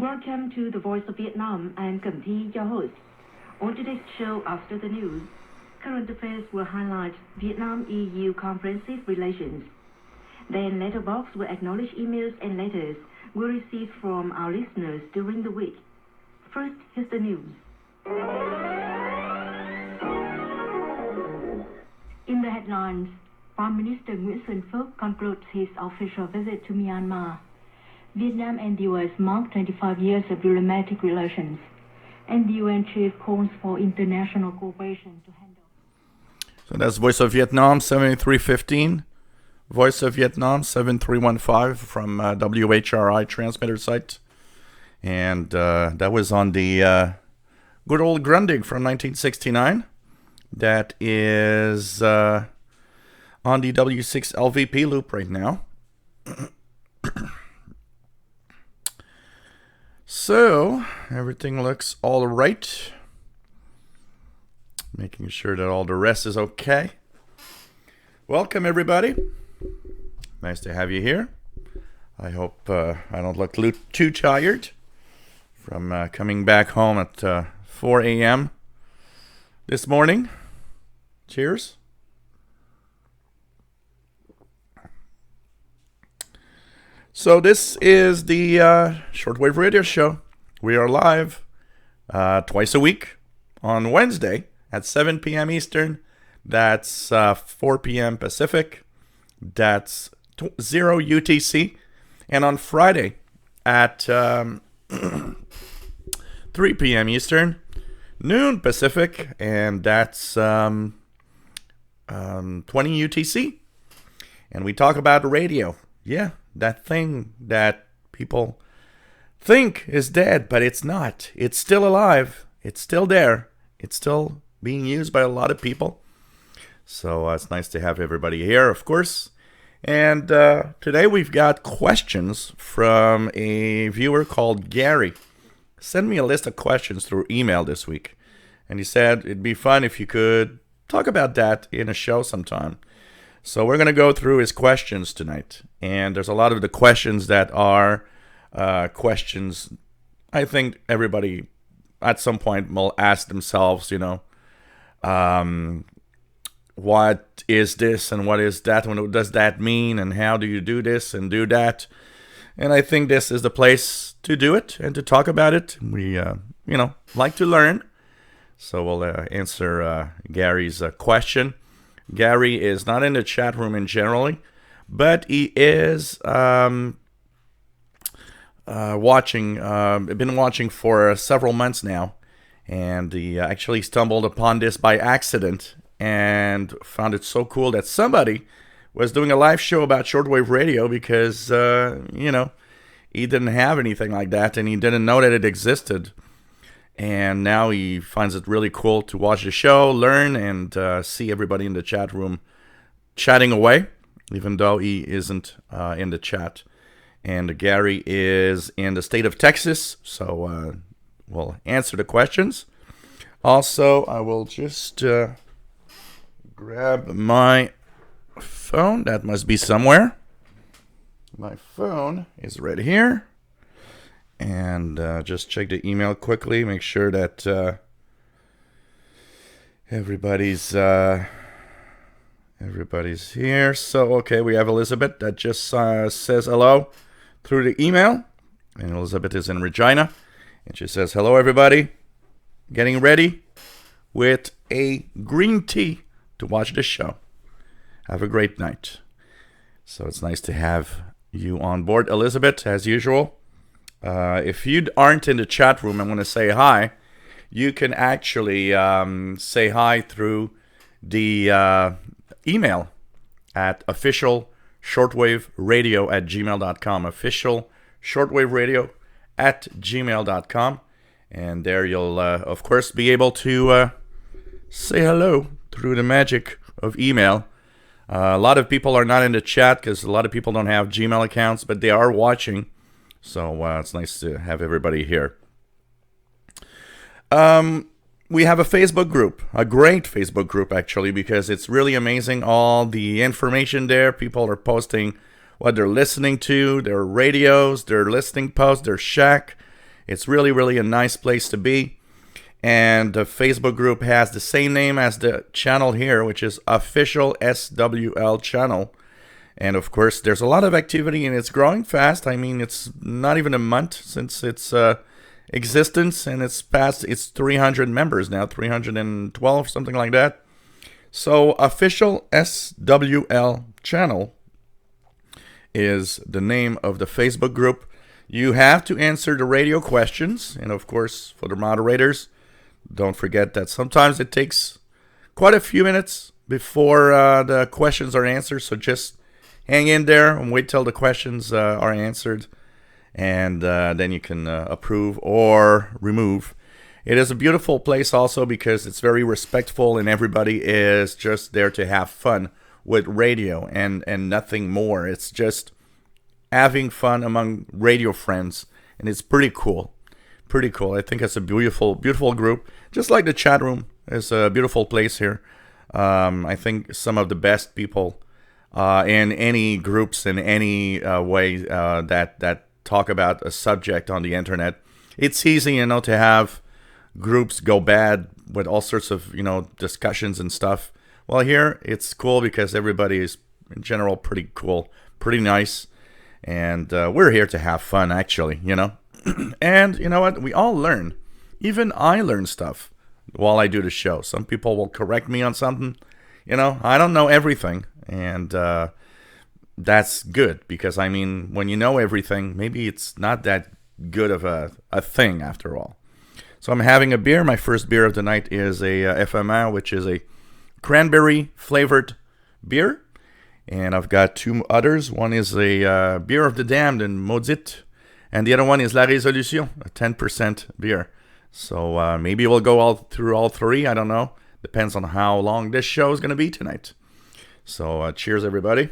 Welcome to the Voice of Vietnam. I'm Cẩm Thi, your host. On today's show, after the news, current affairs will highlight Vietnam-EU comprehensive relations. Then Letterboxd will acknowledge emails and letters we received from our listeners during the week. First, here's the news. In the headlines, Prime Minister Nguyễn Xuân Phúc concludes his official visit to Myanmar. Vietnam and the U.S. mark 25 years of diplomatic relations, and the UN chief calls for international cooperation to handle. So that's Voice of Vietnam 7315, Voice of Vietnam 7315 from WHRI transmitter site. And that was on the good old Grundig from 1969. That is on the W6 LVP loop right now. So, everything looks all right. Making sure that all the rest is okay. Welcome, everybody. Nice to have you here. I hope I don't look too tired from coming back home at 4 a.m. this morning. Cheers. So this is the Shortwave Radio Show. We are live twice a week on Wednesday at 7 p.m. Eastern. That's 4 p.m. Pacific. That's 0 UTC. And on Friday at 3 p.m. Eastern, noon Pacific, and that's 20 UTC. And we talk about radio. Yeah. That thing that people think is dead, but it's not. It's still alive. It's still there. It's still being used by a lot of people. So it's nice to have everybody here, of course. And today we've got questions from a viewer called Gary. Send me a list of questions through email this week. And he said it'd be fun if you could talk about that in a show sometime. So we're going to go through his questions tonight. And there's a lot of the questions that are questions I think everybody at some point will ask themselves, what is this and what is that? What does that mean? And how do you do this and do that? And I think this is the place to do it and to talk about it. We, like to learn. So we'll answer Gary's question. Gary is not in the chat room in generally, but he is watching. Been watching for several months now, and he actually stumbled upon this by accident and found it so cool that somebody was doing a live show about shortwave radio because he didn't have anything like that and he didn't know that it existed. And now he finds it really cool to watch the show, learn, and see everybody in the chat room chatting away, even though he isn't in the chat. And Gary is in the state of Texas, so we'll answer the questions. Also, I will just grab my phone. That must be somewhere. My phone is right here. And just check the email quickly. Make sure that everybody's here. So, okay, we have Elizabeth that just says hello through the email. And Elizabeth is in Regina. And she says, hello, everybody. Getting ready with a green tea to watch this show. Have a great night. So it's nice to have you on board, Elizabeth, as usual. If you aren't in the chat room and want to say hi, you can actually say hi through the email at officialshortwaveradio@gmail.com. Officialshortwaveradio@gmail.com. And there you'll, of course, be able to say hello through the magic of email. A lot of people are not in the chat because a lot of people don't have Gmail accounts, but they are watching. So it's nice to have everybody here. We have a Facebook group, a great Facebook group actually, because it's really amazing. All the information there, people are posting what they're listening to, their radios, their listening posts, their shack. It's really, really a nice place to be. And the Facebook group has the same name as the channel here, which is Official SWL Channel. And of course, there's a lot of activity and it's growing fast. I mean, it's not even a month since its existence, and it's past its 300 members now, 312, something like that. So, Official SWL Channel is the name of the Facebook group. You have to answer the radio questions, and of course, for the moderators, don't forget that sometimes it takes quite a few minutes before the questions are answered, so just hang in there and wait till the questions are answered, and then you can approve or remove. It is a beautiful place also because it's very respectful and everybody is just there to have fun with radio and nothing more. It's just having fun among radio friends, and it's pretty cool. Pretty cool. I think it's a beautiful, beautiful group. Just like the chat room is a beautiful place here. I think some of the best people in any groups in any way that talk about a subject on the internet. It's easy, to have groups go bad with all sorts of, discussions and stuff. Well, here it's cool because everybody is in general pretty cool, pretty nice, and we're here to have fun, actually, And you know what? We all learn. Even I learn stuff while I do the show. Some people will correct me on something. I don't know everything. And that's good because, when you know everything, maybe it's not that good of a thing after all. So I'm having a beer. My first beer of the night is a FMA, which is a cranberry flavored beer. And I've got two others. One is a beer of the damned and Maudit. And the other one is La Résolution, a 10% beer. So maybe we'll go through all three. I don't know. Depends on how long this show is going to be tonight. So cheers, everybody.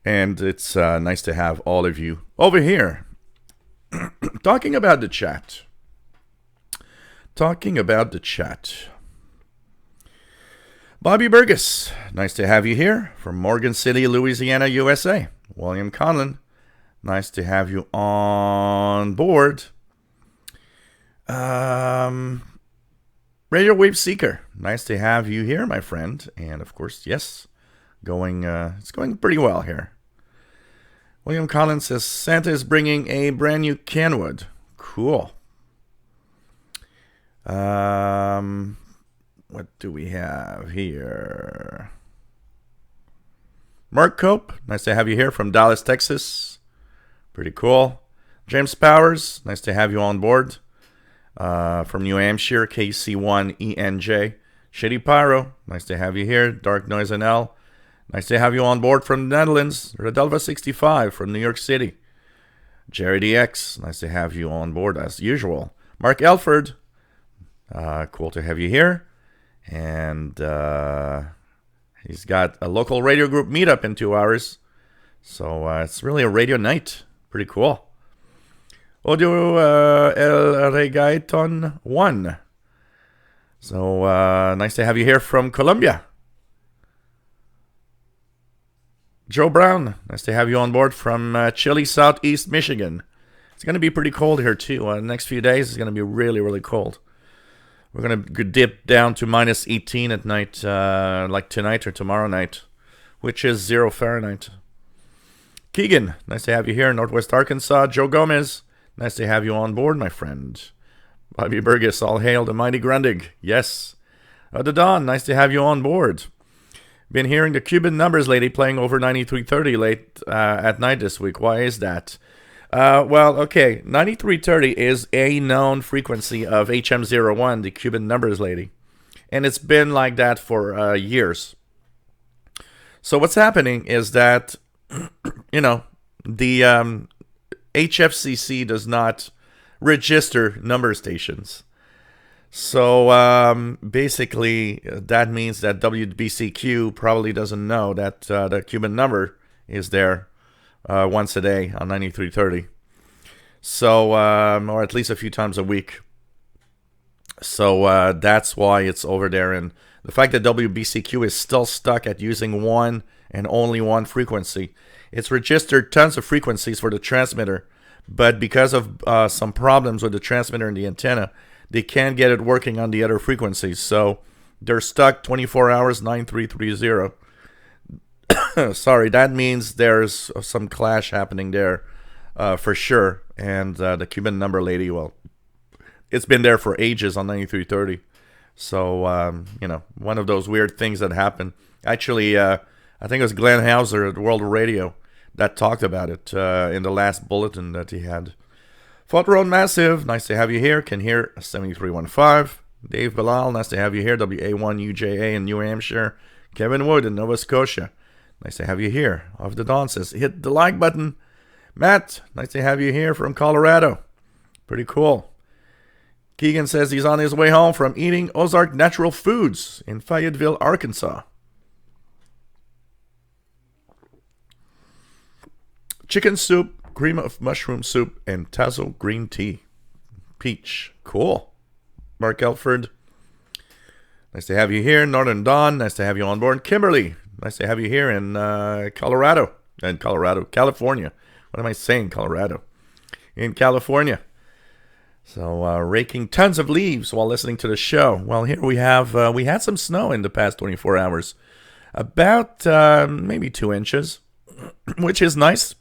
And it's nice to have all of you over here. Talking about the chat. Bobby Burgess, nice to have you here from Morgan City, Louisiana, USA. William Conlon, nice to have you on board. Radio Wave Seeker, nice to have you here, my friend. And of course, yes, it's going pretty well here. William Collins says Santa is bringing a brand new Kenwood. Cool. What do we have here? Mark Cope, nice to have you here from Dallas, Texas. Pretty cool. James Powers, nice to have you on board. From New Hampshire, KC1ENJ. Shitty Pyro, nice to have you here. Dark Noise NL, nice to have you on board from the Netherlands. Radelva65 from New York City. Jerry DX, nice to have you on board as usual. Mark Elford, cool to have you here. And he's got a local radio group meetup in 2 hours. So it's really a radio night. Pretty cool. Audio El Reggaeton 1. So nice to have you here from Colombia. Joe Brown, nice to have you on board from chilly southeast Michigan. It's going to be pretty cold here too. The next few days is going to be really, really cold. We're going to dip down to minus 18 at night, like tonight or tomorrow night, which is 0 Fahrenheit. Keegan, nice to have you here in Northwest Arkansas. Joe Gomez, nice to have you on board, my friend. Bobby Burgess, all hail the mighty Grundig. Yes. The Don, nice to have you on board. Been hearing the Cuban numbers lady playing over 9330 late at night this week. Why is that? Well, okay, 9330 is a known frequency of HM01, the Cuban numbers lady. And it's been like that for years. So what's happening is that, the HFCC does not register number stations. So basically, that means that WBCQ probably doesn't know that the Cuban number is there once a day on 9330. So, or at least a few times a week. So that's why it's over there. And the fact that WBCQ is still stuck at using 1 and only one frequency. It's registered tons of frequencies for the transmitter, but because of some problems with the transmitter and the antenna, they can't get it working on the other frequencies. So they're stuck 24 hours, 9330. Sorry, that means there's some clash happening there for sure. And the Cuban number lady, well, it's been there for ages on 9330. So, one of those weird things that happen. Actually, I think it was Glenn Hauser at World Radio that talked about it in the last bulletin that he had. Fort Road Massive, nice to have you here. Can hear 7315. Dave Bilal, nice to have you here. WA1UJA in New Hampshire. Kevin Wood in Nova Scotia, nice to have you here. Off the Dawn says, hit the like button. Matt, nice to have you here from Colorado. Pretty cool. Keegan says he's on his way home from eating Ozark Natural Foods in Fayetteville, Arkansas. Chicken soup, cream of mushroom soup, and Tazo green tea. Peach. Cool. Mark Elford, nice to have you here. Northern Dawn, nice to have you on board. Kimberly, nice to have you here in California. What am I saying, Colorado? In California. So raking tons of leaves while listening to the show. Well, here we had some snow in the past 24 hours. About maybe 2 inches, which is nice.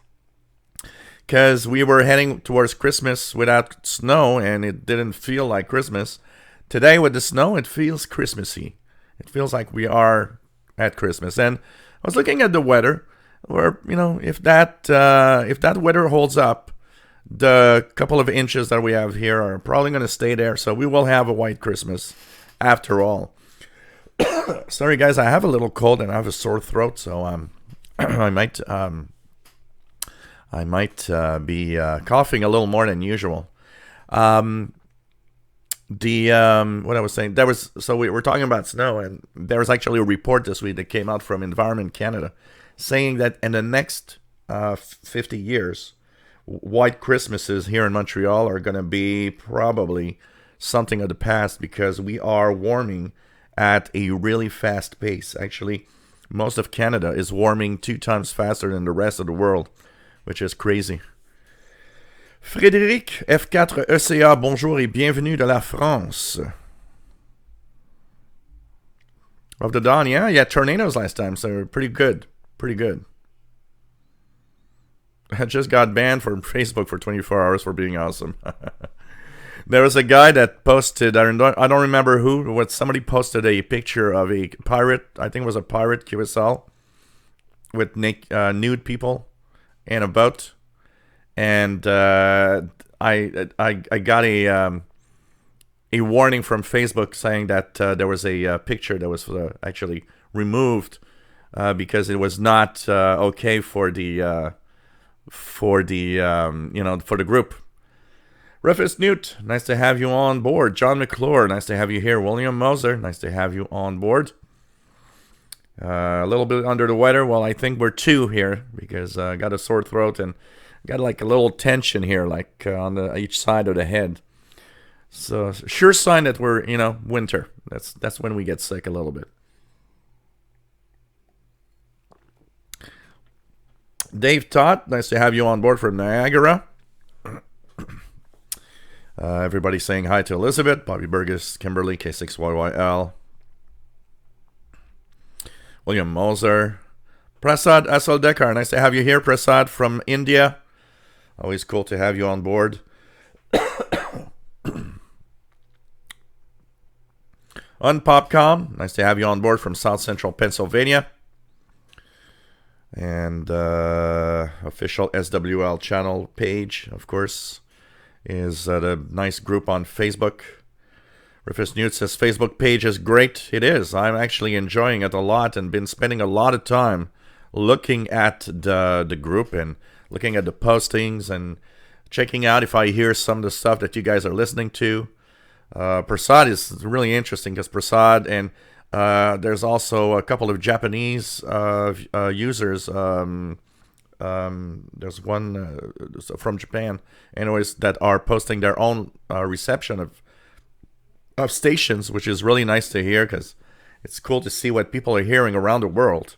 Because we were heading towards Christmas without snow, and it didn't feel like Christmas. Today, with the snow, it feels Christmassy. It feels like we are at Christmas. And I was looking at the weather, where if that weather holds up, the couple of inches that we have here are probably going to stay there. So we will have a white Christmas, after all. Sorry, guys, I have a little cold and I have a sore throat, so I might be coughing a little more than usual. What I was saying, we were talking about snow, and there was actually a report this week that came out from Environment Canada saying that in the next 50 years, white Christmases here in Montreal are going to be probably something of the past, because we are warming at a really fast pace. Actually, most of Canada is warming 2 times faster than the rest of the world, which is crazy. Frédéric F4 ECA, bonjour et bienvenue de la France. Of the dawn, yeah, tornadoes last time, so pretty good. I just got banned from Facebook for 24 hours for being awesome. There was a guy that posted, I don't remember who, but somebody posted a picture of a pirate, I think it was a pirate QSL, with nude people and a boat, and I got a warning from Facebook saying that there was a picture that was actually removed because it was not okay for the group. Rufus Newt, nice to have you on board. John McClure, nice to have you here. William Moser, nice to have you on board. A little bit under the weather. Well, I think we're 2 here because I got a sore throat and got like a little tension here, like on each side of the head. So sure sign that we're winter. That's when we get sick a little bit. Dave Todd, nice to have you on board from Niagara. Everybody saying hi to Elizabeth, Bobby Burgess, Kimberly, K6YYL. William Moser. Prasad Asaldekar, nice to have you here, Prasad from India. Always cool to have you on board. Unpopcom, nice to have you on board from South Central Pennsylvania. And official SWL channel page, of course, is the nice group on Facebook. Rufus Newt says Facebook page is great. It is. I'm actually enjoying it a lot and been spending a lot of time looking at the group and looking at the postings and checking out if I hear some of the stuff that you guys are listening to. Prasad is really interesting because Prasad and there's also a couple of Japanese users. There's one from Japan, anyways, that are posting their own reception of stations, which is really nice to hear because it's cool to see what people are hearing around the world.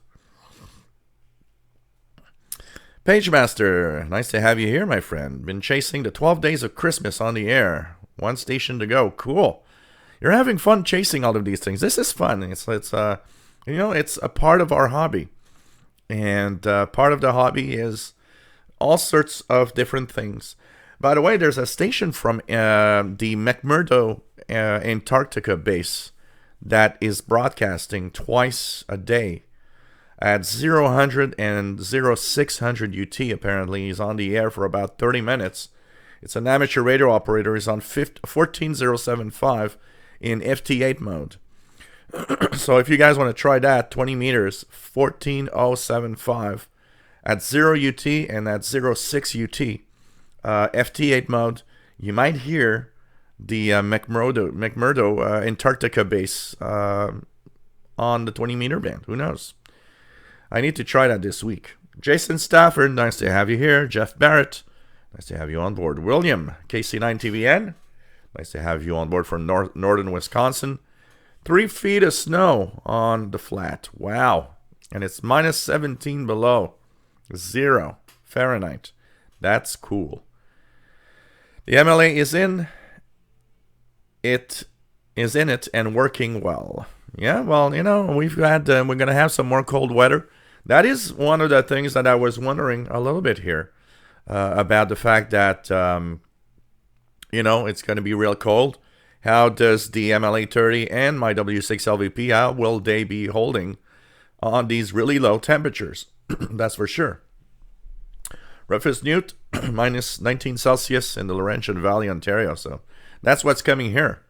Pagemaster, nice to have you here, my friend. Been chasing the 12 days of Christmas on the air. One station to go. Cool. You're having fun chasing all of these things. This is fun. It's it's a part of our hobby. And part of the hobby is all sorts of different things. By the way, there's a station from the McMurdo Antarctica base that is broadcasting twice a day at 0100 and 0600 UT. Apparently, he's on the air for about 30 minutes. It's an amateur radio operator. He's on 14075 in FT8 mode. So if you guys want to try that, 20 meters, 14075 at 0 UT and at 06 UT, FT8 mode, you might hear the McMurdo Antarctica base on the 20 meter band. Who knows? I need to try that this week. Jason Stafford, nice to have you here. Jeff Barrett, nice to have you on board. William, KC9TVN, nice to have you on board from northern Wisconsin. 3 feet of snow on the flat. Wow. And it's minus 17 below. 0 Fahrenheit. That's cool. The MLA is in. It is in it and working well. Yeah, well, we're going to have some more cold weather. That is one of the things that I was wondering a little bit here about the fact that, it's going to be real cold. How does the MLA 30 and my W6LVP, how will they be holding on these really low temperatures? That's for sure. Rufus Newt, minus 19 Celsius in the Laurentian Valley, Ontario. So that's what's coming here.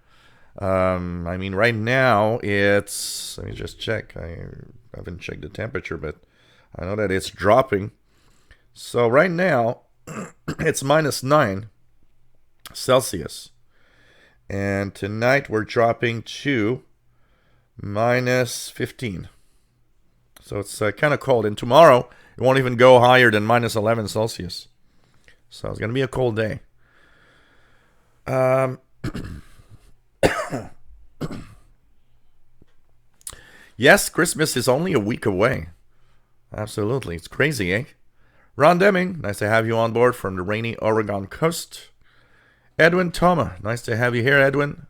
Right now it's, let me just check. I haven't checked the temperature, but I know that it's dropping. So right now it's minus 9 Celsius. And tonight we're dropping to minus 15. So it's kind of cold. And tomorrow it won't even go higher than minus 11 Celsius. So it's going to be a cold day. Yes, Christmas is only a week away. Absolutely. It's crazy, eh? Ron Deming, nice to have you on board from the rainy Oregon coast. Edwin Thoma, nice to have you here, Edwin.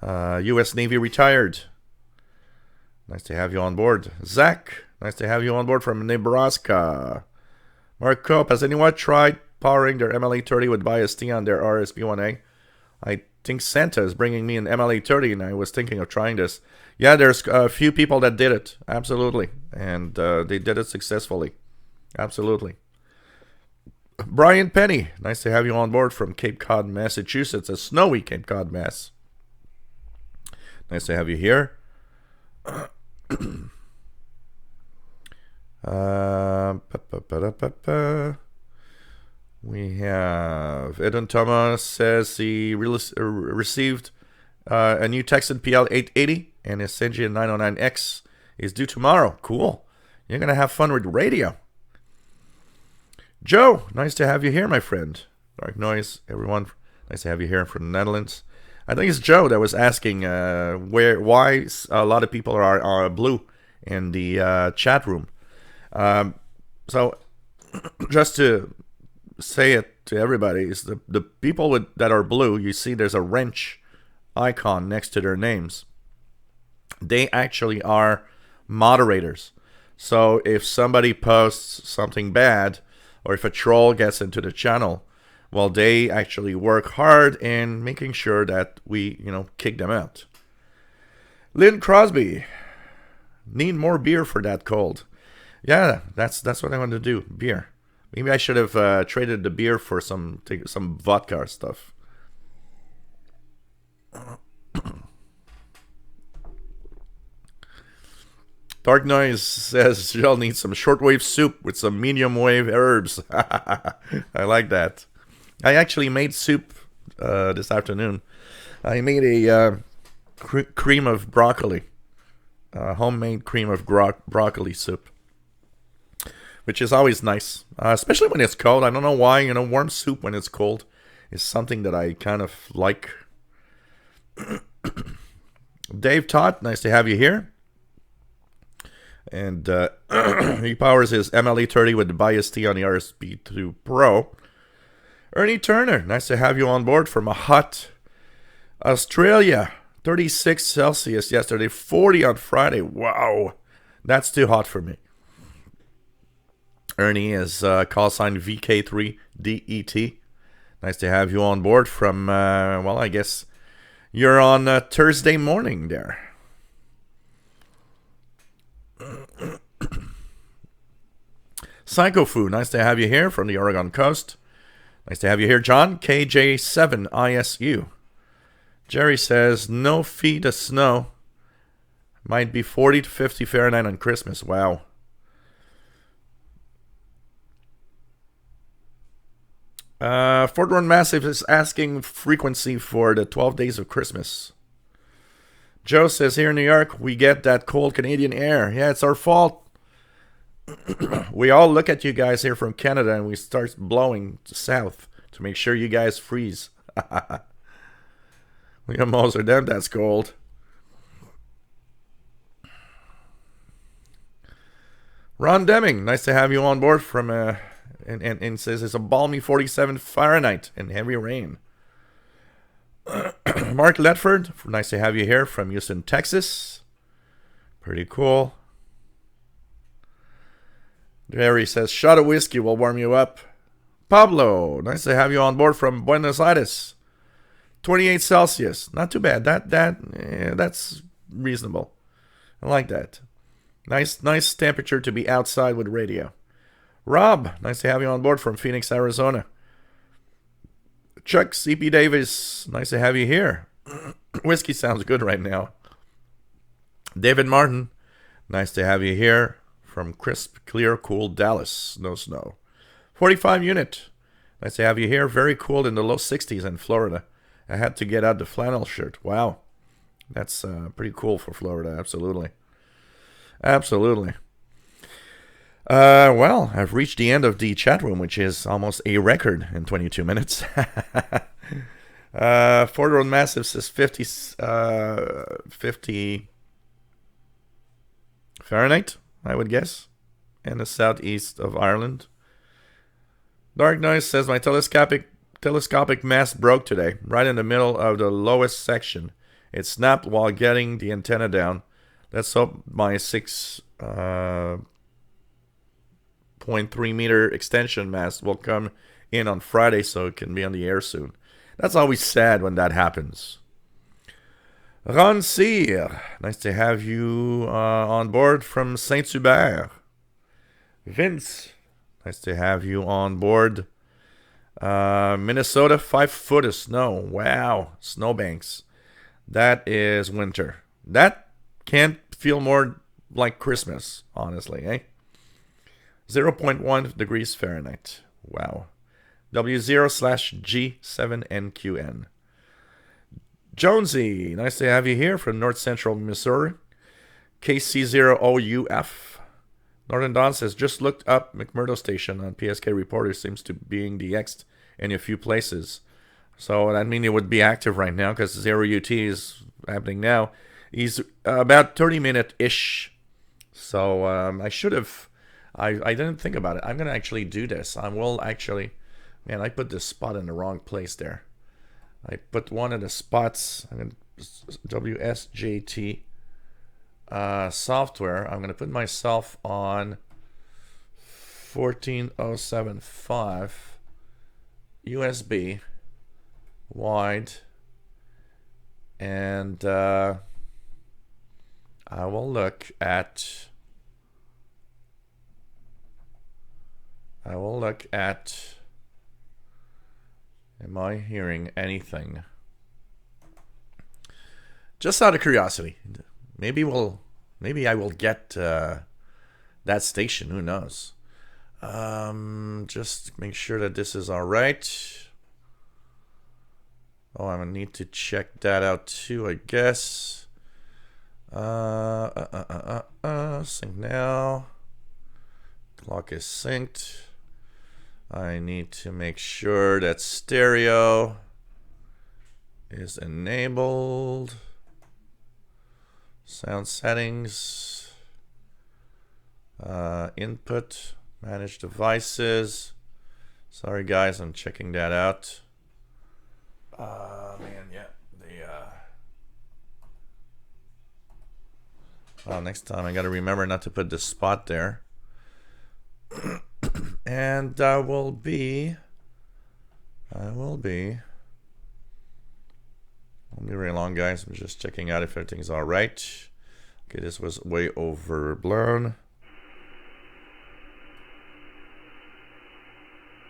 U.S. Navy retired. Nice to have you on board. Zach, nice to have you on board from Nebraska. Mark Cope, has anyone tried powering their MLA 30 with bias T on their RSP1A? I think Santa is bringing me an MLA 30, and I was thinking of trying this. Yeah, there's a few people that did it, absolutely, and they did it successfully, absolutely. Brian Penny, nice to have you on board from Cape Cod, Massachusetts, a snowy Cape Cod, Mass. Nice to have you here. We have Edwin Thomas says he received a new Texan PL 880 and his Senji 909X is due tomorrow. Cool. You're going to have fun with radio. Joe, nice to have you here, my friend. Dark Noise, everyone. Nice to have you here from the Netherlands. I think it's Joe that was asking why a lot of people are blue in the chat room. So just to say it to everybody, is the people that are blue, you see there's a wrench icon next to their names. They actually are moderators. So if somebody posts something bad, or if a troll gets into the channel, well, they actually work hard in making sure that we, kick them out. Lynn Crosby, need more beer for that cold. Yeah, that's what I want to do, beer. Maybe I should have traded the beer for some vodka stuff. Dark Noise says she'll need some shortwave soup with some medium wave herbs. I like that. I actually made soup this afternoon. I made a cream of broccoli, homemade cream of broccoli soup, which is always nice, especially when it's cold. I don't know why, warm soup when it's cold is something that I kind of like. Dave Todd, nice to have you here. And he powers his MLE30 with the bias T on the RSP2 Pro. Ernie Turner, nice to have you on board from a hot Australia. 36 Celsius yesterday, 40 on Friday. Wow, that's too hot for me. Ernie is call sign VK3DET. Nice to have you on board from, well, I guess you're on Thursday morning there. Psycho Fu, nice to have you here from the Oregon coast. Nice to have you here, John. KJ7ISU. Jerry says, no feet of snow. Might be 40 to 50 Fahrenheit on Christmas. Wow. Fort Run Massive is asking frequency for the 12 days of Christmas. Joe says, here in New York, we get that cold Canadian air. Yeah, it's our fault. We all look at you guys here from Canada and we start blowing south to make sure you guys freeze. Liam Moser, damn, that's cold. Ron Deming, nice to have you on board from and says it's a balmy 47 Fahrenheit and heavy rain. Mark Letford, nice to have you here from Houston, Texas. Pretty cool. Jerry says, shot of whiskey will warm you up. Pablo, nice to have you on board from Buenos Aires. 28 Celsius, not too bad. That's reasonable. I like that. Nice temperature to be outside with radio. Rob, nice to have you on board from Phoenix, Arizona. Chuck CP Davis, nice to have you here. Whiskey sounds good right now. David Martin, nice to have you here from crisp, clear, cool Dallas. No snow. 45 unit, nice to have you here. Very cool in the low 60s in Florida. I had to get out the flannel shirt. Wow. That's pretty cool for Florida. Absolutely. Absolutely. Well, I've reached the end of the chat room, which is almost a record in 22 minutes. Fort Road Massive says 50 Fahrenheit, I would guess, in the southeast of Ireland. Dark Noise says my telescopic mast broke today, right in the middle of the lowest section. It snapped while getting the antenna down. Let's hope my 6.3 meter extension mast will come in on Friday so it can be on the air soon. That's always sad when that happens. Ron Cyr, nice to have you on board from Saint-Hubert. Vince, nice to have you on board. Minnesota, 5 foot of snow. Wow, snowbanks. That is winter. That can't feel more like Christmas, honestly, eh? 0.1 degrees Fahrenheit. Wow. W0/G7NQN. Jonesy, nice to have you here from North Central Missouri. KC0OUF. Northern Dawn says, just looked up McMurdo Station on PSK Reporter. Seems to be being DX'd in a few places. So that means it would be active right now because 0UT is happening now. He's about 30-minute-ish. So I should have... I didn't think about it. I'm going to actually do this. I will actually... Man, I put this spot in the wrong place there. I put one of the spots... I'm going to WSJT software. I'm going to put myself on 14075 USB wide. And I will look at... Am I hearing anything? Just out of curiosity. Maybe I will get that station. Who knows? Just make sure that this is all right. Oh, I'm gonna need to check that out too, I guess. Sync now. Clock is synced. I need to make sure that stereo is enabled. Sound settings. Input, manage devices. Sorry guys, I'm checking that out. Man, yeah. Well, next time I gotta remember not to put the spot there. And I will be won't be very long, guys. I'm just checking out if everything's all right. Okay, this was way overblown.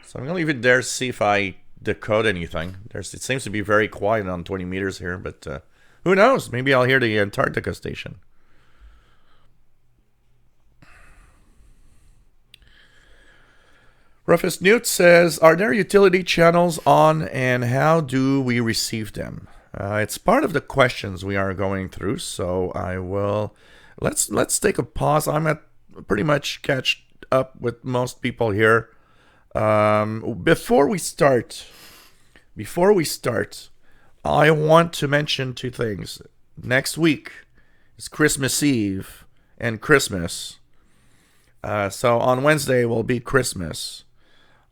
So I'm gonna leave it there, see if I decode anything. It seems to be very quiet on 20 meters here, but who knows? Maybe I'll hear the Antarctica station. Rufus Newt says, are there utility channels on and how do we receive them? It's part of the questions we are going through, so I will... Let's take a pause. I'm at pretty much catch up with most people here. Before we start, I want to mention two things. Next week is Christmas Eve and Christmas. So on Wednesday will be Christmas.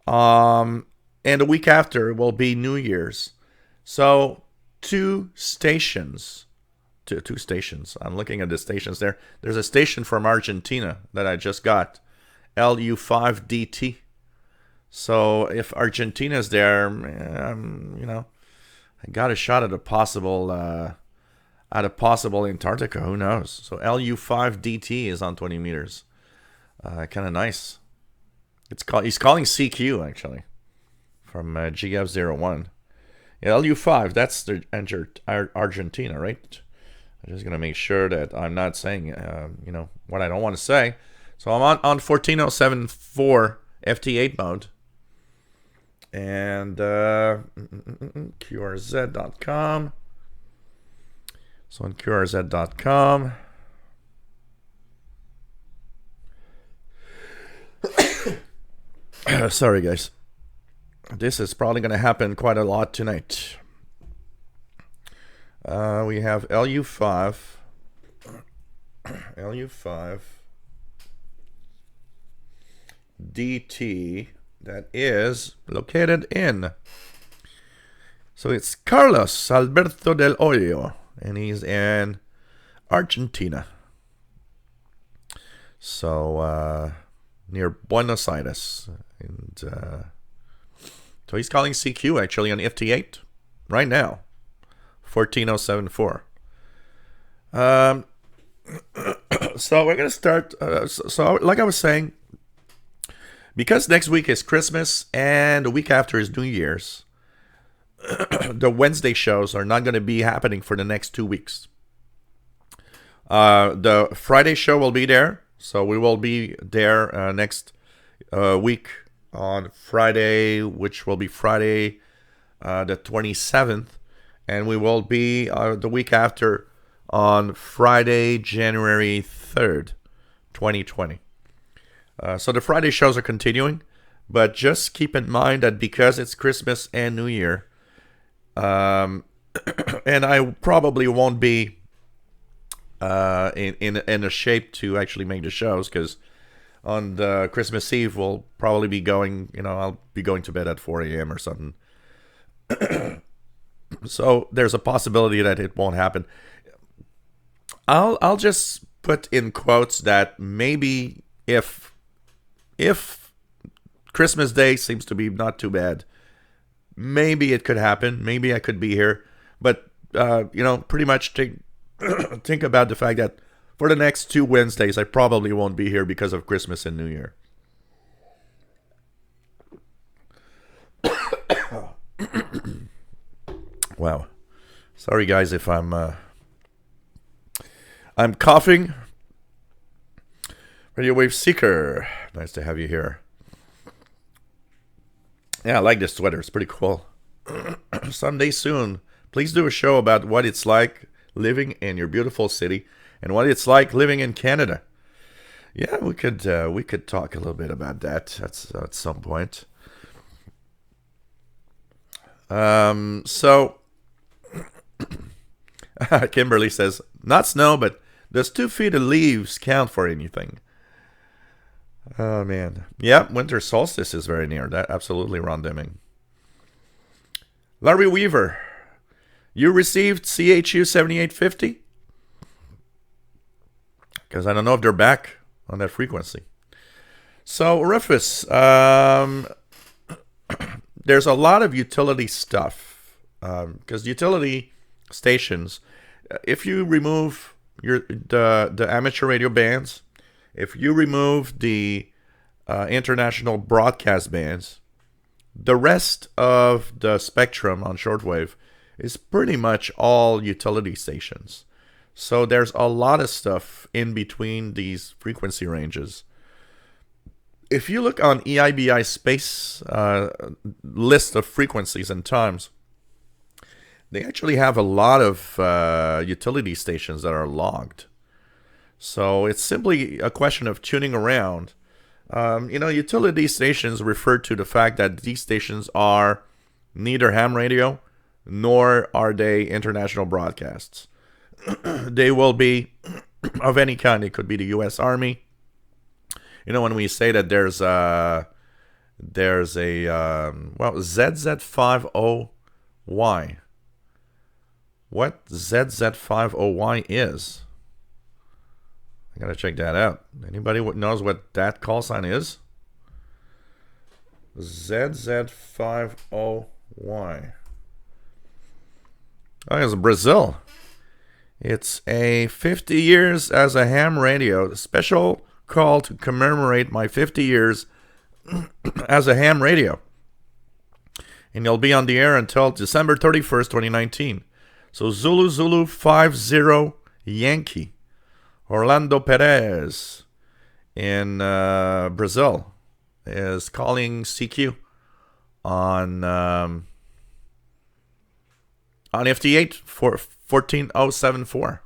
And the week after will be New Year's. So two stations. I'm looking at the stations there. There's a station from Argentina that I just got. LU5DT. So if Argentina's there, I got a shot at a possible Antarctica. Who knows? So LU5DT is on 20 meters. Kind of nice. He's calling CQ actually from GF01. Yeah, LU5. That's the Argentina, right? I'm just gonna make sure that I'm not saying what I don't want to say. So I'm on 14074 FT8 mode. And QRZ.com. So on QRZ.com. Sorry, guys. This is probably going to happen quite a lot tonight. We have LU5. LU5. DT. That is located in. So it's Carlos Alberto del Hoyo. And he's in Argentina. So, near Buenos Aires. And so he's calling CQ actually on FT8 right now. 14074. So we're going to start. So like I was saying, because next week is Christmas and the week after is New Year's, the Wednesday shows are not going to be happening for the next 2 weeks. The Friday show will be there. So we will be there next week on Friday, which will be Friday the 27th. And we will be the week after on Friday, January 3rd, 2020. So the Friday shows are continuing. But just keep in mind that because it's Christmas and New Year, and I probably won't be in a shape to actually make the shows, because on the Christmas Eve we'll probably be going, I'll be going to bed at 4 a.m. or something. So there's a possibility that it won't happen. I'll just put in quotes that maybe if Christmas Day seems to be not too bad, maybe it could happen. Maybe I could be here, but pretty much think about the fact that for the next 2 Wednesdays, I probably won't be here because of Christmas and New Year. Wow. Sorry, guys, if I'm coughing. Radio Wave Seeker. Nice to have you here. Yeah, I like this sweater. It's pretty cool. Someday soon, please do a show about what it's like living in your beautiful city and what it's like living in Canada. Yeah, we could talk a little bit about that at some point. So Kimberly says, not snow, but does 2 feet of leaves count for anything? Oh, man. Yep, winter solstice is very near. That absolutely, Ron Deming. Larry Weaver, you received CHU 7850? Because I don't know if they're back on that frequency. So, Rufus, there's a lot of utility stuff. Because utility stations, if you remove the amateur radio bands, if you remove the international broadcast bands, the rest of the spectrum on shortwave is pretty much all utility stations. So there's a lot of stuff in between these frequency ranges. If you look on EIBI space list of frequencies and times, they actually have a lot of utility stations that are logged. So it's simply a question of tuning around. Utility stations refer to the fact that these stations are neither ham radio nor are they international broadcasts. They will be of any kind. It could be the U.S. Army. When we say that there's a ZZ50Y. What ZZ50Y is? I gotta check that out. Anybody knows what that call sign is? ZZ50Y. Oh, it's Brazil. It's a 50 years as a ham radio. Special call to commemorate my 50 years as a ham radio. And you'll be on the air until December 31st, 2019. So Zulu 50 Yankee. Orlando Perez in Brazil is calling CQ on FT8 for 14074.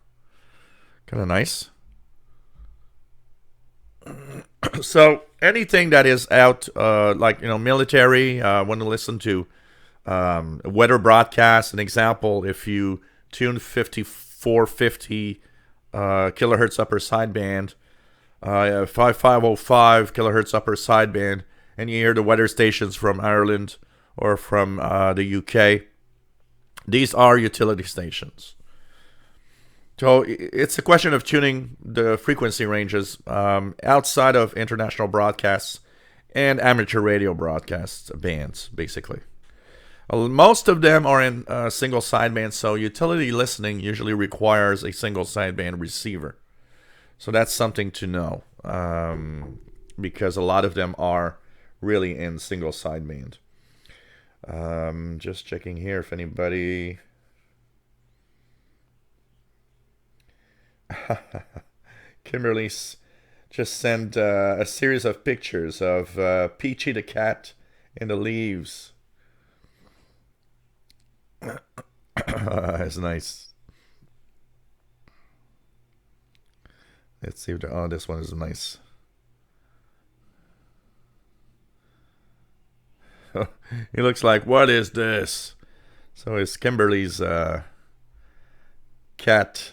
Kind of nice. So anything that is out, military, want to listen to weather broadcasts. An example, if you tune 5450 kilohertz upper sideband, 5505 kilohertz upper sideband, and you hear the weather stations from Ireland or from the UK. These are utility stations. So it's a question of tuning the frequency ranges outside of international broadcasts and amateur radio broadcasts bands, basically. Most of them are in single sideband, so utility listening usually requires a single sideband receiver. So that's something to know, because a lot of them are really in single sideband. Just checking here if anybody... Kimberly's just sent a series of pictures of Peachy the cat in the leaves. That's nice. Let's see if this one is nice. He looks like, what is this? So it's Kimberly's cat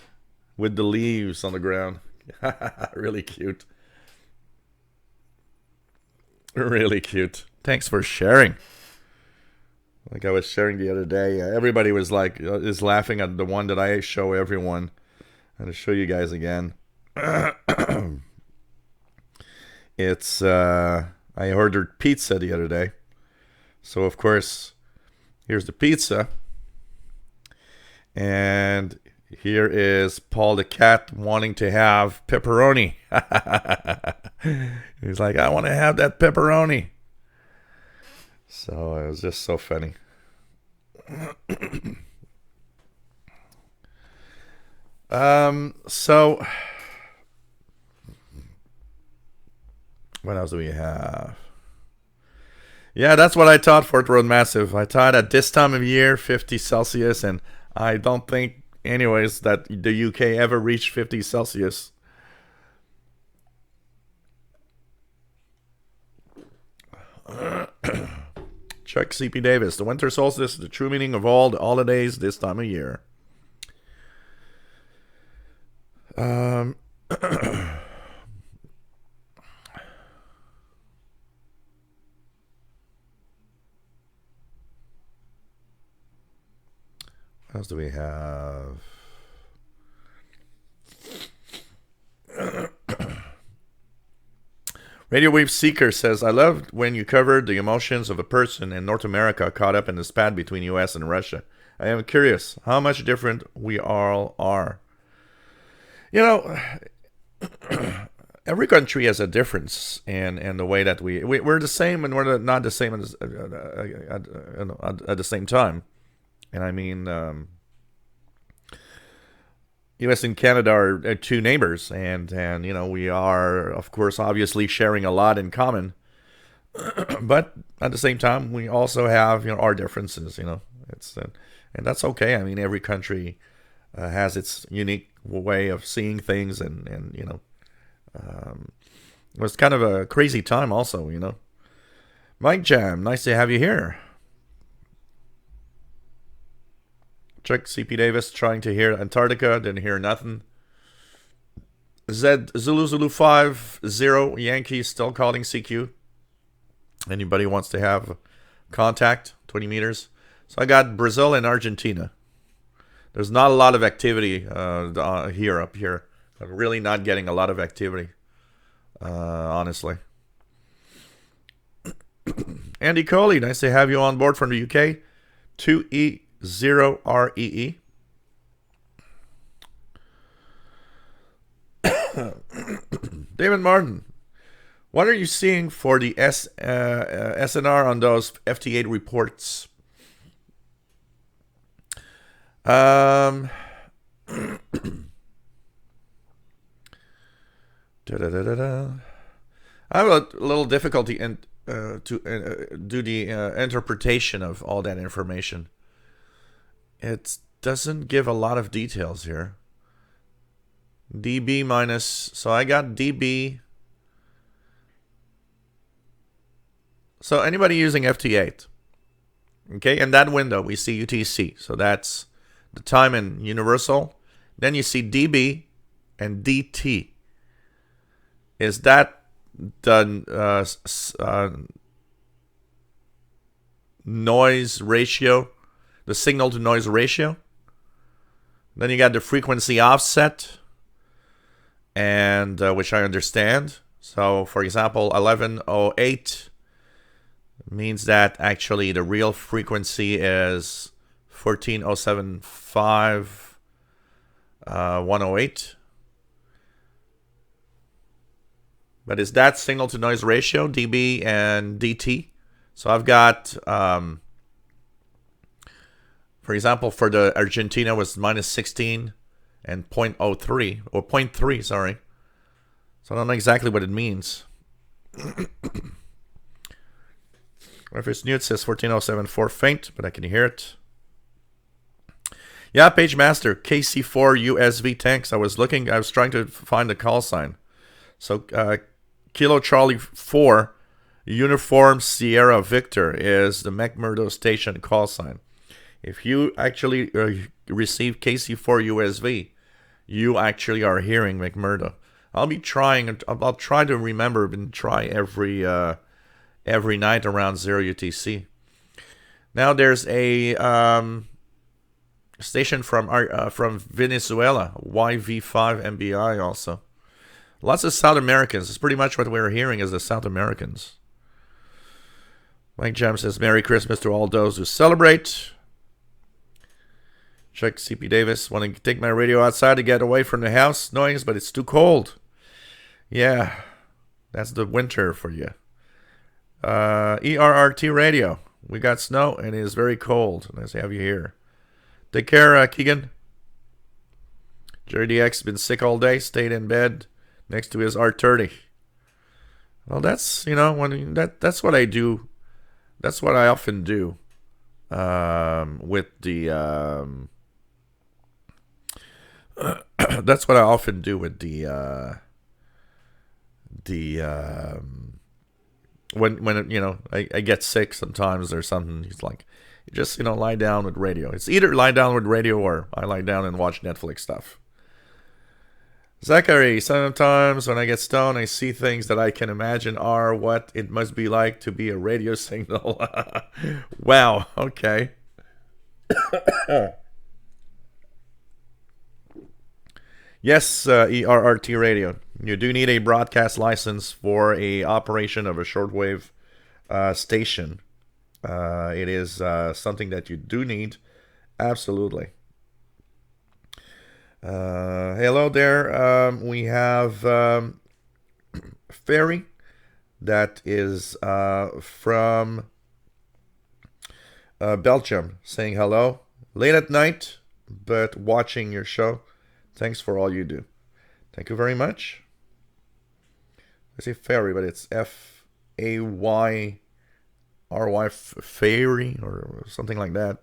with the leaves on the ground. Really cute. Really cute. Thanks for sharing. Like I was sharing the other day, everybody was like, is laughing at the one that I show everyone. I'm going to show you guys again. It's, I ordered pizza the other day. So, of course, here's the pizza. And here is Paul the cat wanting to have pepperoni. He's like, I want to have that pepperoni. So it was just so funny. So what else do we have? Yeah, that's what I taught Fort Road Massive. I taught at this time of year 50 Celsius, and I don't think anyways that the UK ever reached 50 Celsius. Chuck C.P. Davis, the winter solstice is the true meaning of all the holidays this time of year. else do we have? Radio Wave Seeker says, I loved when you covered the emotions of a person in North America caught up in the spat between US and Russia. I am curious how much different we all are. You know, every country has a difference in the way that we're the same and we're not the same at the same time. And I mean, U.S. and Canada are two neighbors, and you know, we are, of course, obviously sharing a lot in common. But at the same time, we also have, you know, our differences. You know, it's and that's okay. I mean, every country has its unique way of seeing things, and you know, it was kind of a crazy time, also. You know, Mike Jam, nice to have you here. Check CP Davis trying to hear Antarctica, didn't hear nothing. Zulu 50 Yankee still calling CQ. Anybody wants to have contact, 20 meters. So I got Brazil and Argentina. There's not a lot of activity up here. I'm really not getting a lot of activity, honestly. Andy Coley, nice to have you on board from the UK. 2E0REE. David Martin, what are you seeing for the SNR on those FT8 reports? I have a little difficulty to do the interpretation of all that information. It doesn't give a lot of details here. dB minus, so I got dB. So anybody using FT8, okay, in that window we see UTC, so that's the time in universal. Then you see dB and DT. Is that the noise ratio, the signal to noise ratio? Then you got the frequency offset, and which I understand. So, for example, 1108 means that actually the real frequency is 14075 108. But is that signal to noise ratio, dB and dt? So I've got, for example, for the Argentina was minus 16 and 0.03, or 0.3, sorry. So I don't know exactly what it means. If it's new, it says 14074 faint, but I can hear it. Yeah, Page Master, KC4 USV tanks. I was trying to find the call sign. So, Kilo Charlie 4, Uniform Sierra Victor is the McMurdo station call sign. If you actually receive KC4 USV, you actually are hearing McMurdo. I'll try to remember and try every night around 0 UTC. Now there's a station from Venezuela, YV5MBI also. Lots of South Americans. It's pretty much what we're hearing is the South Americans. Mike Jam says, Merry Christmas to all those who celebrate. Check CP Davis. Want to take my radio outside to get away from the house noise, but it's too cold. Yeah, that's the winter for you. ERRT radio. We got snow and it is very cold. Nice to have you here. Take care, Keegan. Jerry DX been sick all day. Stayed in bed next to his R30. Well, that's, you know, that's what I do. That's what I often do with the that's what I often do with the when you know, I get sick sometimes or something. He's like, just, you know, lie down with radio. It's either lie down with radio or I lie down and watch Netflix stuff. Zachary, sometimes when I get stoned, I see things that I can imagine are what it must be like to be a radio signal. Wow, okay. Yes, ERRT radio. You do need a broadcast license for a operation of a shortwave station. It is something that you do need. Absolutely. Hello there. We have Ferry that is from Belgium saying hello. Late at night, but watching your show. Thanks for all you do. Thank you very much. I say Ferry, but it's Fayry, Fairy, or something like that.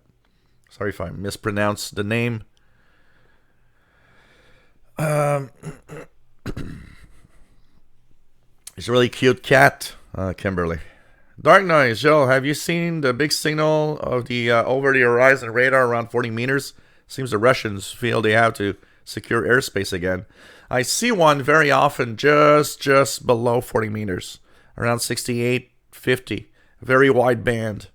Sorry if I mispronounced the name. It's a really cute cat, Kimberly. Dark Noise, Joe, have you seen the big signal of the over the horizon radar around 40 meters? Seems the Russians feel they have to secure airspace again. I see one very often just below 40 meters, around 68, 50. Very wide band.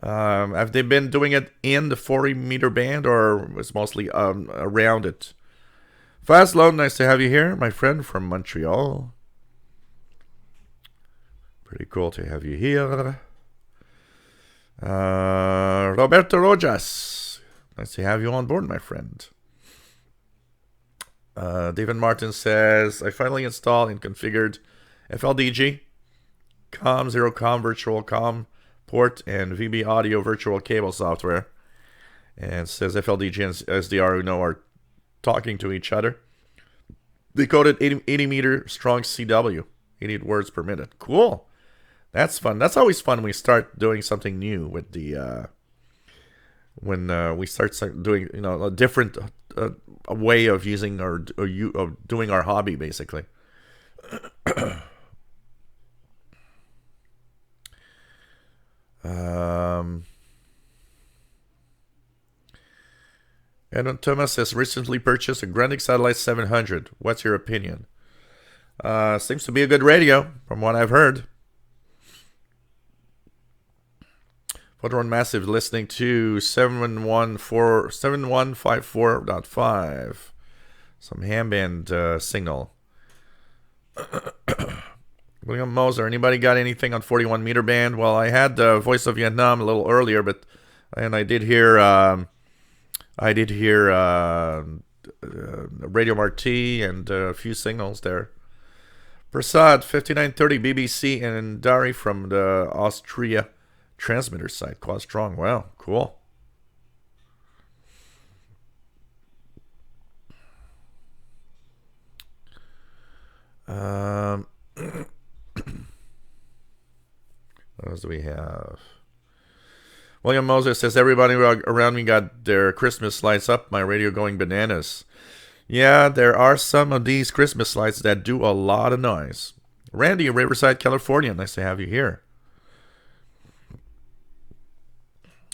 Have they been doing it in the 40-meter band, or it's mostly around it? Fast Load, nice to have you here, my friend from Montreal. Pretty cool to have you here. Roberto Rojas, nice to have you on board, my friend. David Martin says, I finally installed and configured FLDG, COM, Zero Com, Virtual Com port, and VB Audio Virtual Cable software. And says FLDG and SDR Uno are talking to each other. Decoded 80 meter strong CW, 88 words per minute. Cool. That's fun. That's always fun when we start doing something new with the when we start doing a different way of using or doing our hobby, basically. Edwin Thomas has recently purchased a Grundig Satellite 700. What's your opinion? Seems to be a good radio, from what I've heard. Photon Massive listening to 7154.5. Some ham band signal. William Moser, anybody got anything on 41 meter band? Well, I had Voice of Vietnam a little earlier, and I did hear Radio Marti and a few signals there. Prasad, 5930 BBC and Dari from the Austria transmitter site. Quad strong. Wow, cool. What else do we have? William Moser says, everybody around me got their Christmas lights up, my radio going bananas. Yeah, there are some of these Christmas lights that do a lot of noise. Randy, Riverside, California, nice to have you here.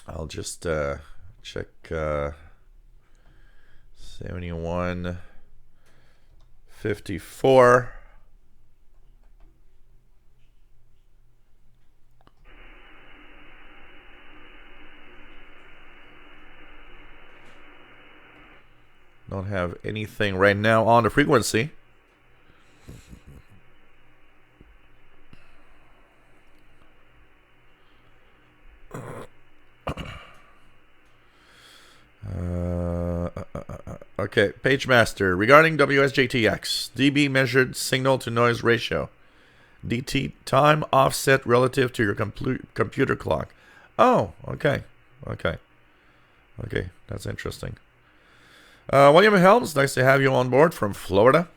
I'll just check 7154. Don't have anything right now on the frequency. Okay, PageMaster. Regarding WSJTX, dB measured signal to noise ratio. DT time offset relative to your computer clock. Oh, okay. Okay, that's interesting. William Helms, nice to have you on board from Florida.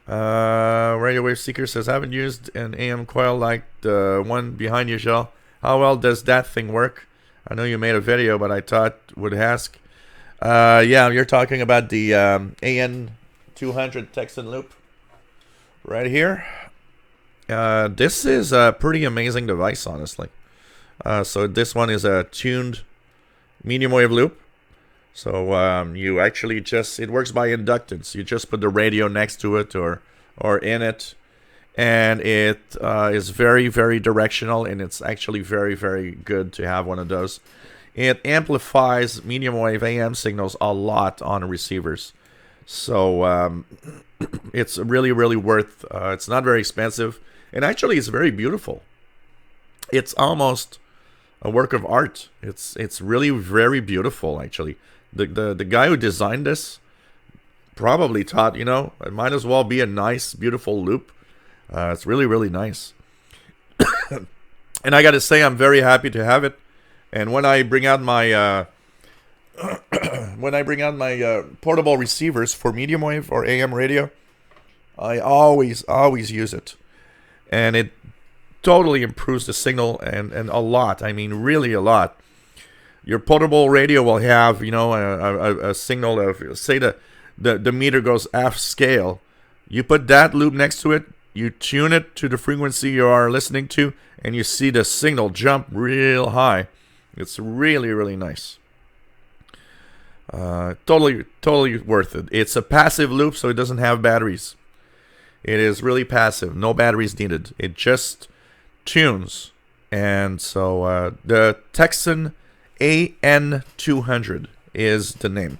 Radio Wave Seeker says, I haven't used an AM coil like the one behind you, Shell. How well does that thing work? I know you made a video, but I thought would ask. Yeah, you're talking about the AN200 Texan loop right here. This is a pretty amazing device, honestly. So this one is a tuned medium wave loop. So you actually it works by inductance. You just put the radio next to it or in it, and it is very, very directional, and it's actually very, very good to have one of those. it amplifies medium wave AM signals a lot on receivers. So it's really, really worth. It's not very expensive, and actually, it's very beautiful. It's almost a work of art. It's really very beautiful. Actually, the guy who designed this probably thought, it might as well be a nice, beautiful loop. It's really, really nice. And I got to say, I'm very happy to have it. And when I bring out my portable receivers for medium wave or AM radio, I always use it, and it totally improves the signal and a lot. I mean, really a lot. Your portable radio will have a signal of, say, the meter goes half scale. You put that loop next to it, you tune it to the frequency you are listening to, and you see the signal jump real high. It's really, really nice. Totally worth it. It's a passive loop, so it doesn't have batteries. It is really passive. No batteries needed. It just tunes. And so the Texan AN200 is the name.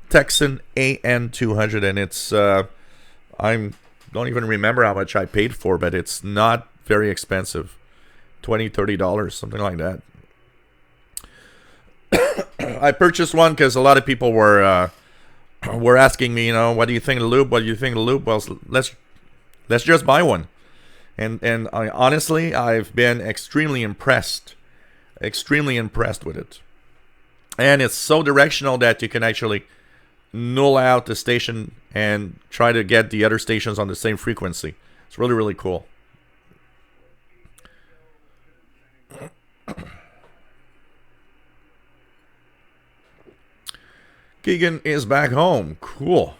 Texan AN200, and it's I don't even remember how much I paid for, but it's not very expensive. $20-$30, something like that. I purchased one because a lot of people were asking me, what do you think of the loop? What do you think of the loop? Well, let's just buy one. And I honestly, I've been extremely impressed with it. And it's so directional that you can actually null out the station and try to get the other stations on the same frequency. It's really, really cool. Keegan is back home. Cool.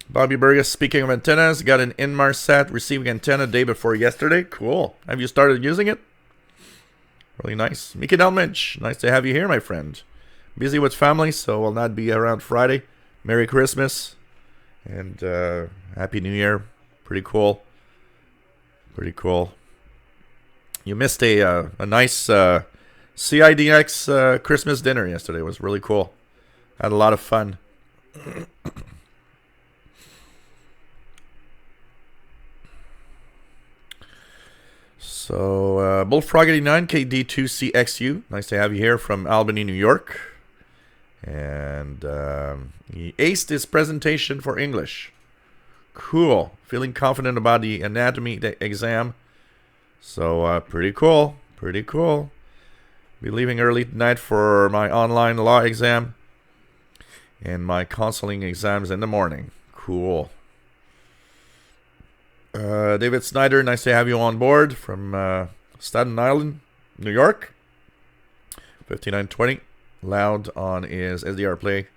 Bobby Burgess, speaking of antennas, got an Inmarsat receiving antenna day before yesterday. Cool. Have you started using it? Really nice. Mickey Delmich, nice to have you here, my friend. Busy with family, so will not be around Friday. Merry Christmas and Happy New Year. Pretty cool. You missed a nice CIDX Christmas dinner yesterday. It was really cool. Had a lot of fun. So, Bullfrog 89 KD2CXU. Nice to have you here from Albany, New York. And he aced his presentation for English. Cool. Feeling confident about the anatomy exam. So, pretty cool. Be leaving early tonight for my online law exam. And my counseling exams in the morning. Cool. David Snyder, nice to have you on board from Staten Island, New York. 5920. Loud on his SDR Play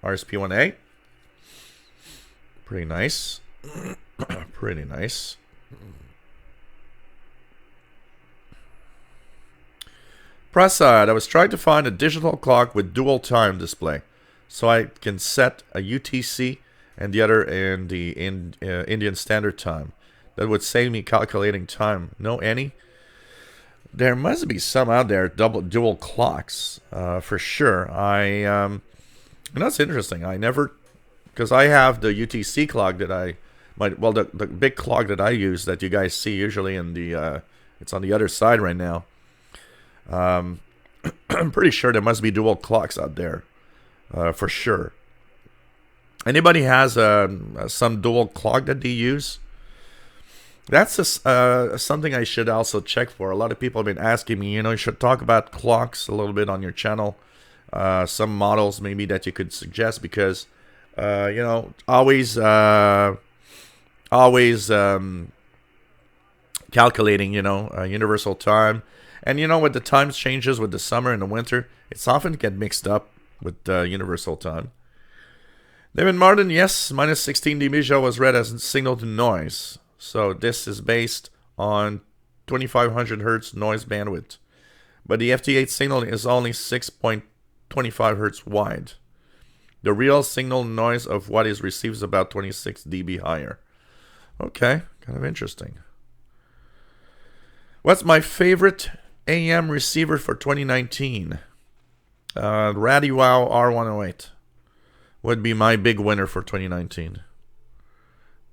RSP1A. Pretty nice. Pretty nice. Prasad, I was trying to find a digital clock with dual time display so I can set a UTC and the other in the Indian Standard Time. That would save me calculating time. No any? There must be some out there, dual clocks, for sure. And that's interesting. I never, because I have the UTC clock that the big clock that I use that you guys see usually in the, it's on the other side right now. I'm pretty sure there must be dual clocks out there, for sure. Anybody has some dual clock that they use? That's something I should also check for. A lot of people have been asking me, you should talk about clocks a little bit on your channel. Some models maybe that you could suggest because, always calculating, universal time. And, with the time changes with the summer and the winter, it's often get mixed up with universal time. David Martin, yes, minus 16 dB was read as signal to noise. So this is based on 2500 hertz noise bandwidth. But the FT8 signal is only 6.25 hertz wide. The real signal noise of what is received is about 26 dB higher. Okay, kind of interesting. What's my favorite AM receiver for 2019? Radio Wow R108 would be my big winner for 2019.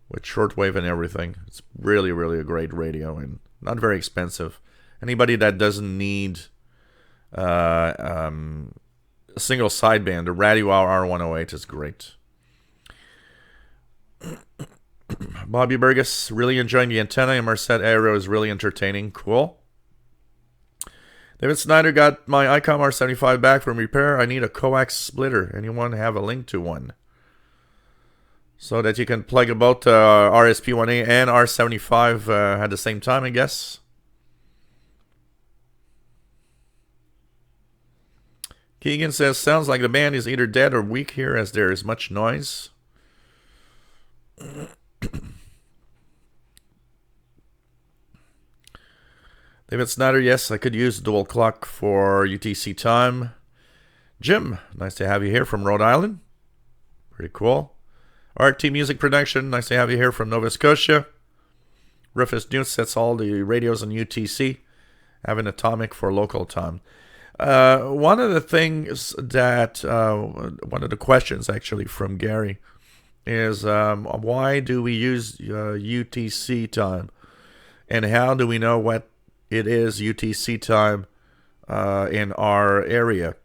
With shortwave and everything. It's really, really a great radio and not very expensive. Anybody that doesn't need a single sideband, the Radio Wow R108 is great. Bobby Burgess, really enjoying the antenna. And Merced Aero is really entertaining. Cool. David Snyder, got my ICOM R75 back from repair. I need a coax splitter. Anyone have a link to one? So that you can plug both RSP1A and R75 at the same time, I guess. Keegan says, sounds like the band is either dead or weak here as there is much noise. David Snyder, yes, I could use dual clock for UTC time. Jim, nice to have you here from Rhode Island. Pretty cool. RT Music Production, nice to have you here from Nova Scotia. Rufus News sets all the radios on UTC. Have an atomic for local time. One of the things that, one of the questions actually from Gary is why do we use UTC time? And how do we know what it is UTC time in our area?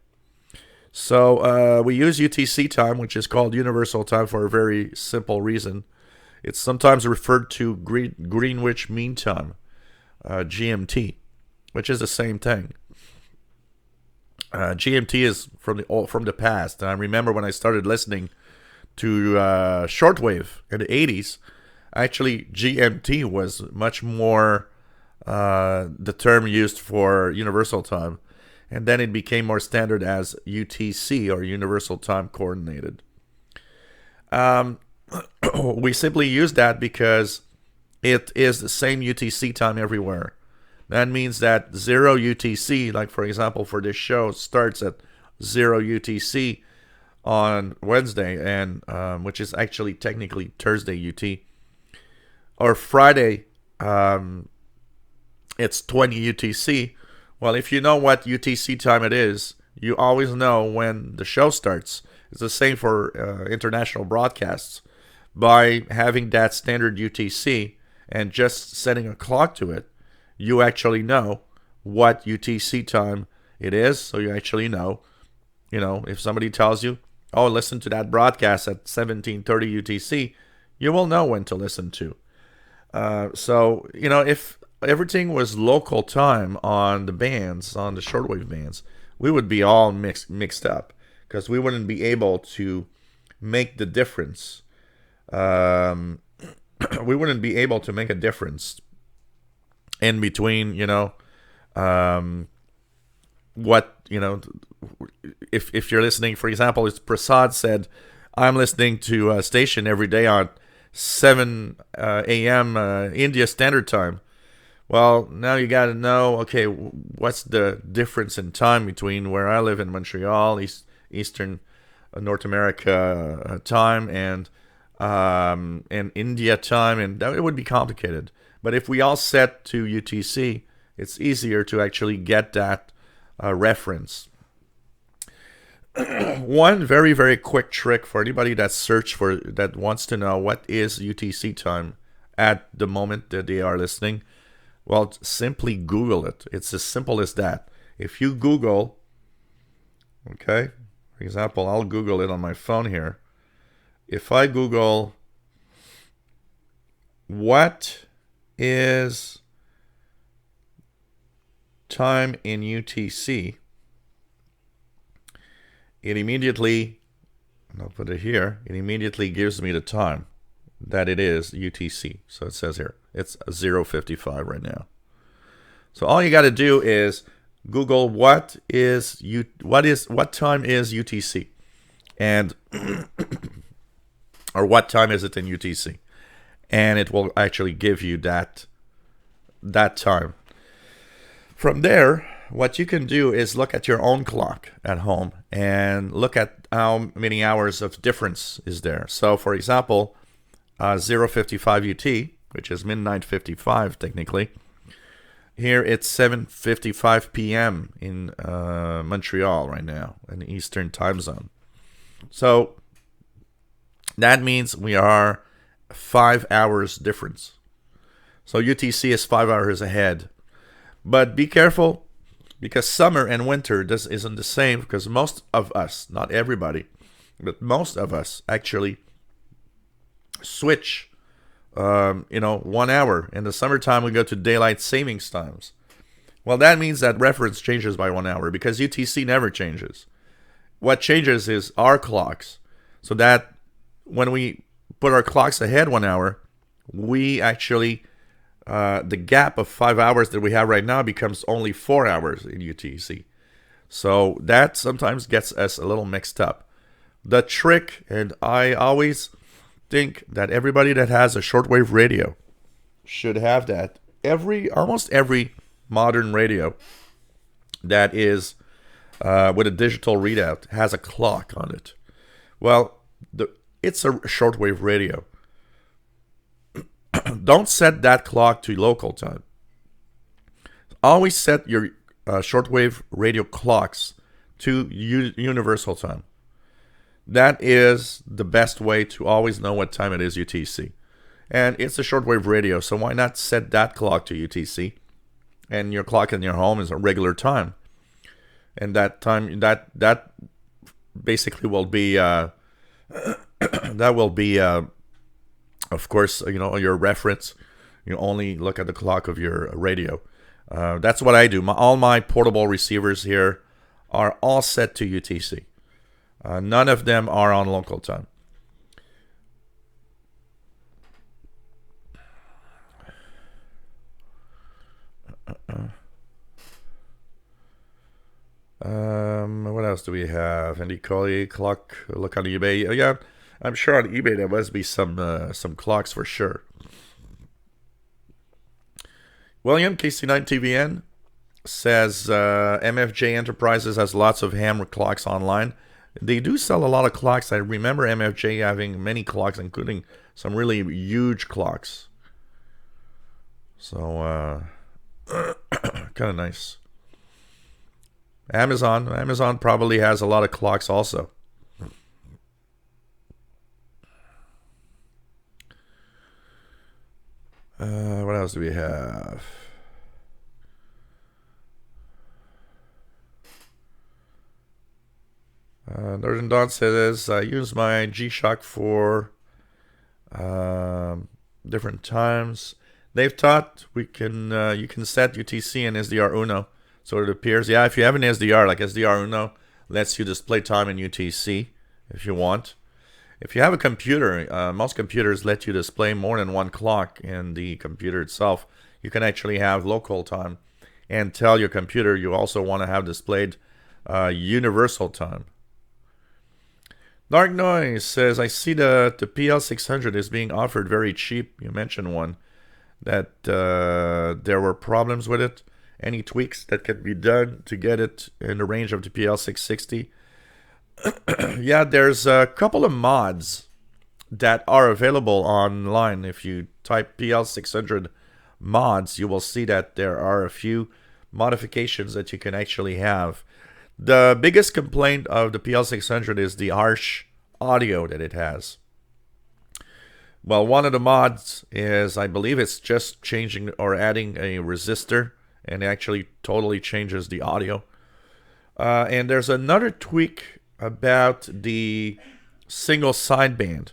So we use UTC time, which is called Universal Time, for a very simple reason. It's sometimes referred to Greenwich Mean Time, GMT, which is the same thing. GMT is from the past, and I remember when I started listening to shortwave in the 80s, actually GMT was much more the term used for Universal Time. And then it became more standard as UTC, or Universal Time Coordinated. We simply use that because it is the same UTC time everywhere. That means that 0 UTC, like for example for this show, starts at 0 UTC on Wednesday, and which is actually technically Thursday UT. Or Friday, it's 20 UTC. Well, if you know what UTC time it is, you always know when the show starts. It's the same for international broadcasts. By having that standard UTC and just setting a clock to it, you actually know what UTC time it is. So you actually know, if somebody tells you, oh, listen to that broadcast at 17:30 UTC, you will know when to listen to. So, if everything was local time on the bands, on the shortwave bands, we would be all mixed up because we wouldn't be able to make the difference. We wouldn't be able to make a difference in between, what, if you're listening, for example, as Prasad said, I'm listening to a station every day on 7 a.m. India Standard Time. Well, now you got to know, okay, what's the difference in time between where I live in Montreal, Eastern North America time, and India time, and that, it would be complicated. But if we all set to UTC, it's easier to actually get that reference. One very, very quick trick for anybody that wants to know what is UTC time at the moment that they are listening. Well, simply Google it. It's as simple as that. If you Google, okay, for example, I'll Google it on my phone here. If I Google, what is time in UTC, it immediately, and I'll put it here, it immediately gives me the time that it is UTC. So it says here, it's 0:55 right now. So all you got to do is Google what time is UTC, and or what time is it in UTC, and it will actually give you that time. From there, what you can do is look at your own clock at home and look at how many hours of difference is there. So, for example, 0:55 UT, which is midnight 55 technically. Here it's 7:55 p.m. in Montreal right now, in the Eastern time zone. So that means we are 5 hours difference. So UTC is 5 hours ahead. But be careful, because summer and winter isn't the same, because most of us, not everybody, but most of us actually switch 1 hour. In the summertime, we go to daylight savings times. Well, that means that reference changes by 1 hour, because UTC never changes. What changes is our clocks. So that when we put our clocks ahead 1 hour, we actually, the gap of 5 hours that we have right now becomes only 4 hours in UTC. So that sometimes gets us a little mixed up. The trick, and I always think that everybody that has a shortwave radio should have that. Almost every modern radio that is with a digital readout has a clock on it. Well, it's a shortwave radio. Don't set that clock to local time. Always set your shortwave radio clocks to universal time. That is the best way to always know what time it is UTC. And it's a shortwave radio, so why not set that clock to UTC? And your clock in your home is a regular time. And that time, that basically will be, that will be, of course, your reference. You only look at the clock of your radio. That's what I do. All my portable receivers here are all set to UTC. None of them are on local time. What else do we have? Andy Coley clock. Look on eBay. Yeah, I'm sure on eBay there must be some clocks for sure. William KC9TVN says MFJ Enterprises has lots of hammer clocks online. They do sell a lot of clocks. I remember MFJ having many clocks, including some really huge clocks. So, kind of nice. Amazon probably has a lot of clocks also. What else do we have? Northern Dawn says, I use my G-Shock for different times. They've taught you can set UTC and SDR Uno. So it appears, if you have an SDR, like SDR Uno, lets you display time in UTC if you want. If you have a computer, most computers let you display more than one clock in the computer itself. You can actually have local time and tell your computer you also want to have displayed universal time. Dark Noise says, I see the PL600 is being offered very cheap. You mentioned one, that there were problems with it. Any tweaks that can be done to get it in the range of the PL660? Yeah, there's a couple of mods that are available online. If you type PL600 mods, you will see that there are a few modifications that you can actually have. The biggest complaint of the PL600 is the harsh audio that it has. Well, one of the mods is, I believe it's just changing or adding a resistor, and it actually totally changes the audio. And there's another tweak about the single sideband.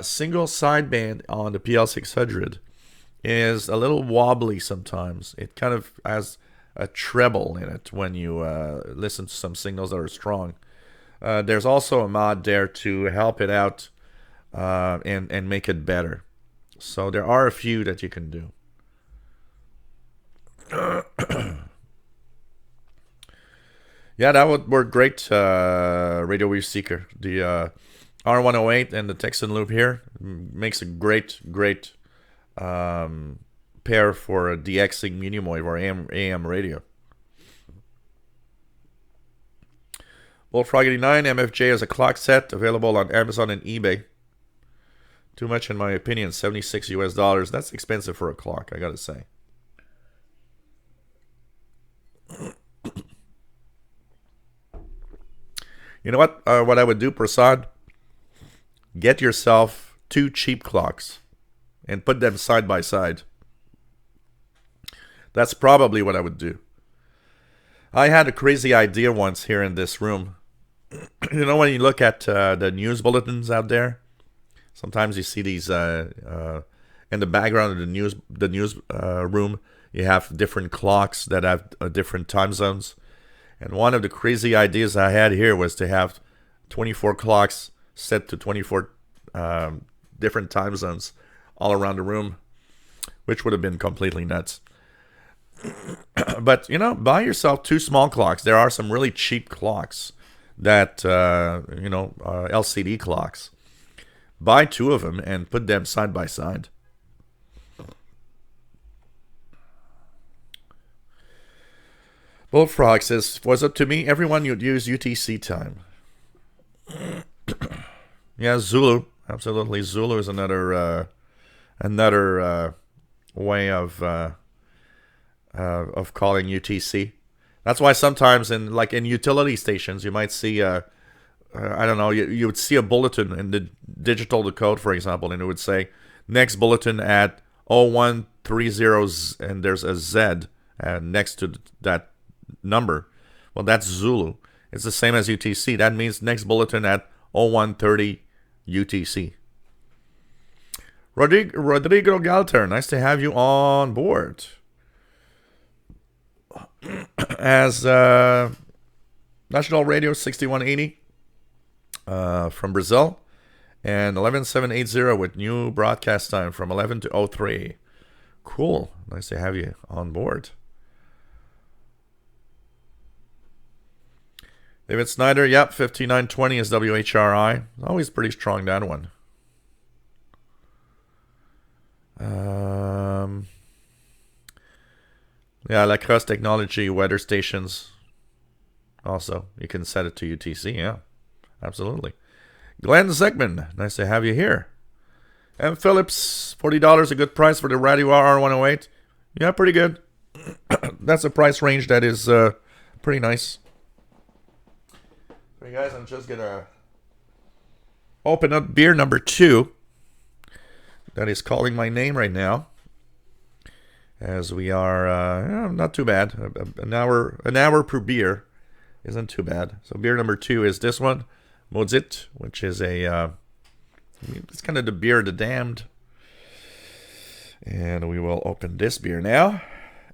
Single sideband on the PL600 is a little wobbly sometimes. It kind of has a treble in it when you listen to some signals that are strong. There's also a mod there to help it out and make it better. So there are a few that you can do. Yeah, that would work great, Radio Wave Seeker. The R108 and the Texan loop here makes a great pair for a DXing medium wave or AM radio. Bullfrog 89 MFJ is a clock set available on Amazon and eBay. Too much in my opinion, $76 US. That's expensive for a clock, I gotta say. You know what? What I would do, Prasad? Get yourself 2 cheap clocks and put them side by side. That's probably what I would do. I had a crazy idea once here in this room. You know, when you look at the news bulletins out there, sometimes you see these in the background of the news room. You have different clocks that have different time zones. And one of the crazy ideas I had here was to have 24 clocks set to 24 different time zones all around the room, which would have been completely nuts. But, you know, buy yourself 2 small clocks. There are some really cheap clocks that, LCD clocks. Buy 2 of them and put them side by side. Bullfrog says, was up to me, everyone would use UTC time. Yeah, Zulu. Absolutely. Zulu is another way of calling UTC. That's why sometimes in utility stations you might see I don't know, you would see a bulletin in the digital decode, for example, and it would say next bulletin at 0130, and there's a Z next to that number. Well, that's Zulu. It's the same as UTC. That means next bulletin at 0130 UTC. Rodrigo Galter, nice to have you on board. As National Radio 6180 from Brazil, and 11780 with new broadcast time from 11 to 03. Cool. Nice to have you on board. David Snyder, yep, 5920 is WHRI. Always pretty strong, that one. Yeah, Lacrosse Technology weather stations. Also, you can set it to UTC, yeah. Absolutely. Glenn Zegman, nice to have you here. M. Phillips, $40, a good price for the Radio R108. Yeah, pretty good. That's a price range that is pretty nice. So you guys, I'm just gonna open up beer number 2 that is calling my name right now, as we are not too bad. An hour per beer isn't too bad. So beer number 2 is this one, Mozit, which is it's kind of the beer of the damned. And we will open this beer now.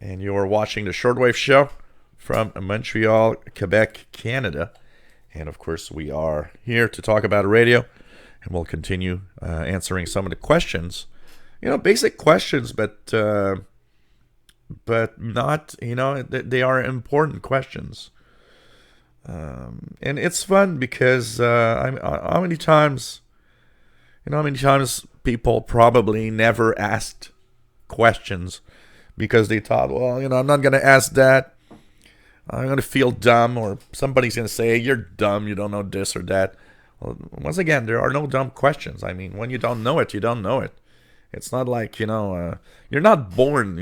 And you are watching the Shortwave Show from Montreal, Quebec, Canada. And of course, we are here to talk about radio, and we'll continue answering some of the questions. You know, basic questions, but not, they are important questions. And it's fun because how many times people probably never asked questions because they thought, well, I'm not going to ask that. I'm going to feel dumb, or somebody's going to say, hey, you're dumb, you don't know this or that. Well, once again, there are no dumb questions. I mean, when you don't know it, you don't know it. It's not like, you're not born,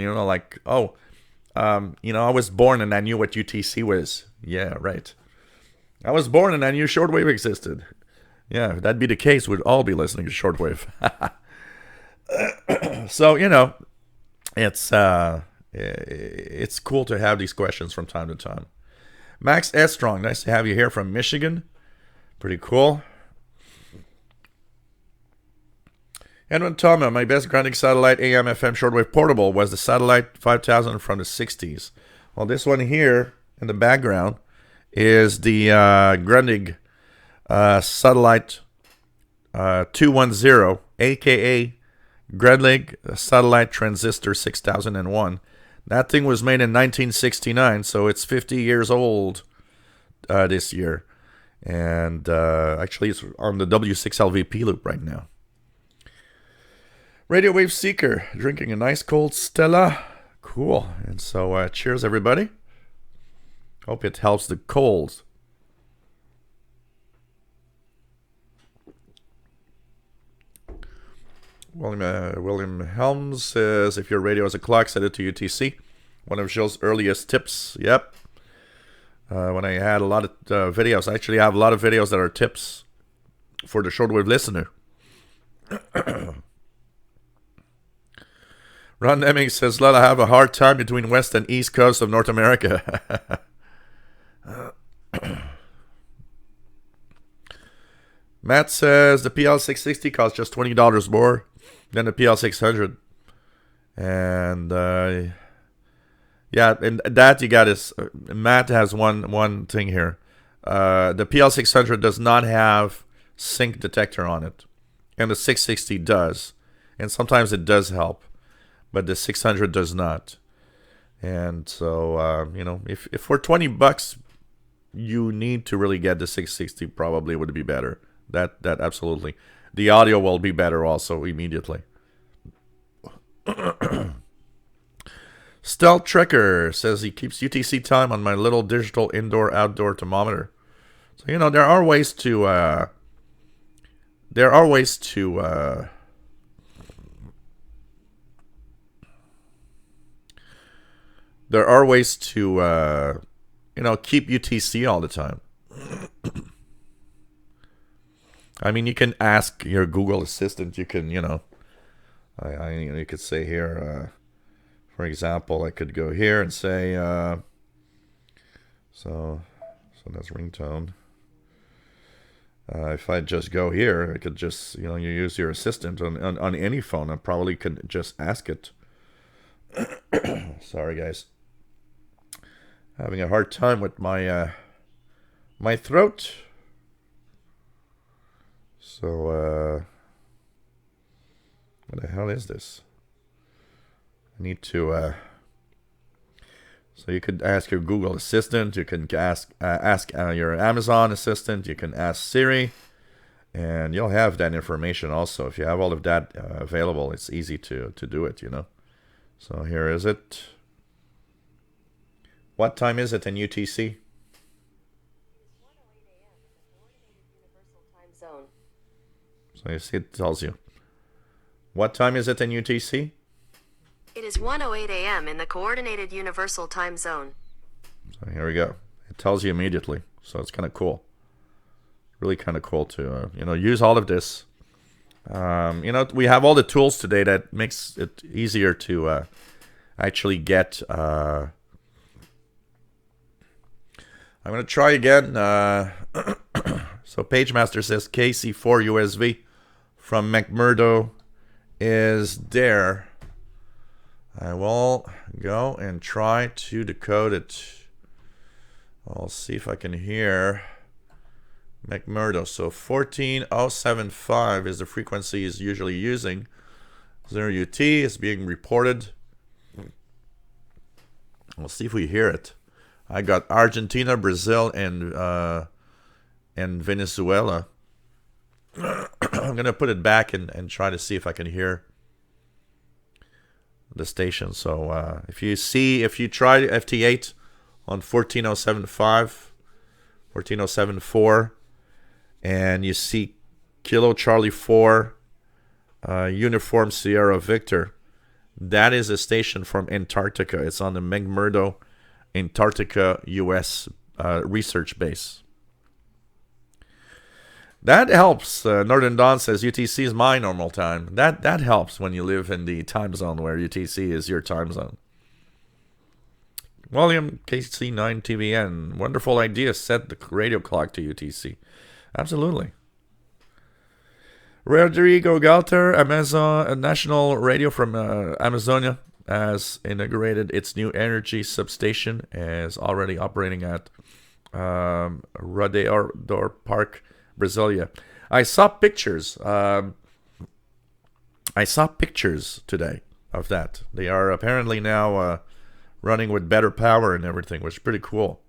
I was born and I knew what UTC was. Yeah, right. I was born and I knew shortwave existed. Yeah, if that'd be the case, we'd all be listening to shortwave. So, it's cool to have these questions from time to time. Max S. Strong, nice to have you here from Michigan. Pretty cool. Edwin Toma, my best grounding satellite AM FM shortwave portable was the Satellite 5000 from the 60s. Well, this one here in the background is the Grundig Satellite 210, aka Grundig Satellite Transistor 6001. That thing was made in 1969, so it's 50 years old this year. And actually, it's on the W6LVP loop right now. Radio Wave Seeker, drinking a nice cold Stella. Cool. And so, cheers, everybody. Hope it helps the colds. William Helms says, if your radio has a clock, set it to UTC. One of Gilles' earliest tips. Yep. When I had a lot of videos. I actually have a lot of videos that are tips for the shortwave listener. Ron Deming says, "Let I have a hard time between west and east coast of North America." Matt says the PL660 costs just $20 more than the PL600. And yeah, and that you got is Matt has one thing here. The PL600 does not have sync detector on it, and the 660 does, and sometimes it does help, but the 600 does not. And so if for $20 you need to really get the 660, probably would be better. That absolutely. The audio will be better also immediately. Stealth Trekker says he keeps UTC time on my little digital indoor-outdoor thermometer. So there are ways to keep UTC all the time. I mean, you can ask your Google Assistant. You can, you could say here, for example, I could go here and say, so that's ringtone. If I just go here, I could just, you use your assistant on any phone. I probably could just ask it. Sorry, guys. Having a hard time with my my throat. So, what the hell is this? I need to, so you could ask your Google Assistant, you can ask your Amazon Assistant, you can ask Siri, and you'll have that information also. If you have all of that available, it's easy to do it, So here is it. What time is it in UTC? So you see, it tells you. What time is it in UTC? It is 1:08 a.m. in the Coordinated Universal Time Zone. So here we go. It tells you immediately. So it's kind of cool. Really kind of cool to, use all of this. We have all the tools today that makes it easier to actually get... I'm going to try again. So PageMaster says KC4 USV from McMurdo is there. I will go and try to decode it. I'll see if I can hear McMurdo. So 14075 is the frequency he's usually using. 0UT is being reported. We'll see if we hear it. I got Argentina, Brazil, and Venezuela. I'm gonna put it back and try to see if I can hear the station. So if you try FT8 on 14075, 14074, and you see Kilo Charlie 4, Uniform Sierra Victor, that is a station from Antarctica. It's on the McMurdo Antarctica US research base. That helps. Northern Dawn says UTC is my normal time. That helps when you live in the time zone where UTC is your time zone. William KC9 TVN. Wonderful idea. Set the radio clock to UTC. Absolutely. Rodrigo Galter, Amazon National Radio from Amazonia, has inaugurated its new energy substation and is already operating at Rodeador Park, Brasilia. I saw pictures. Today of that. They are apparently now running with better power and everything, which is pretty cool.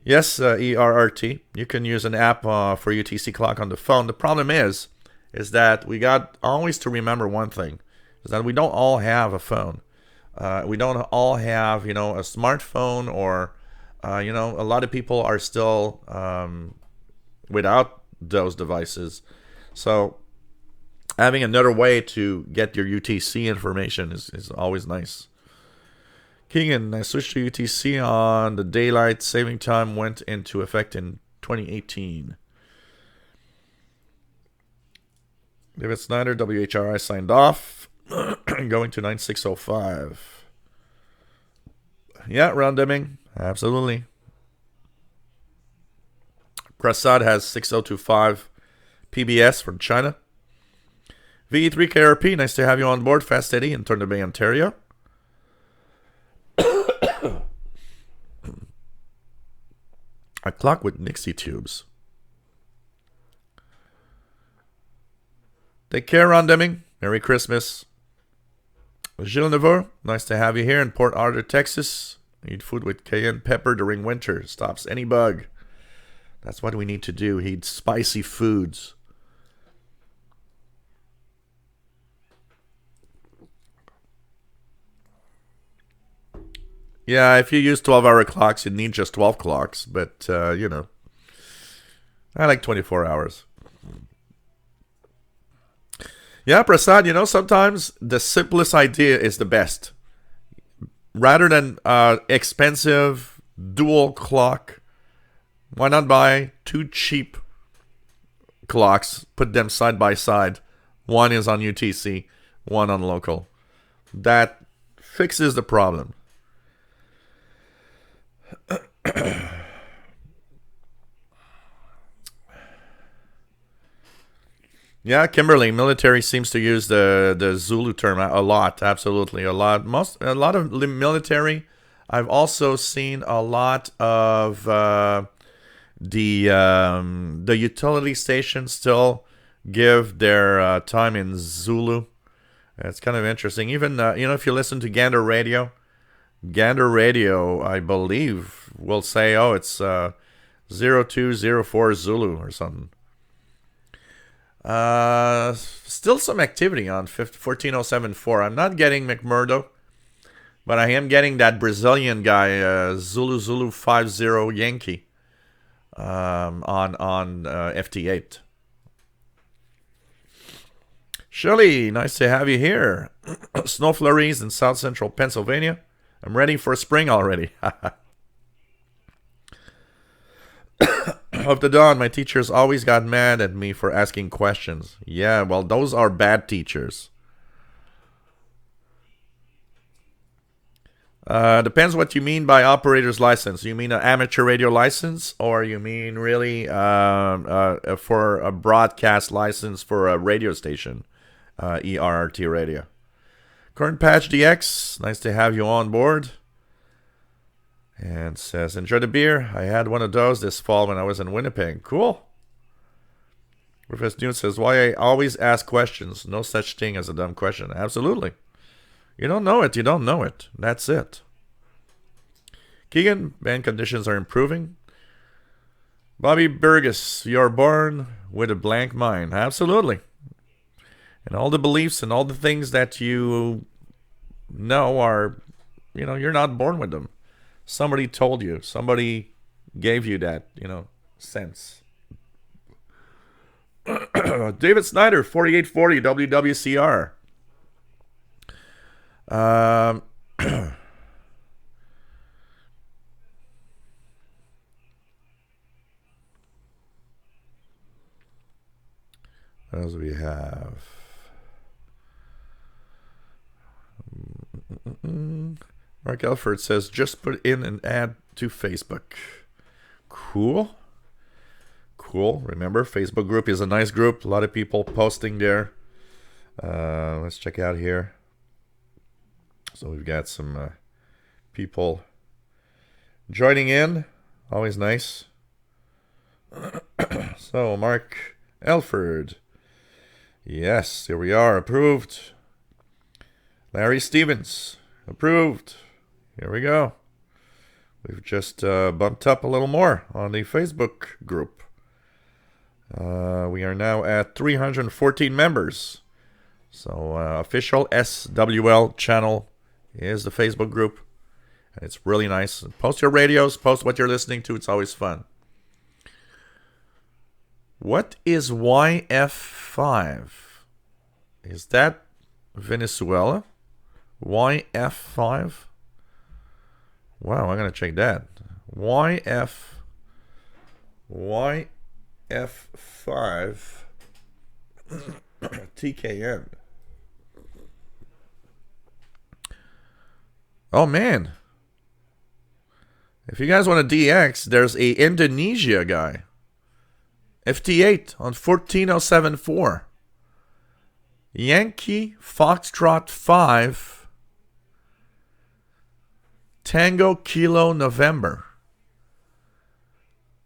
Yes, ERRT. You can use an app for UTC clock on the phone. The problem is that we got always to remember one thing, is that we don't all have a phone. We don't all have, a smartphone, or, a lot of people are still, without those devices. So having another way to get your UTC information is always nice. Keegan, I switched to UTC on the daylight saving time went into effect in 2018. David Snyder, WHRI signed off. Going to 9605. Yeah, Ron Deming. Absolutely. Prasad has 6025 PBS from China. VE3KRP, nice to have you on board. Fast Eddie in Thunder Bay, Ontario. A clock with Nixie tubes. Take care, Ron Deming. Merry Christmas. Gilles Neveu, nice to have you here in Port Arthur, Texas. Eat food with cayenne pepper during winter. Stops any bug. That's what we need to do. Eat spicy foods. Yeah, if you use 12-hour clocks, you need just 12 clocks. But, you know, I like 24 hours. Yeah, Prasad, you know, sometimes the simplest idea is the best. Rather than expensive dual clock, why not buy 2 cheap clocks, put them side by side. One is on UTC, one on local. That fixes the problem. Yeah, Kimberly, military seems to use the Zulu term a lot. Absolutely, a lot. A lot of military. I've also seen a lot of the utility stations still give their time in Zulu. It's kind of interesting. Even you know, if you listen to Gander Radio, I believe, will say, oh, it's 0204 Zulu or something. Still some activity on 14074. I'm not getting McMurdo, but I am getting that Brazilian guy, Zulu 50 Yankee, on FT8. Shirley, nice to have you here. Snow flurries in south central Pennsylvania. I'm ready for spring already. Of the dawn, my teachers always got mad at me for asking questions. Yeah, well, those are bad teachers. Depends what you mean by operator's license. You mean an amateur radio license, or you mean really for a broadcast license for a radio station, ERRT radio. Current Patch DX, nice to have you on board. And says, enjoy the beer. I had one of those this fall when I was in Winnipeg. Cool. Rufus Newt says, why I always ask questions. No such thing as a dumb question. Absolutely. You don't know it. You don't know it. That's it. Keegan, band conditions are improving. Bobby Burgess, you're born with a blank mind. Absolutely. And all the beliefs and all the things that you know are, you know, you're not born with them. Somebody told you. Somebody gave you that, you know, sense. David Snyder, 4840 WWCR. As we have. Mark Elford says, just put in an ad to Facebook. Cool. Cool. Remember, Facebook group is a nice group. A lot of people posting there. Let's check out here. So we've got some people joining in. Always nice. So, Mark Elford. Yes, here we are. Approved. Larry Stevens. Approved. Here we go. We've just bumped up a little more on the Facebook group. We are now at 314 members. So official SWL channel is the Facebook group. And it's really nice. Post your radios. Post what you're listening to. It's always fun. What is YF5? Is that Venezuela? YF5? Wow, I'm gonna check that. YF5 TKN. Oh man. If you guys want a DX, there's a Indonesia guy. FT8 on 14074. Yankee Foxtrot 5 Tango Kilo November.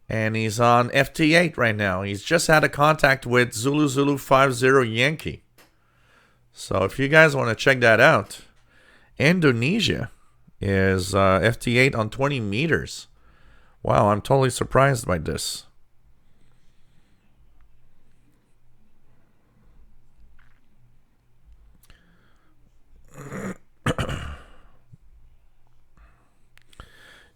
And he's on FT8 right now. He's just had a contact with Zulu Zulu 50 Yankee. So if you guys want to check that out, Indonesia is FT8 on 20 meters. Wow, I'm totally surprised by this.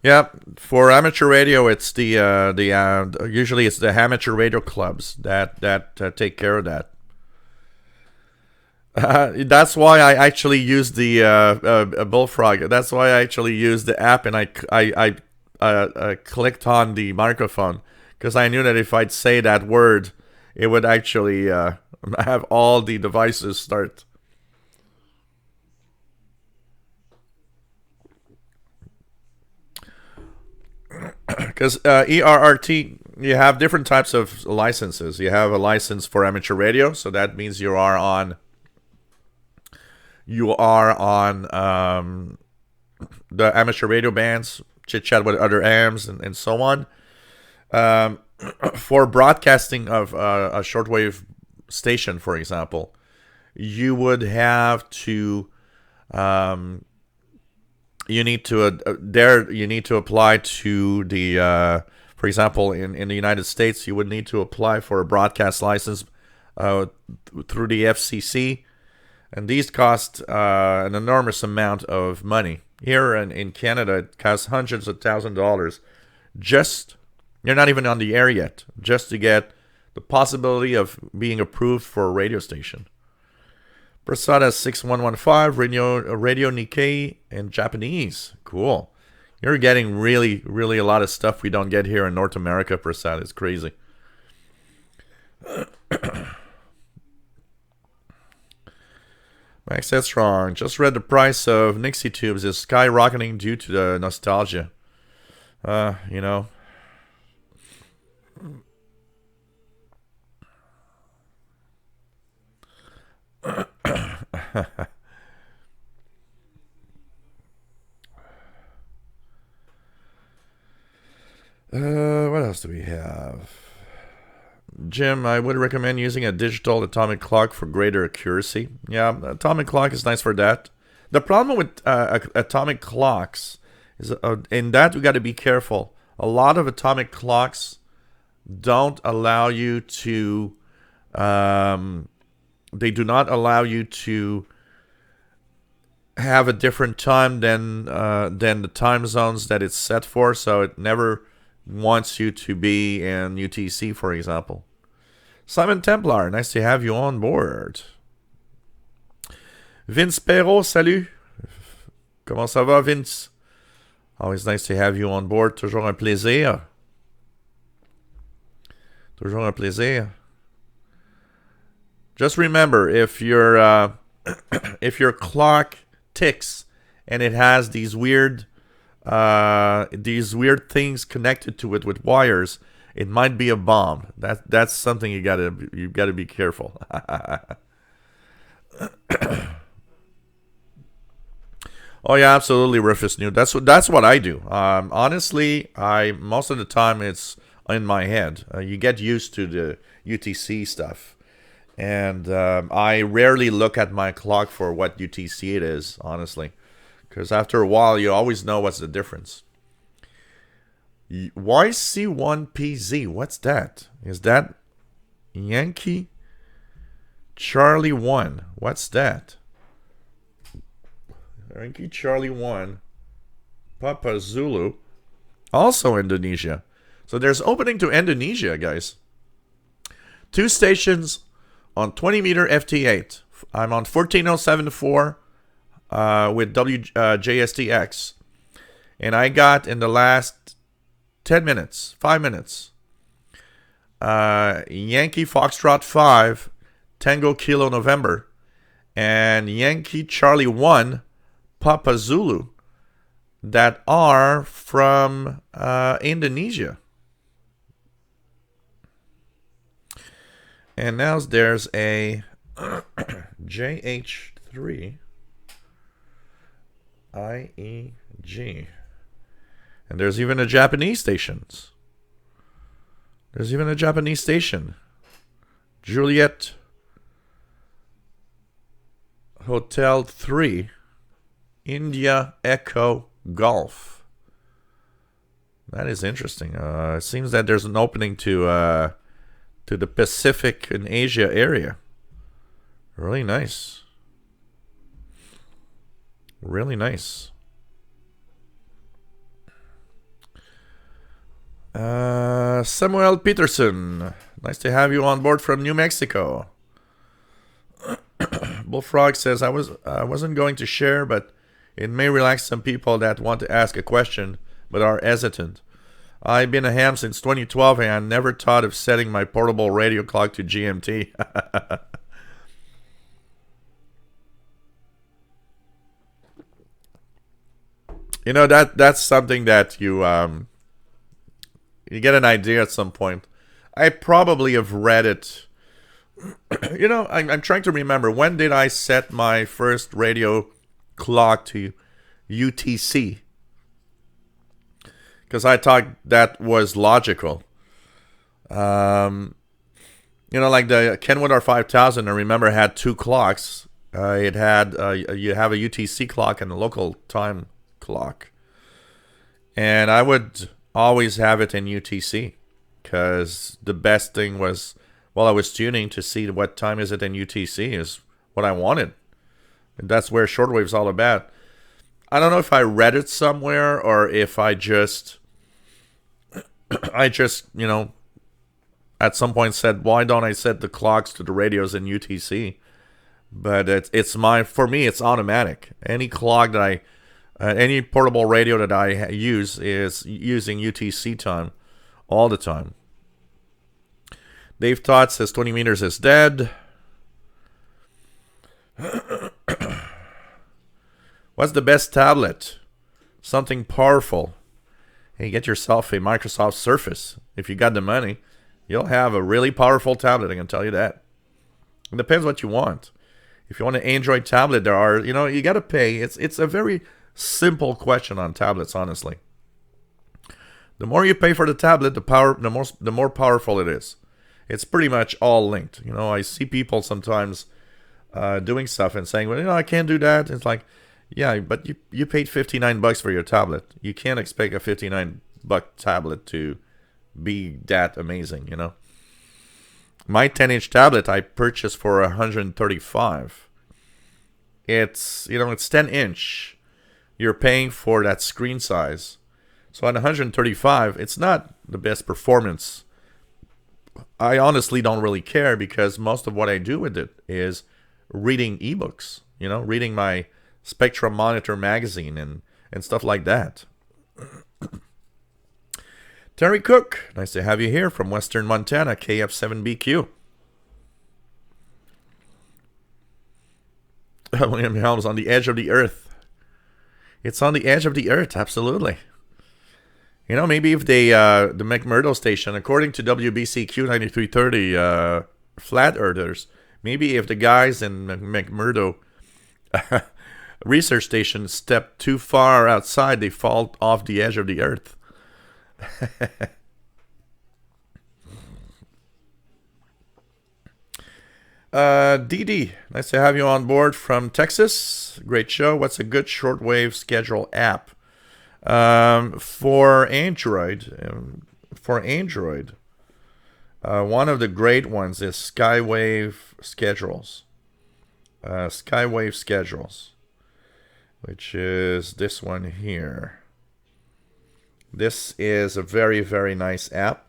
Yeah, for amateur radio, it's usually it's the amateur radio clubs that take care of that. That's why I actually use the Bullfrog. That's why I actually use the app, and I clicked on the microphone because I knew that if I'd say that word, it would actually have all the devices start. Because ERRT, you have different types of licenses. You have a license for amateur radio, so that means you are on the amateur radio bands, chit chat with other AMs and so on. For broadcasting of a shortwave station, for example, you would have to you need to apply to the for example, in the United States, you would need to apply for a broadcast license through the FCC, and these cost an enormous amount of money. Here in Canada, it costs hundreds of thousands of dollars. Just, you're not even on the air yet, just to get the possibility of being approved for a radio station. Prasada 6115, Radio Nikkei in Japanese. Cool. You're getting really, really a lot of stuff we don't get here in North America, Prasad. It's crazy. Max that's wrong. Just read the price of Nixie tubes is skyrocketing due to the nostalgia. You know. What else do we have? Jim, I would recommend using a digital atomic clock for greater accuracy. Yeah, atomic clock is nice for that. The problem with atomic clocks is, in that we got to be careful. A lot of atomic clocks don't allow you to. They do not allow you to have a different time than the time zones that it's set for. So it never wants you to be in UTC, for example. Simon Templar, nice to have you on board. Vince Perrault, salut. Comment ça va, Vince? Always nice to have you on board. Toujours un plaisir. Toujours un plaisir. Just remember, if your clock ticks and it has these weird things connected to it with wires, it might be a bomb. That's something you gotta be careful. Oh yeah, absolutely, Rufus New. That's what I do. Honestly, most of the time it's in my head. You get used to the UTC stuff, and I rarely look at my clock for what UTC it is, honestly, because after a while you always know what's the difference. YC1PZ, what's that? Is that Yankee Charlie 1? What's that? Yankee Charlie 1 Papa Zulu, also Indonesia. So there's opening to Indonesia, guys. 2 stations on 20 meter FT8. I'm on 14074 with WJSTX. And I got in the last 10 minutes, 5 minutes, Yankee Foxtrot 5, Tango Kilo November, and Yankee Charlie 1, Papa Zulu, that are from Indonesia. And now there's a JH3 IEG. And there's even a Japanese stations. There's even a Japanese station. Juliet Hotel 3, India Echo Golf. That is interesting. It seems that there's an opening to the Pacific and Asia area. Really nice. Really nice. Samuel Peterson, nice to have you on board from New Mexico. Bullfrog says, I wasn't going to share, but it may relax some people that want to ask a question but are hesitant. I've been a ham since 2012 and I never thought of setting my portable radio clock to GMT. You know, that's something that you get an idea at some point. I probably have read it. You know, I'm trying to remember, when did I set my first radio clock to UTC? Because I thought that was logical. You know, like the Kenwood R5000, I remember, had 2 clocks. It had you have a UTC clock and a local time clock, and I would always have it in UTC because the best thing was, while I was tuning to see what time is it in UTC, is what I wanted. And that's where shortwave's all about. I don't know if I read it somewhere or if I just you know, at some point said, why don't I set the clocks to the radios in UTC? But for me, it's automatic. Any clock that any portable radio that I use is using UTC time all the time. Dave Todd says 20 meters is dead. What's the best tablet? Something powerful. Hey, get yourself a Microsoft Surface. If you got the money, you'll have a really powerful tablet, I can tell you that. It depends what you want. If you want an Android tablet, there are, you know, you got to pay. It's a very simple question on tablets, honestly. The more you pay for the tablet, the more powerful it is. It's pretty much all linked. You know, I see people sometimes doing stuff and saying, well, you know, I can't do that. It's like, yeah, but you paid $59 for your tablet. You can't expect a $59 tablet to be that amazing, you know. My 10-inch tablet I purchased for $135. It's, you know, it's 10-inch. You're paying for that screen size. So at $135, it's not the best performance. I honestly don't really care because most of what I do with it is reading ebooks, you know, reading my Spectrum Monitor magazine and stuff like that. Terry Cook, nice to have you here from Western Montana, KF7BQ. William Helms, on the edge of the earth. It's on the edge of the earth, absolutely. You know, maybe if they, the McMurdo station, according to WBCQ 9330 Flat Earthers, maybe if the guys in McMurdo research station step too far outside, they fall off the edge of the earth. DD, nice to have you on board from Texas. Great show. What's a good shortwave schedule app? For Android, one of the great ones is Skywave Schedules. Skywave Schedules, which is this one here. This is a very, very nice app.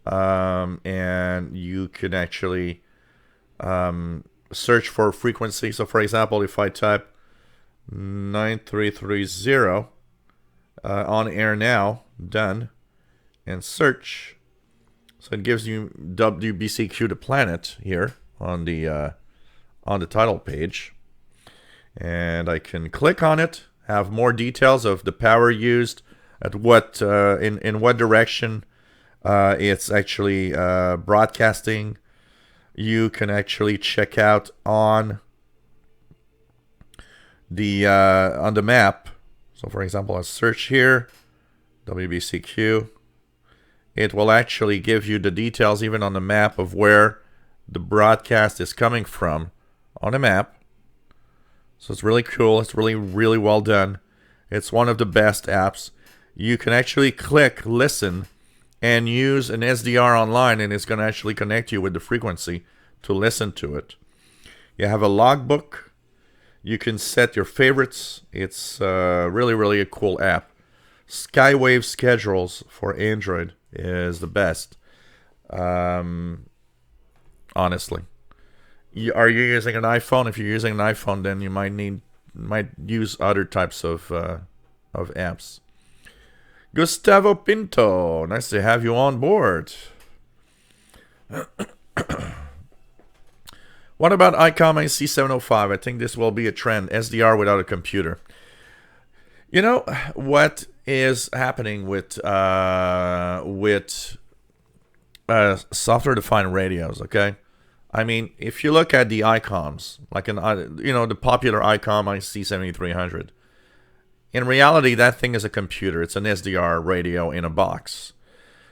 and you can actually search for frequency. So for example, if I type 9330 on air now, done, and search, so it gives you WBCQ the planet here on the title page, and I can click on it, have more details of the power used, at what in what direction it's actually broadcasting. You can actually check out on the map. So for example, I search here WBCQ. It will actually give you the details even on the map of where the broadcast is coming from on the map. So it's really cool. It's really, really well done. It's one of the best apps. You can actually click listen and use an SDR online, and it's going to actually connect you with the frequency to listen to it. You have a logbook. You can set your favorites. It's really, really a cool app. Skywave Schedules for Android is the best. Honestly. Are you using an iPhone? If you're using an iPhone, then you might use other types of apps. Gustavo Pinto, nice to have you on board. What about ICOM IC705? I think this will be a trend. SDR without a computer. You know what is happening with software-defined radios? Okay, I mean, if you look at the ICOMs, like the popular ICOM IC7300, in reality, that thing is a computer. It's an SDR radio in a box.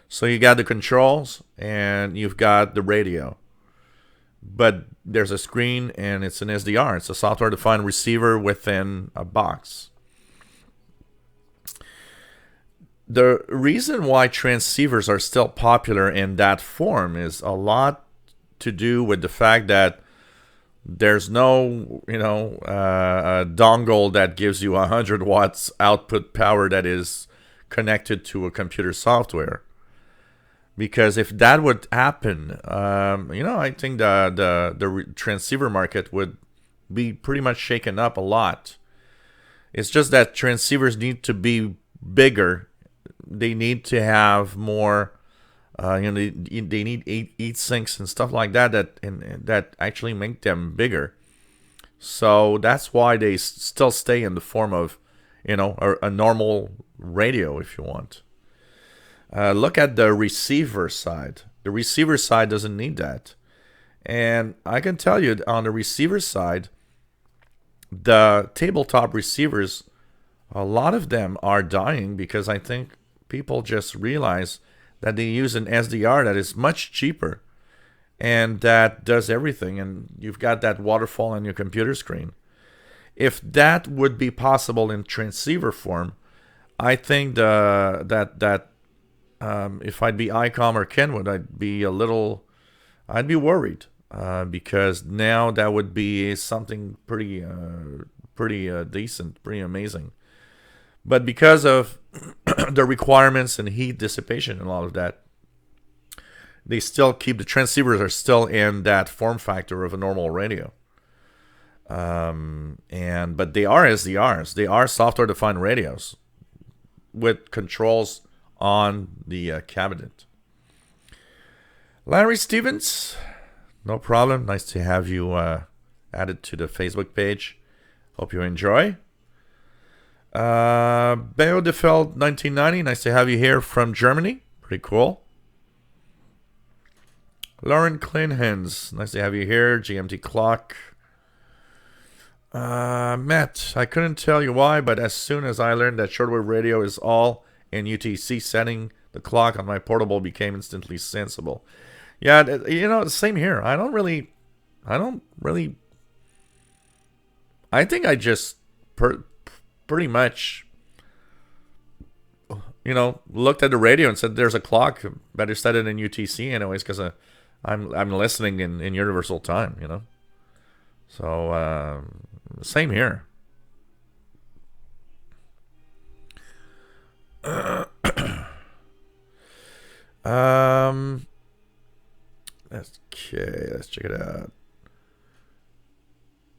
So you got the controls and you've got the radio. But there's a screen and it's an SDR. It's a software-defined receiver within a box. The reason why transceivers are still popular in that form is a lot to do with the fact that there's no, dongle that gives you 100 watts output power that is connected to a computer software. Because if that would happen, I think the transceiver market would be pretty much shaken up a lot. It's just that transceivers need to be bigger. They need to have more. They need heat sinks and stuff like that that actually make them bigger. So that's why they still stay in the form of, a normal radio, if you want. Look at the receiver side. The receiver side doesn't need that. And I can tell you, on the receiver side, the tabletop receivers, a lot of them are dying because I think people just realize that they use an SDR that is much cheaper and that does everything, and you've got that waterfall on your computer screen. If that would be possible in transceiver form, I think that if I'd be ICOM or Kenwood, I'd be worried because now that would be something pretty decent, pretty amazing. But because of the requirements and heat dissipation and all of that, they still keep the transceivers are still in that form factor of a normal radio. But they are SDRs. They are software-defined radios with controls on the cabinet. Larry Stevens, no problem. Nice to have you added to the Facebook page. Hope you enjoy. Beodefeld 1990, nice to have you here from Germany. Pretty cool. Lauren Klinhens, nice to have you here. GMT Clock. Matt, I couldn't tell you why, but as soon as I learned that shortwave radio is all in UTC, setting the clock on my portable became instantly sensible. Yeah, same here. I think I just pretty much, looked at the radio and said, "There's a clock. Better set it in UTC anyways, because I'm listening in universal time." So same here. Okay, let's check it out.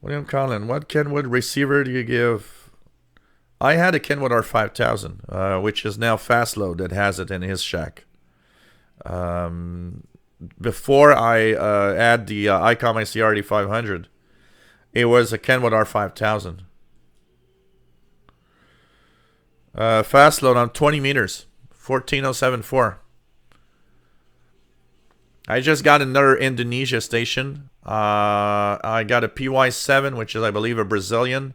William Conlon, what Kenwood receiver do you give? I had a Kenwood R5000, which is now Fastload that has it in his shack. Before I add the ICOM ICRD 500, it was a Kenwood R5000. Fastload on 20 meters, 14074. I just got another Indonesia station. I got a PY7, which is, I believe, a Brazilian.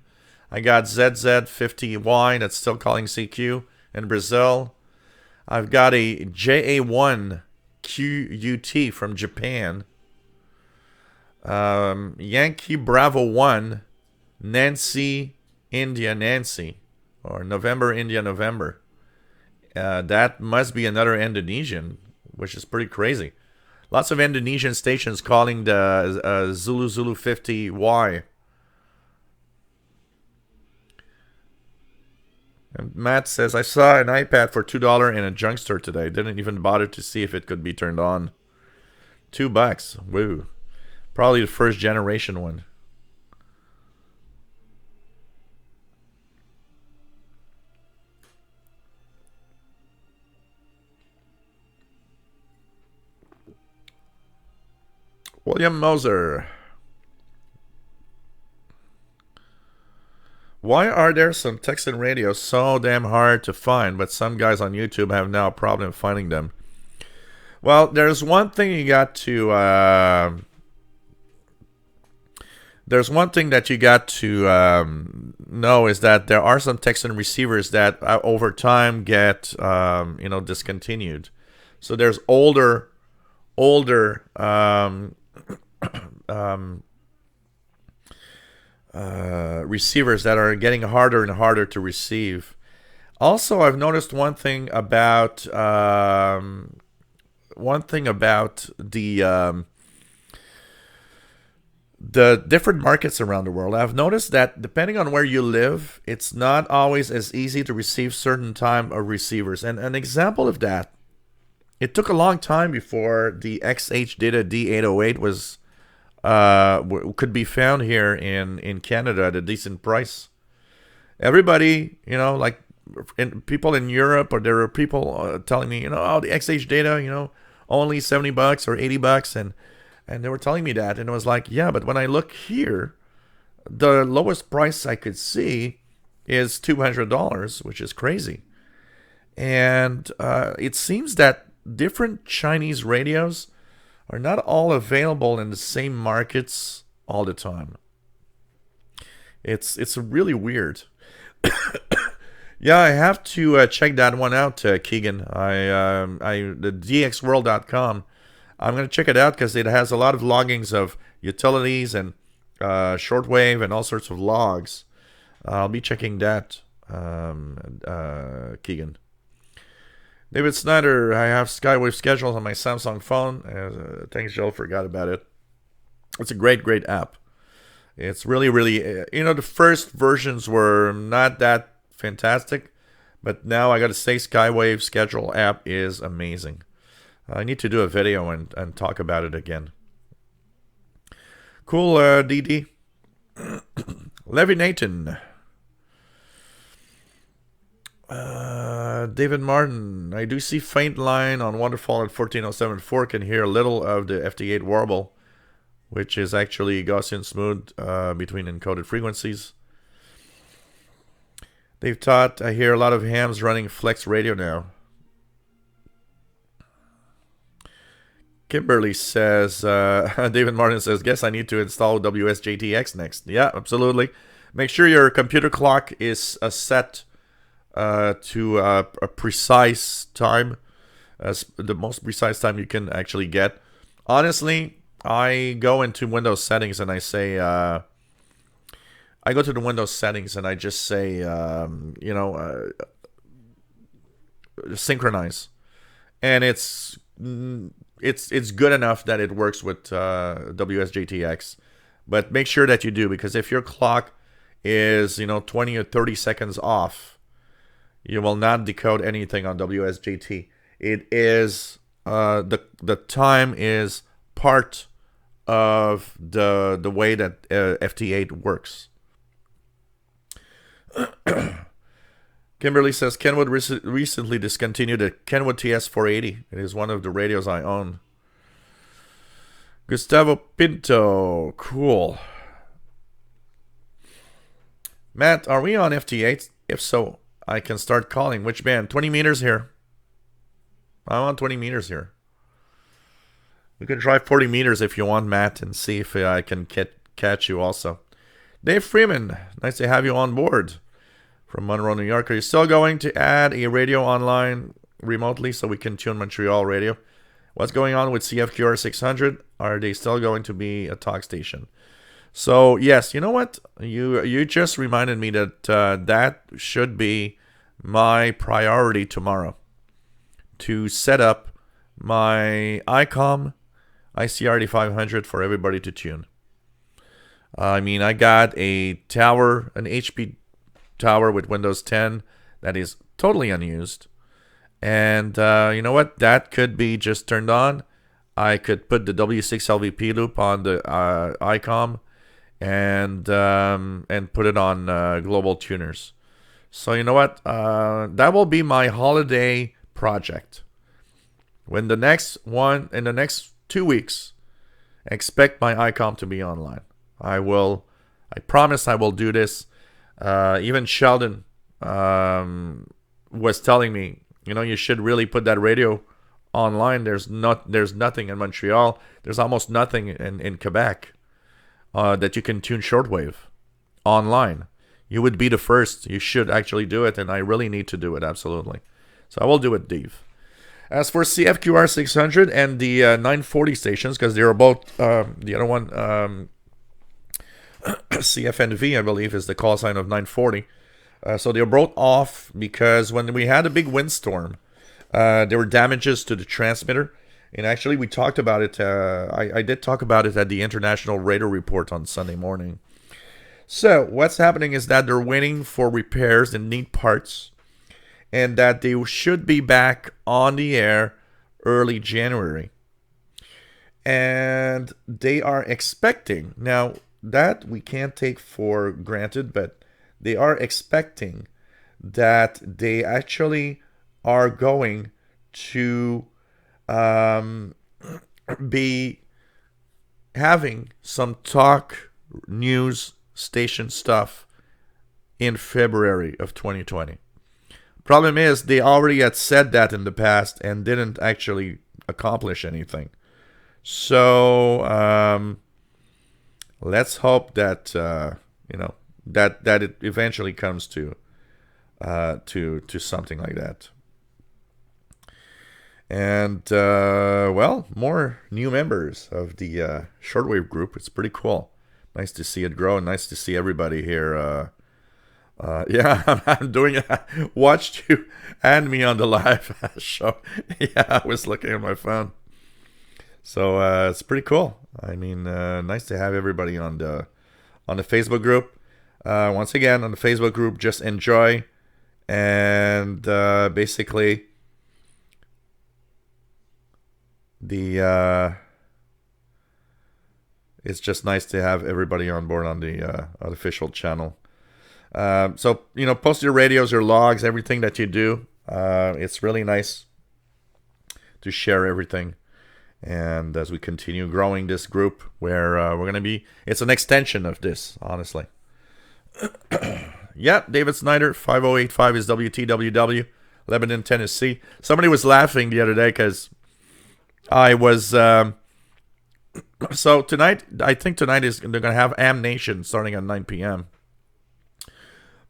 I got ZZ50Y, that's still calling CQ in Brazil. I've got a JA1 QUT from Japan. Yankee Bravo 1, Nancy, India, Nancy. Or November, India, November. That must be another Indonesian, which is pretty crazy. Lots of Indonesian stations calling the Zulu 50Y. And Matt says, I saw an iPad for $2 in a junk store today. Didn't even bother to see if it could be turned on. $2. Woo. Probably the first generation one. William Moser. Why are there some Texan radios so damn hard to find, but some guys on YouTube have now a problem finding them? Well, there's one thing you got to know is that there are some Texan receivers that over time get discontinued. So there's older receivers that are getting harder and harder to receive. Also, I've noticed one thing about the different markets around the world. I've noticed that depending on where you live, it's not always as easy to receive certain type of receivers. And an example of that, it took a long time before the XH Data D808 was could be found here in Canada at a decent price. Everybody, like people in Europe, or there are people telling me, oh, the XH Data, only $70 or $80, and they were telling me that, and it was like, yeah, but when I look here, the lowest price I could see is $200, which is crazy. And it seems that different Chinese radios are not all available in the same markets all the time. It's really weird. Yeah, I have to check that one out, Keegan. The dxworld.com. I'm going to check it out because it has a lot of loggings of utilities and shortwave and all sorts of logs. I'll be checking that, Keegan. David Snyder, I have Skywave schedules on my Samsung phone. Thanks, Joe. Forgot about it. It's a great, great app. It's really, really, the first versions were not that fantastic, but now I got to say, Skywave schedule app is amazing. I need to do a video and talk about it again. Cool, DD. Levy Nathan. David Martin, I do see faint line on Wonderfall at 14074. Can hear a little of the FT8 warble, which is actually Gaussian smooth between encoded frequencies. They've taught, I hear a lot of hams running flex radio now. Kimberly says, David Martin says, guess I need to install WSJTX next. Yeah, absolutely. Make sure your computer clock is set to a precise time, the most precise time you can actually get. Honestly, I go into Windows settings and I say, I go to the Windows settings and I just say, synchronize, and it's good enough that it works with WSJTX. But make sure that you do, because if your clock is 20 or 30 seconds off, you will not decode anything on WSJT. It is the time is part of the way that FT8 works. Kimberly says Kenwood recently discontinued the Kenwood TS480. It is one of the radios I own. Gustavo Pinto, cool. Matt, are we on FT8? If so, I can start calling. Which band? 20 meters here. I'm on 20 meters here. We can try 40 meters if you want, Matt, and see if I can catch you also. Dave Freeman, nice to have you on board from Monroe, New York. Are you still going to add a radio online remotely so we can tune Montreal radio? What's going on with CFQR 600? Are they still going to be a talk station? So, yes, you know what? You just reminded me that that should be my priority tomorrow. To set up my ICOM ICRD 500 for everybody to tune. I mean, I got a tower, an HP tower with Windows 10 that is totally unused. And you know what? That could be just turned on. I could put the W6LVP loop on the ICOM and put it on global tuners. So you know what? That will be my holiday project. In the next 2 weeks, expect my ICOM to be online. I promise I will do this. Even Sheldon was telling me, you should really put that radio online. There's nothing in Montreal. There's almost nothing in Quebec that you can tune shortwave online. You would be the first. You should actually do it, and I really need to do it, absolutely. So I will do it, Dave. As for CFQR 600 and the 940 stations, because they are both, the other one, CFNV, I believe, is the call sign of 940. So they were both off because when we had a big windstorm, there were damages to the transmitter. And actually, we talked about it. I did talk about it at the International Radar Report on Sunday morning. So what's happening is that they're waiting for repairs and need parts, and that they should be back on the air early January. And they are expecting, now that we can't take for granted, but they are expecting that they actually are going to be having some talk news station stuff in February of 2020. Problem is, they already had said that in the past and didn't actually accomplish anything. So let's hope that that it eventually comes to something like that. And well, more new members of the Shortwave group. It's pretty cool. Nice to see it grow, and nice to see everybody here. Yeah, I'm doing it. Watched you and me on the live show. Yeah, I was looking at my phone. So it's pretty cool. I mean, nice to have everybody on the Facebook group. Once again, on the Facebook group, just enjoy, and basically it's just nice to have everybody on board on the official channel. So, post your radios, your logs, everything that you do. It's really nice to share everything. And as we continue growing this group, where we're going to be, it's an extension of this, honestly. Yeah, David Snyder, 5085 is WTWW, Lebanon, Tennessee. Somebody was laughing the other day because I was... so tonight, I think tonight they're going to have Am Nation starting at 9 p.m.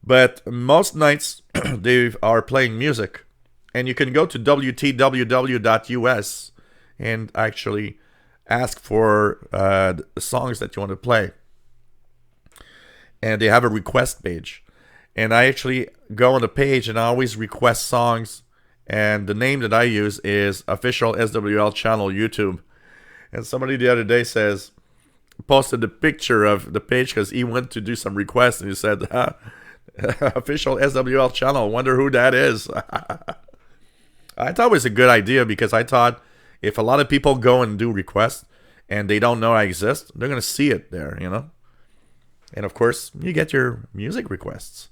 But most nights they are playing music, and you can go to WTWW.us and actually ask for the songs that you want to play. And they have a request page. And I actually go on the page and I always request songs. And the name that I use is Official SWL Channel YouTube. And somebody the other day posted the picture of the page because he went to do some requests, and he said, Official SWL Channel, wonder who that is. I thought it was a good idea because I thought if a lot of people go and do requests and they don't know I exist, they're going to see it there, you know? And of course, you get your music requests.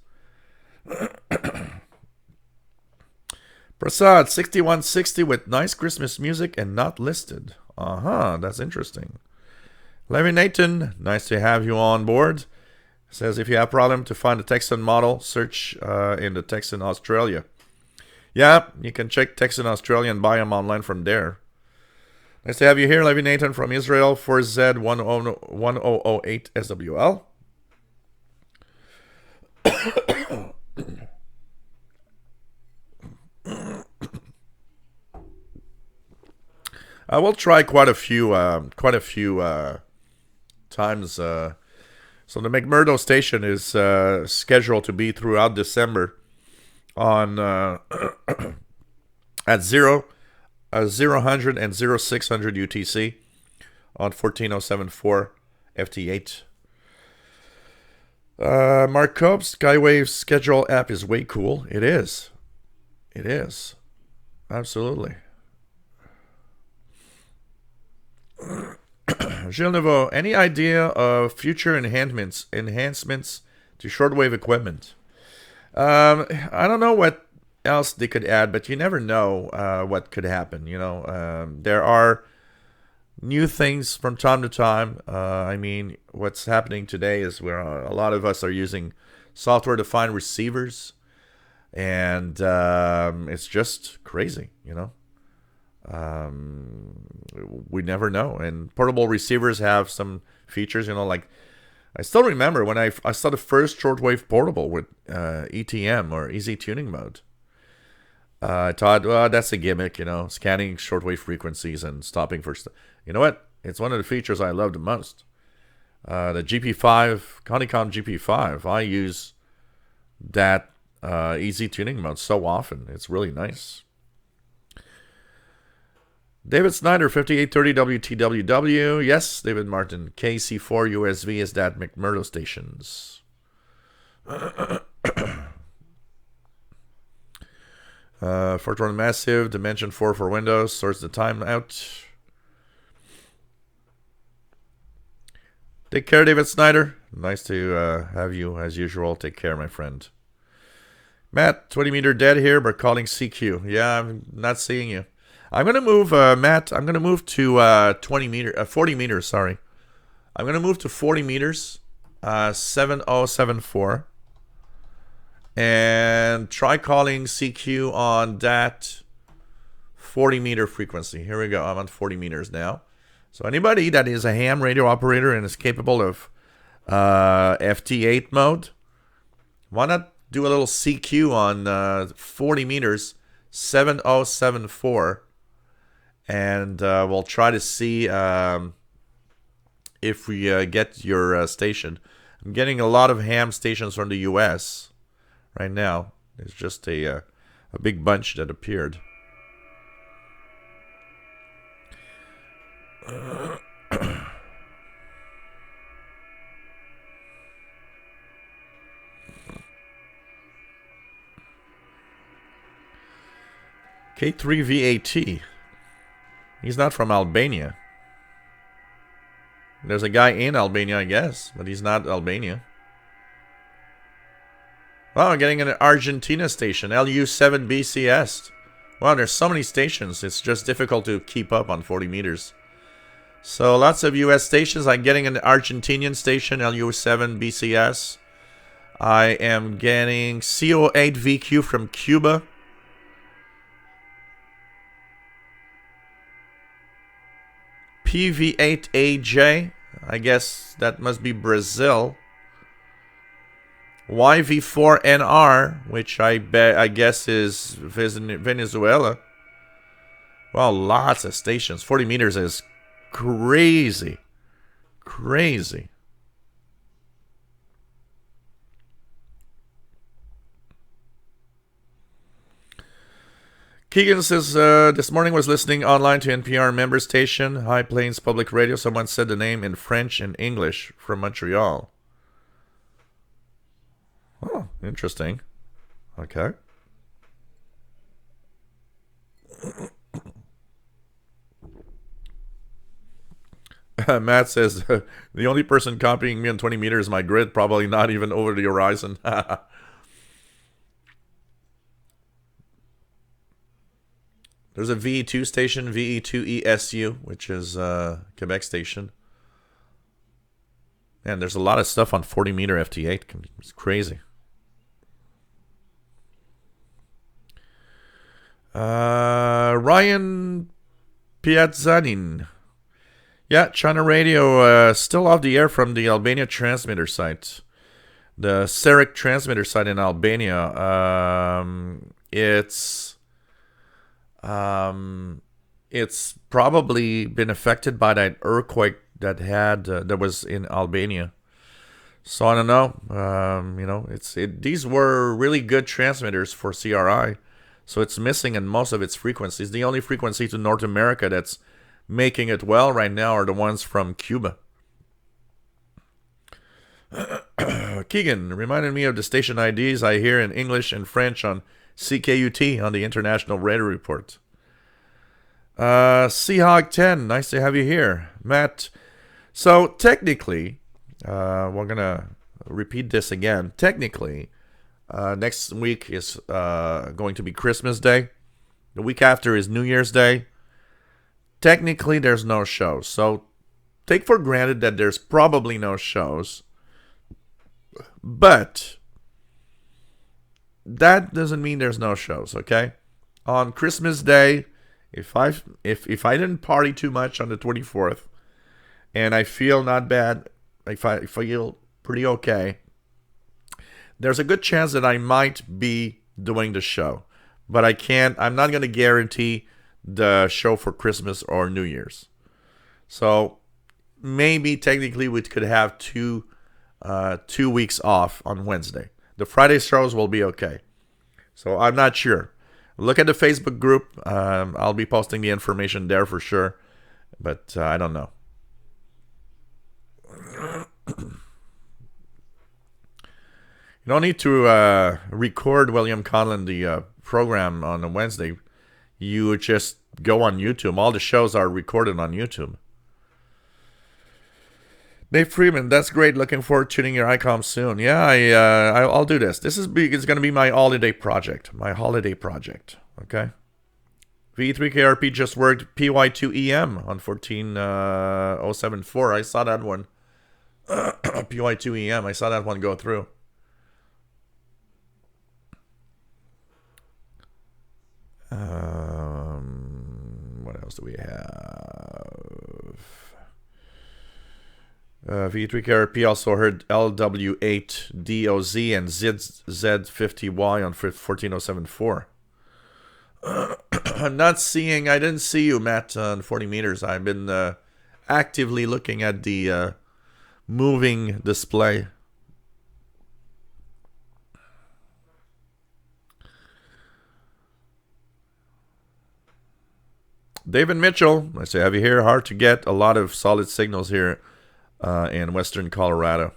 Prasad, 6160 with nice Christmas music and not listed. That's interesting. Larry Nathan, nice to have you on board. Says if you have a problem to find the Texan model, search in the Texan Australia. Yeah, you can check Texan Australia and buy them online from there. Nice to have you here, Larry Nathan from Israel, 4Z1008 SWL. I will try quite a few times. So the McMurdo station is scheduled to be throughout December on at 0, 0100 and 0600 UTC on 14074 FT8. Mark Cope, Skywave's schedule app is way cool. It is. It is. Absolutely. Gilles Nouveau, any idea of future enhancements to shortwave equipment? I don't know what else they could add, but you never know what could happen. You know, there are new things from time to time. I mean, what's happening today is where a lot of us are using software-defined receivers, and it's just crazy, you know. We never know. And portable receivers have some features, you know, like I still remember when I saw the first shortwave portable with ETM or easy tuning mode. I thought, well, that's a gimmick, you know, scanning shortwave frequencies and stopping for you know what? It's one of the features I love the most. The GP5, Connicom GP5, I use that easy tuning mode so often. It's really nice. David Snyder, 5830 WTWW. Yes, David Martin. KC4 USB is that McMurdo stations. Fortran Massive, Dimension 4 for Windows, sorts the time out. Take care, David Snyder. Nice to have you as usual. Take care, my friend. Matt, 20 meter dead here, but calling CQ. Yeah, I'm not seeing you. I'm going to move, Matt, I'm going to move to 40 meters, sorry. I'm going to move to 40 meters, 7074. And try calling CQ on that 40 meter frequency. Here we go. I'm on 40 meters now. So anybody that is a ham radio operator and is capable of FT8 mode, why not do a little CQ on 40 meters, 7074. And we'll try to see if we get your station. I'm getting a lot of ham stations from the U.S. right now. There's just a big bunch that appeared. K3VAT. He's not from Albania. There's a guy in Albania, I guess, but he's not Albania. Wow, I'm getting an Argentina station, LU7BCS. Wow, there's so many stations, it's just difficult to keep up on 40 meters. So lots of US stations. I'm getting an Argentinian station, LU7BCS. I am getting CO8VQ from Cuba. PV8AJ, I guess that must be Brazil. YV4NR, which I guess is Venezuela. Well, lots of stations. 40 meters is crazy. Crazy. Keegan says, this morning was listening online to NPR member station, High Plains Public Radio. Someone said the name in French and English from Montreal. Oh, interesting. Okay. Matt says, the only person copying me on 20 meters is my grid, probably not even over the horizon. There's a VE2 station, VE2ESU, which is Quebec station. Man, there's a lot of stuff on 40 meter FT8. It's crazy. Ryan Piazzanin. Yeah, China Radio still off the air from the Albania transmitter site. The Seric transmitter site in Albania. It's probably been affected by that earthquake that was in Albania. So I don't know. These were really good transmitters for CRI. So it's missing in most of its frequencies. The only frequency to North America that's making it well right now are the ones from Cuba. Keegan reminded me of the station IDs I hear in English and French on CKUT on the International Radio Report. Seahawk 10, nice to have you here. Matt, so technically, we're going to repeat this again. Technically, next week is going to be Christmas Day. The week after is New Year's Day. Technically, there's no shows. So take for granted that there's probably no shows. But that doesn't mean there's no shows, okay? On Christmas Day, if I didn't party too much on the 24th, and I feel not bad, if I feel pretty okay, there's a good chance that I might be doing the show. But I'm not going to guarantee the show for Christmas or New Year's. So maybe technically we could have 2 weeks off on Wednesday. The Friday shows will be okay. So I'm not sure. Look at the Facebook group. I'll be posting the information there for sure. But I don't know. You don't need to record William Conlon, the program, on a Wednesday. You just go on YouTube. All the shows are recorded on YouTube. Dave Freeman, that's great. Looking forward to tuning your ICOM soon. Yeah, I'll do this. It's going to be my holiday project. Okay. V3KRP just worked PY2EM on 14074. I saw that one. PY2EM. I saw that one go through. What else do we have? V3KRP also heard LW8DOZ and ZZ50Y on 14074. I didn't see you, Matt, on 40 meters. I've been actively looking at the moving display. David Mitchell, I say, have you here? Hard to get a lot of solid signals here in western Colorado.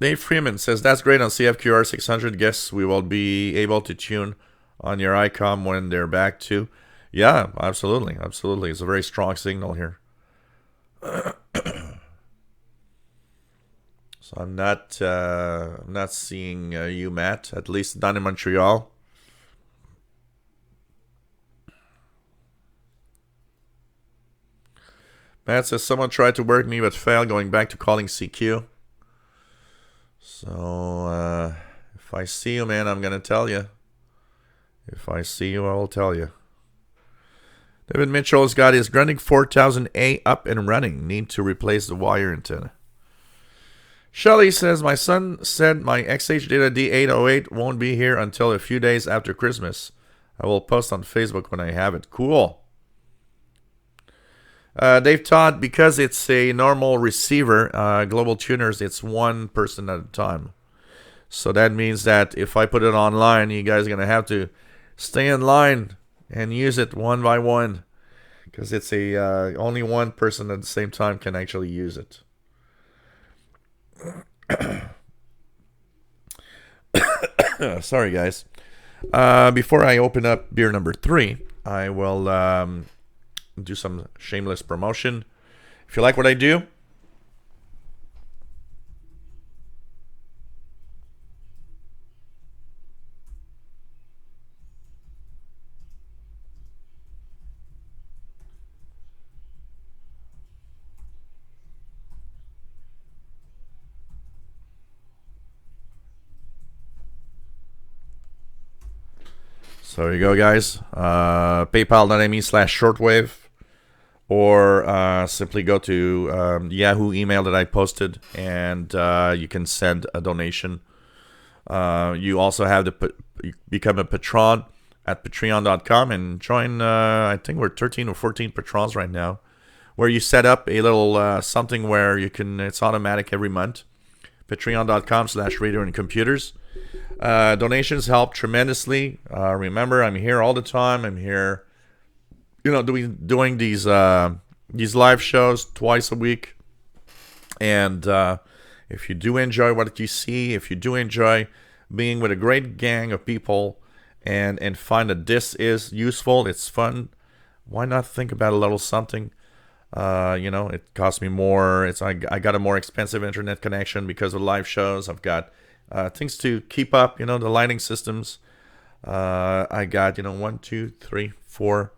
Dave Freeman says, that's great on CFQR 600. Guess we will be able to tune on your ICOM when they're back too. Yeah, absolutely. Absolutely. It's a very strong signal here. So I'm not seeing you, Matt, at least not in Montreal. Matt says, someone tried to work me but failed, going back to calling CQ. So if I see you, man, I'm going to tell you. If I see you, I will tell you. David Mitchell's got his Grundig 4000A up and running. Need to replace the wire antenna. Shelly says, my son said my XH Data D808 won't be here until a few days after Christmas. I will post on Facebook when I have it. Cool. They've taught, because it's a normal receiver, Global Tuners, it's one person at a time. So that means that if I put it online, you guys are going to have to stay in line and use it one by one. Because it's only one person at the same time can actually use it. Sorry, guys. Before I open up beer number 3, I will do some shameless promotion. If you like what I do, so there you go, guys. PayPal.me/shortwave, or simply go to Yahoo email that I posted, and you can send a donation. You also have to become a patron at patreon.com and join. I think we're 13 or 14 patrons right now, where you set up a little something where you can. It's automatic every month. Patreon.com/radio and computers. Donations help tremendously. Remember, I'm here all the time. I'm here, doing these live shows twice a week. And if you do enjoy what you see, if you do enjoy being with a great gang of people, and find that this is useful, it's fun, why not think about a little something? It costs me more. I got a more expensive internet connection because of live shows. I've got things to keep up, the lighting systems. I got, 1, 2, 3, 4,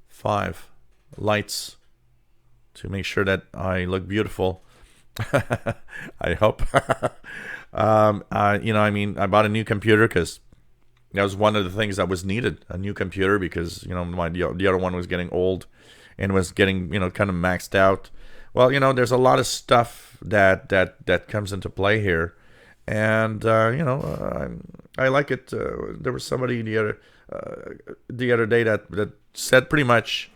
5 lights to make sure that I look beautiful. I hope. I bought a new computer because that was one of the things that was needed, a new computer, because, the other one was getting old and was getting, kind of maxed out. Well, there's a lot of stuff that comes into play here. And I like it. There was somebody the other day that said pretty much,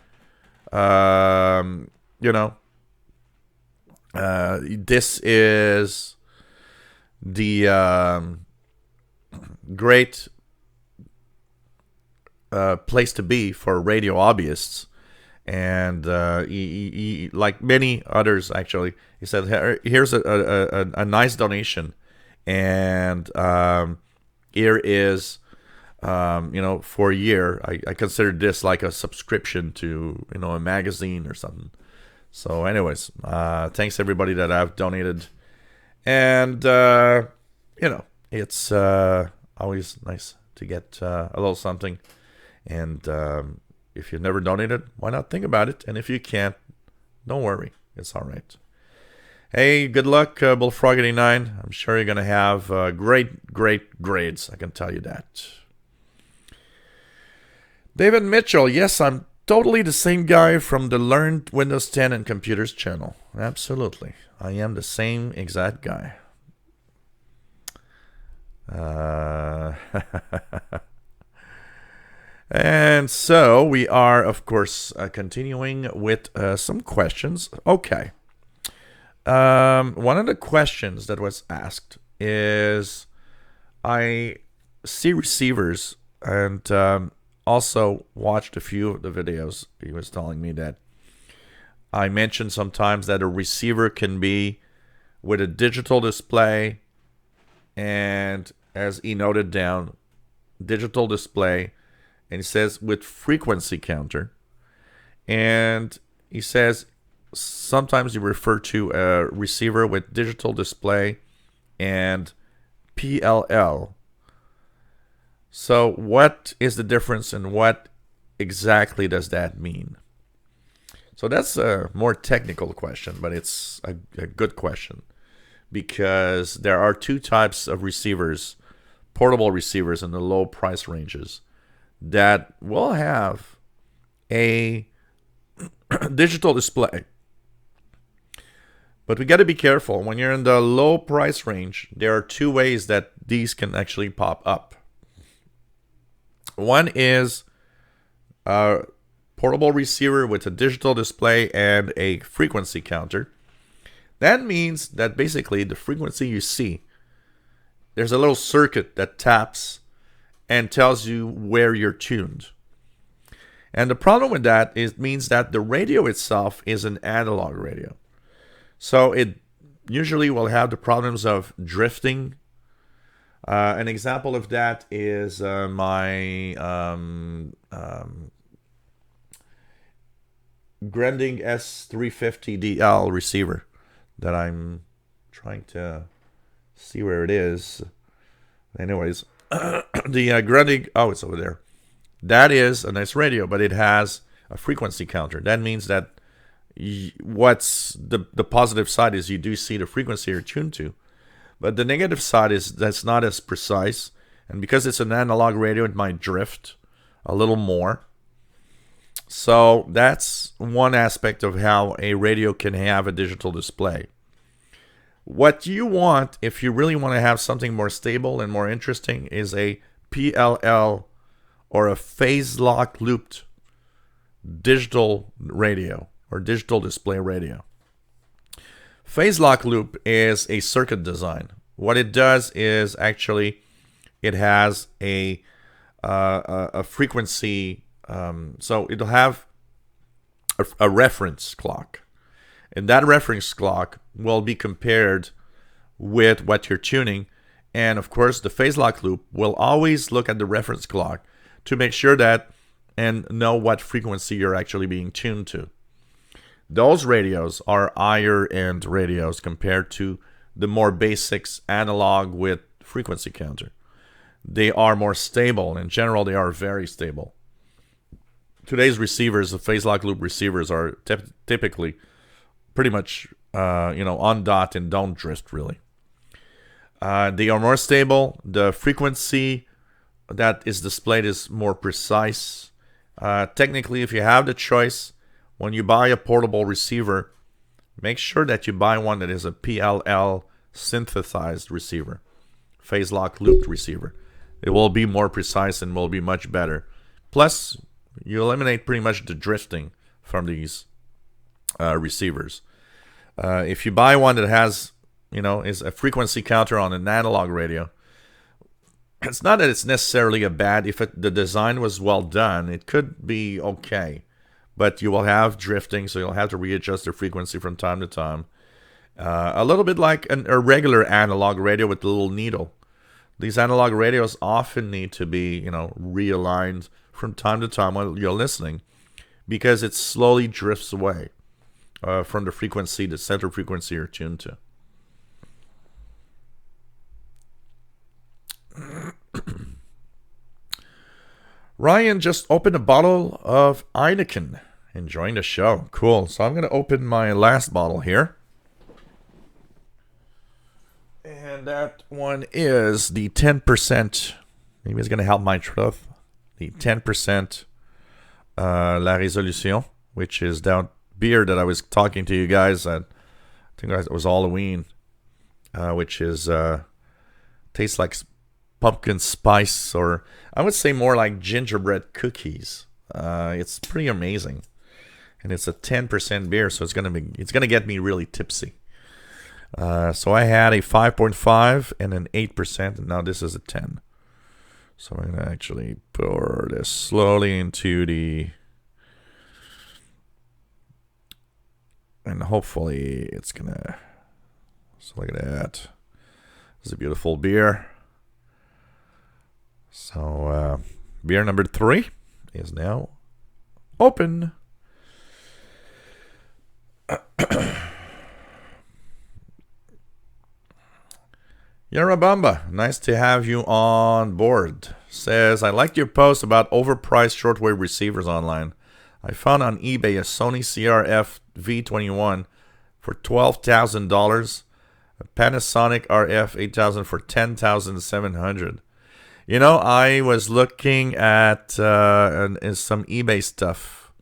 this is the great place to be for radio hobbyists. And he, like many others, actually, he said, "Here's a nice donation." And here is, for a year, I consider this like a subscription to, a magazine or something. So anyways, thanks everybody that I've donated. And, it's always nice to get a little something. And if you've never donated, why not think about it? And if you can't, don't worry. It's all right. Hey, good luck, Bullfrog89. I'm sure you're going to have great grades. I can tell you that. David Mitchell. Yes, I'm totally the same guy from the Learned Windows 10 and Computers channel. Absolutely. I am the same exact guy. And so we are, of course, continuing with some questions. Okay. One of the questions that was asked is, I see receivers and also watched a few of the videos. He was telling me that I mentioned sometimes that a receiver can be with a digital display, and as he noted down, digital display, and he says with frequency counter, and he says sometimes you refer to a receiver with digital display and PLL. So what is the difference, and what exactly does that mean? So that's a more technical question, but it's a good question, because there are two types of receivers, portable receivers in the low price ranges, that will have a digital display. But we got to be careful. When you're in the low price range, there are two ways that these can actually pop up. One is a portable receiver with a digital display and a frequency counter. That means that basically the frequency you see, there's a little circuit that taps and tells you where you're tuned. And the problem with that is, it means that the radio itself is an analog radio. So it usually will have the problems of drifting, An example of that is my Grending S350DL receiver that I'm trying to see where it is. Anyways, the Grending, oh, it's over there. That is a nice radio, but it has a frequency counter. That means that what's the positive side is you do see the frequency you're tuned to. But the negative side is that's not as precise. And because it's an analog radio, it might drift a little more. So that's one aspect of how a radio can have a digital display. What you want, if you really want to have something more stable and more interesting, is a PLL or a phase lock looped digital radio or digital display radio. Phase lock loop is a circuit design. What it does is actually it has a frequency. So it'll have a reference clock. And that reference clock will be compared with what you're tuning. And of course, the phase lock loop will always look at the reference clock to make sure that and know what frequency you're actually being tuned to. Those radios are higher end radios compared to the more basics analog with frequency counter. They are more stable. In general, they are very stable. Today's receivers, the phase lock loop receivers, are typically pretty much on dot and don't drift really. They are more stable. The frequency that is displayed is more precise. Technically, if you have the choice, when you buy a portable receiver, make sure that you buy one that is a PLL synthesized receiver, phase lock looped receiver. It will be more precise and will be much better. Plus, you eliminate pretty much the drifting from these receivers. If you buy one that has, is a frequency counter on an analog radio, it's not that it's necessarily a bad. If the design was well done, it could be okay. But you will have drifting, so you'll have to readjust the frequency from time to time. A little bit like a regular analog radio with the little needle. These analog radios often need to be, realigned from time to time while you're listening, because it slowly drifts away from the frequency, the center frequency you're tuned to. Ryan just opened a bottle of Heineken. Enjoying the show. Cool. So I'm going to open my last bottle here. And that one is the 10%. Maybe it's going to help my truth. The 10% La Résolution, which is that beer that I was talking to you guys at, I think it was Halloween, which is tastes like pumpkin spice, or I would say more like gingerbread cookies. It's pretty amazing. And it's a 10% beer, so it's gonna get me really tipsy. So I had a 5.5 and an 8%, and now this is a 10. So I'm gonna actually pour this slowly into and hopefully it's gonna. So look at that. This is a beautiful beer. So beer number 3 is now open. Yarabamba, nice to have you on board. Says, I liked your post about overpriced shortwave receivers online. I found on eBay a Sony CRF V21 for $12,000, a Panasonic RF 8000 for $10,700. I was looking at some eBay stuff,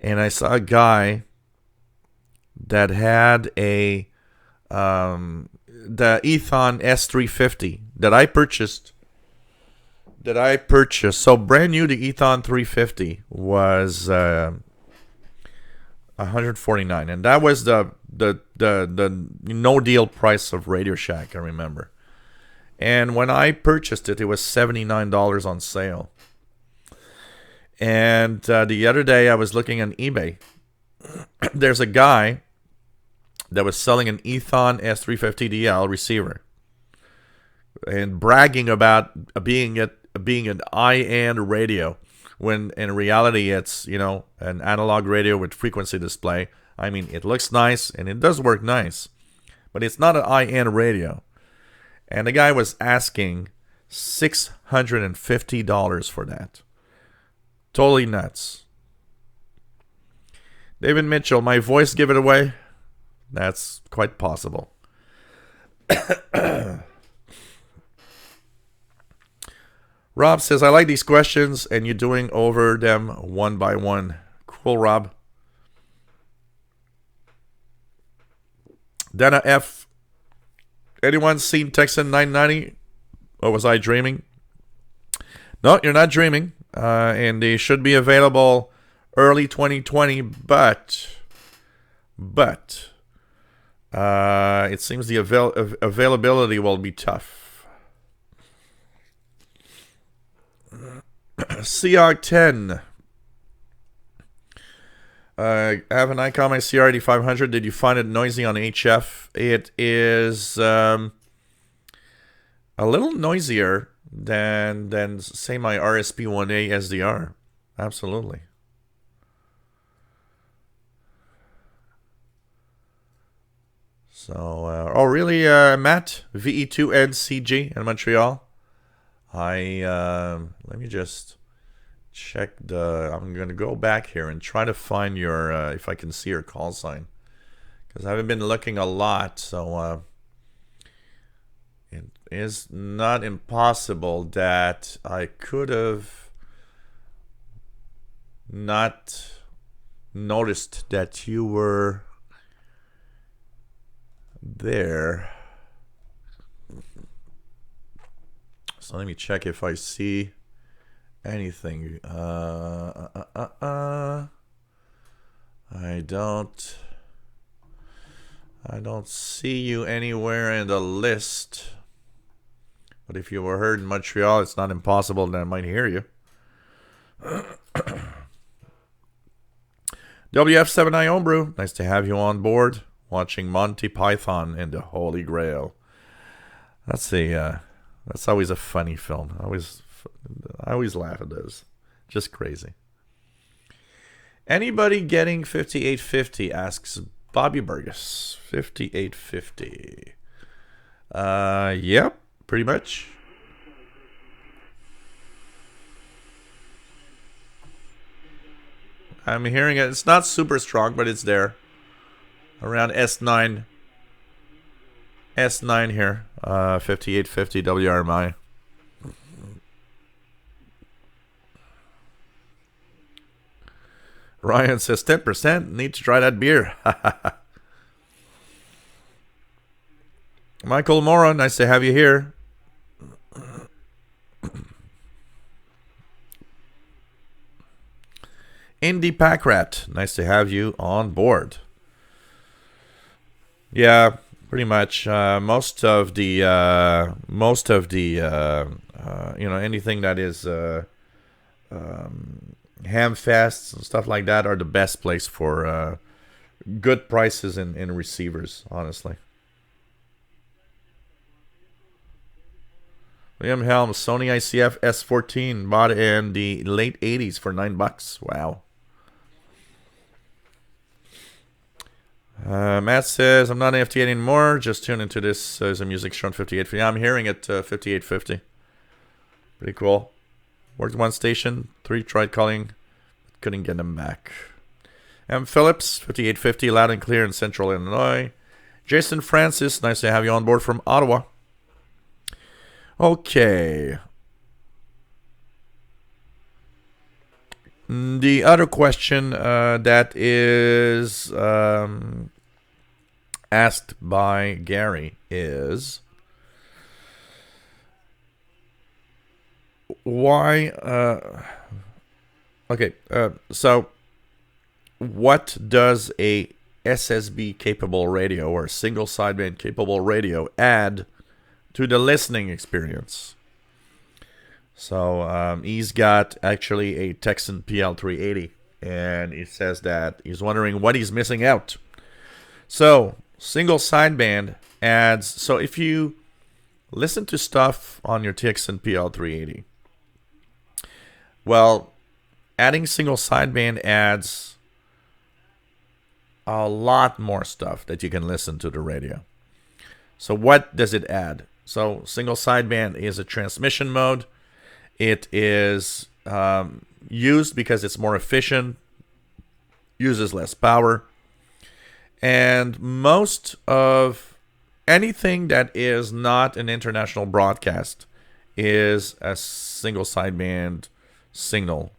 and I saw a guy that had the Ethon S350 that I purchased. So brand new, the Ethon 350 was $149, and that was the no deal price of Radio Shack, I remember. And when I purchased it, it was $79 on sale. And the other day, I was looking on eBay. There's a guy that was selling an Ethon S350DL receiver. and bragging about being an high-end radio, when in reality it's, an analog radio with frequency display. I mean, it looks nice and it does work nice, but it's not an high-end radio. And the guy was asking $650 for that. Totally nuts. David Mitchell, my voice give it away? That's quite possible. Rob says, I like these questions and you're doing over them one by one. Cool, Rob. Dana F. Anyone seen Texan 990? Or was I dreaming? No, you're not dreaming. And they should be available early 2020, but it seems the availability will be tough. CR10. I have an Icon, my CR8500. Did you find it noisy on HF? It is a little noisier than say my RSP1A SDR. Absolutely. So, really, Matt, VE2NCG in Montreal. Let me just check I'm going to go back here and try to find your, if I can see your call sign. Because I haven't been looking a lot, so it is not impossible that I could have not noticed that you were there. So let me check if I see anything. I don't see you anywhere in the list. But if you were heard in Montreal, it's not impossible that I might hear you. WF7I Homebrew, nice to have you on board. Watching Monty Python and the Holy Grail. That's always a funny film. I always laugh at those. Just crazy. Anybody getting 5850? Asks Bobby Burgess. 5850. Yep, pretty much. I'm hearing it. It's not super strong, but it's there. Around S9 here, 5850 WRMI. Ryan says 10%. Need to try that beer. Michael Mora, nice to have you here. Indy Packrat, nice to have you on board. Yeah, pretty much. Most of the anything that is ham fests and stuff like that are the best place for good prices in receivers, honestly. William Helms, Sony ICF S14, bought in the late 80s for $9. Wow. Matt says, I'm not an FT8 anymore. Just tune into this as a music show on 5850. Yeah, I'm hearing it 5850. Pretty cool. Worked one station. 3 tried calling. Couldn't get them back. M. Phillips, 5850, loud and clear in central Illinois. Jason Francis, nice to have you on board from Ottawa. Okay. The other question that is asked by Gary is why... so what does a SSB capable radio or a single sideband capable radio add to the listening experience? So he's got actually a Texan PL380, and he says that he's wondering what he's missing out. So single sideband adds, so if you listen to stuff on your TX and PL380. Well, adding single sideband adds a lot more stuff that you can listen to the radio. So what does it add? So single sideband is a transmission mode. It is used because it's more efficient, uses less power, and most of anything that is not an international broadcast is a single sideband signal,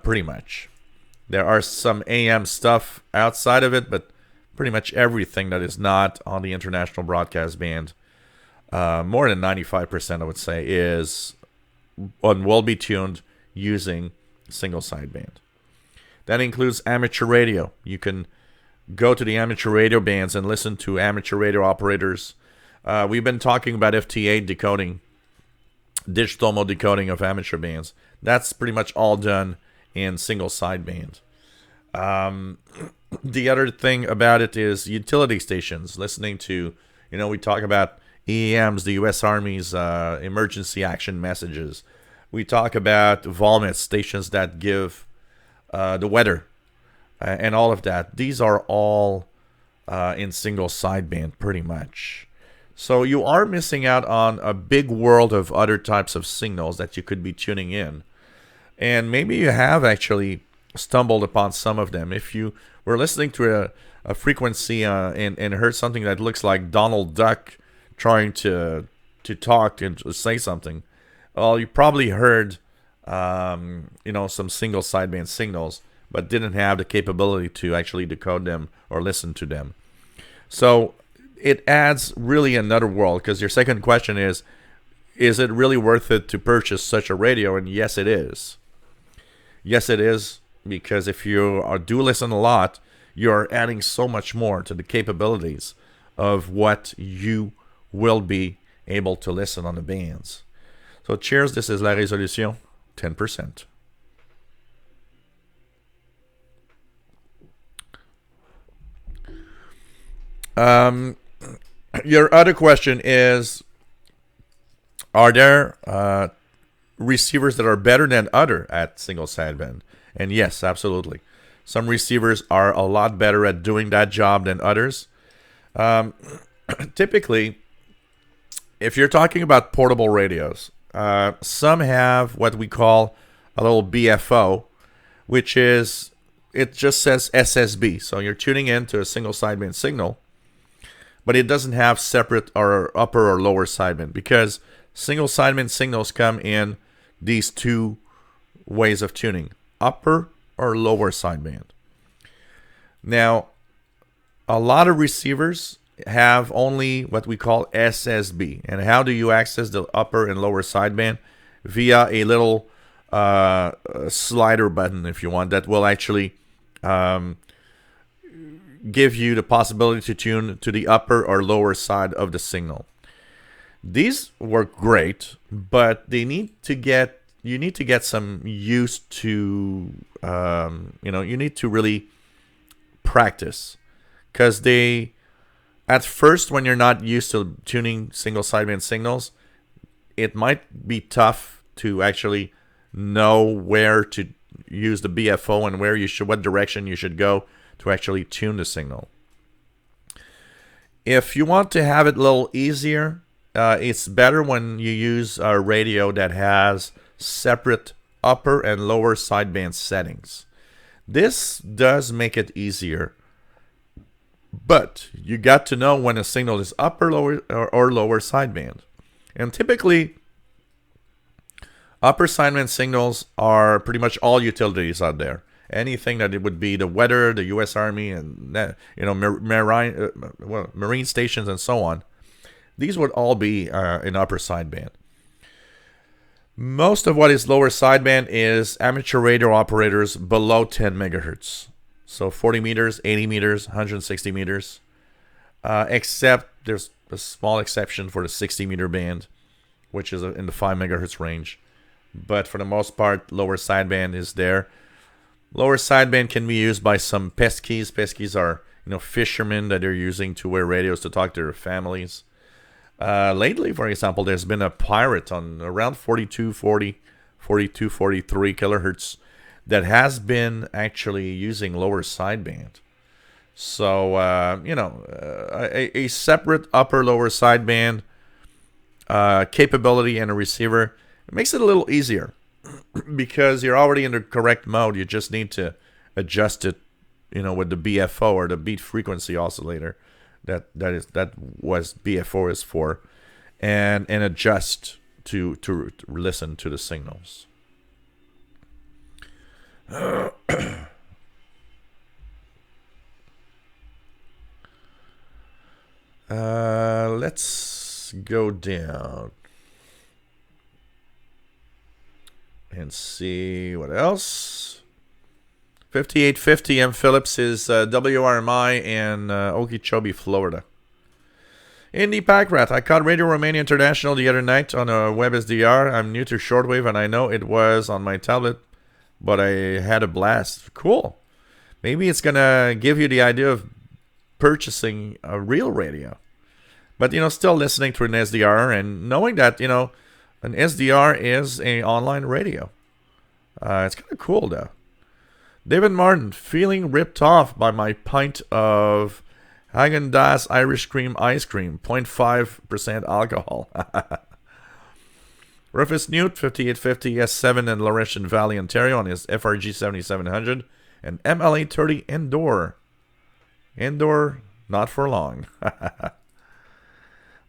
pretty much. There are some AM stuff outside of it, but pretty much everything that is not on the international broadcast band, more than 95%, I would say, is and will be tuned using single sideband. That includes amateur radio. You can go to the amateur radio bands and listen to amateur radio operators. We've been talking about FT8 decoding, digital mode decoding of amateur bands. That's pretty much all done in single sideband. The other thing about it is utility stations. Listening to, we talk about EAMs, the U.S. Army's emergency action messages. We talk about Volmet stations that give the weather and all of that. These are all in single sideband, pretty much. So you are missing out on a big world of other types of signals that you could be tuning in. And maybe you have actually stumbled upon some of them. If you were listening to a frequency and heard something that looks like Donald Duck trying to talk and to say something, well, you probably heard some single sideband signals, but didn't have the capability to actually decode them or listen to them. So it adds really another world, because your second question is it really worth it to purchase such a radio? And yes, it is. Yes, it is, because if you do listen a lot, you're adding so much more to the capabilities of what you will be able to listen on the bands. So cheers, this is La Résolution, 10%. Your other question is, are there receivers that are better than other at single sideband? And yes, absolutely. Some receivers are a lot better at doing that job than others. Typically, if you're talking about portable radios, some have what we call a little BFO, which is, it just says SSB. So you're tuning into a single sideband signal, but it doesn't have separate or upper or lower sideband, because single sideband signals come in these two ways of tuning, upper or lower sideband. Now, a lot of receivers have only what we call SSB. And how do you access the upper and lower sideband? Via a little slider button, if you want, that will actually give you the possibility to tune to the upper or lower side of the signal. These work great, but you need to get some used to, you need to really practice, because at first, when you're not used to tuning single sideband signals, it might be tough to actually know where to use the BFO and what direction you should go to actually tune the signal. If you want to have it a little easier, it's better when you use a radio that has separate upper and lower sideband settings. This does make it easier, but you got to know when a signal is upper, lower, or lower sideband. And typically, upper sideband signals are pretty much all utilities out there. Anything that it would be the weather, the U.S. Army, and marine stations and so on. These would all be in upper sideband. Most of what is lower sideband is amateur radio operators below 10 megahertz. So 40 meters, 80 meters, 160 meters. Except there's a small exception for the 60 meter band, which is in the 5 megahertz range. But for the most part, lower sideband is there. Lower sideband can be used by some peskies. Peskies are, fishermen that are using two-way radios to talk to their families. Lately, for example, there's been a pirate on around 4240, 4243 kilohertz that has been actually using lower sideband. So, a separate upper-lower sideband capability in a receiver, it makes it a little easier because you're already in the correct mode. You just need to adjust it, with the BFO or the beat frequency oscillator. That was BFO is for, and adjust to listen to the signals. Let's go down and see what else. 5850 M. Phillips is WRMI in Okeechobee, Florida. Indy Packrat, I caught Radio Romania International the other night on a WebSDR. I'm new to Shortwave, and I know it was on my tablet, but I had a blast. Cool. Maybe it's going to give you the idea of purchasing a real radio. But, still listening to an SDR and knowing that, an SDR is an online radio. It's kind of cool, though. David Martin, feeling ripped off by my pint of Häagen-Dazs Irish Cream ice cream, 0.5% alcohol. Rufus Newt, 5850 S7 in Laurentian Valley, Ontario, on his FRG 7700 and MLA 30 indoor. Indoor, not for long.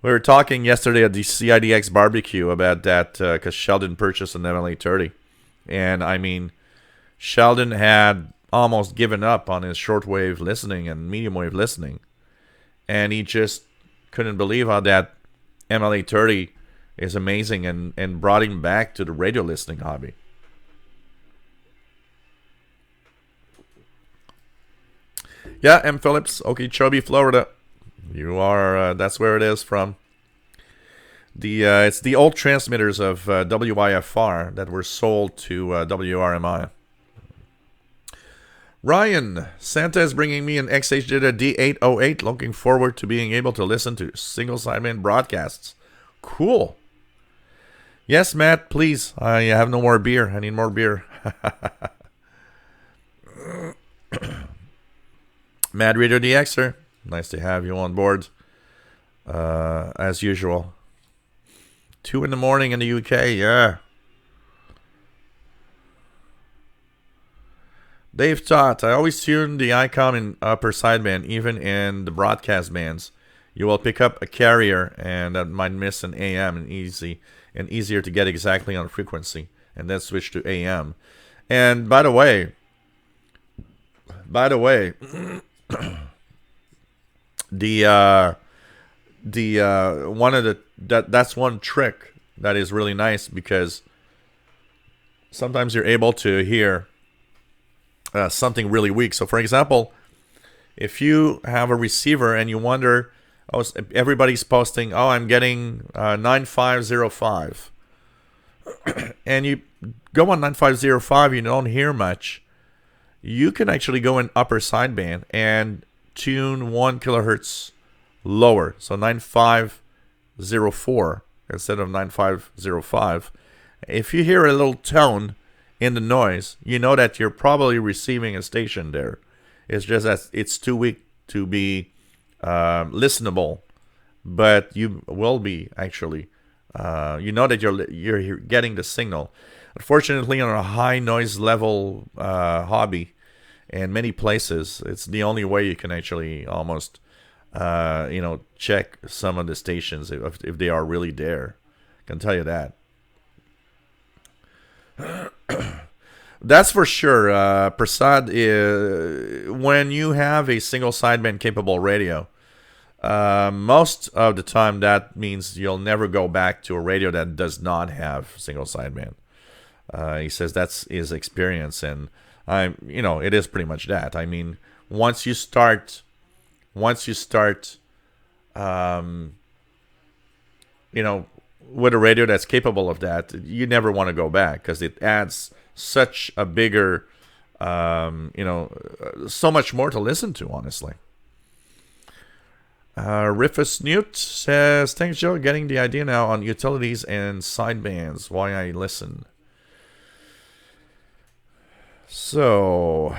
We were talking yesterday at the CIDX barbecue about that because Sheldon purchased an MLA 30. And I mean, Sheldon had almost given up on his shortwave listening and medium wave listening. And he just couldn't believe how that MLA 30 is amazing and brought him back to the radio listening hobby. Yeah, M. Phillips, Okeechobee, Florida. You are, that's where it is from. It's the old transmitters of WIFR that were sold to WRMI. Ryan, Santa is bringing me an XH D808. Looking forward to being able to listen to single sideband broadcasts. Cool. Yes, Matt, please. I have no more beer. I need more beer. Mad Reader DXer, nice to have you on board. As usual. 2 in the morning in the UK, yeah. Dave Todd, I always tune the icon in upper sideband, even in the broadcast bands. You will pick up a carrier and that might miss an AM and easier to get exactly on frequency, and then switch to AM. And by the way, that's one trick that is really nice, because sometimes you're able to hear something really weak. So for example, if you have a receiver and you wonder, everybody's posting, I'm getting 9505, and you go on 9505, you don't hear much. You can actually go in upper sideband and tune 1 kilohertz lower, so 9504 instead of 9505. If you hear a little tone in the noise, you know that you're probably receiving a station there. It's just that it's too weak to be listenable, but you will be actually. You know that you're getting the signal. Unfortunately, on a high noise level hobby, in many places, it's the only way you can actually almost check some of the stations if they are really there. I can tell you that. That's for sure. Prasad, when you have a single sideband capable radio, most of the time that means you'll never go back to a radio that does not have single sideband. He says that's his experience, and it is pretty much that. I mean, once you start, with a radio that's capable of that, you never want to go back, because it adds such a bigger, so much more to listen to, honestly. Rifus Newt says, thanks, Joe. Getting the idea now on utilities and sidebands. Why I listen. So,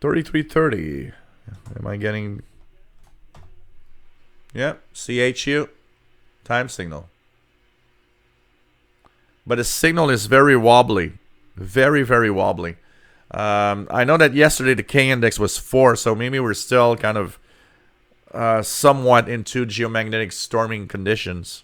3330. Am I getting... Yep, CHU. Time signal. But the signal is very wobbly. Very, very wobbly. I know that yesterday the K index was 4, so maybe we're still kind of somewhat into geomagnetic storming conditions.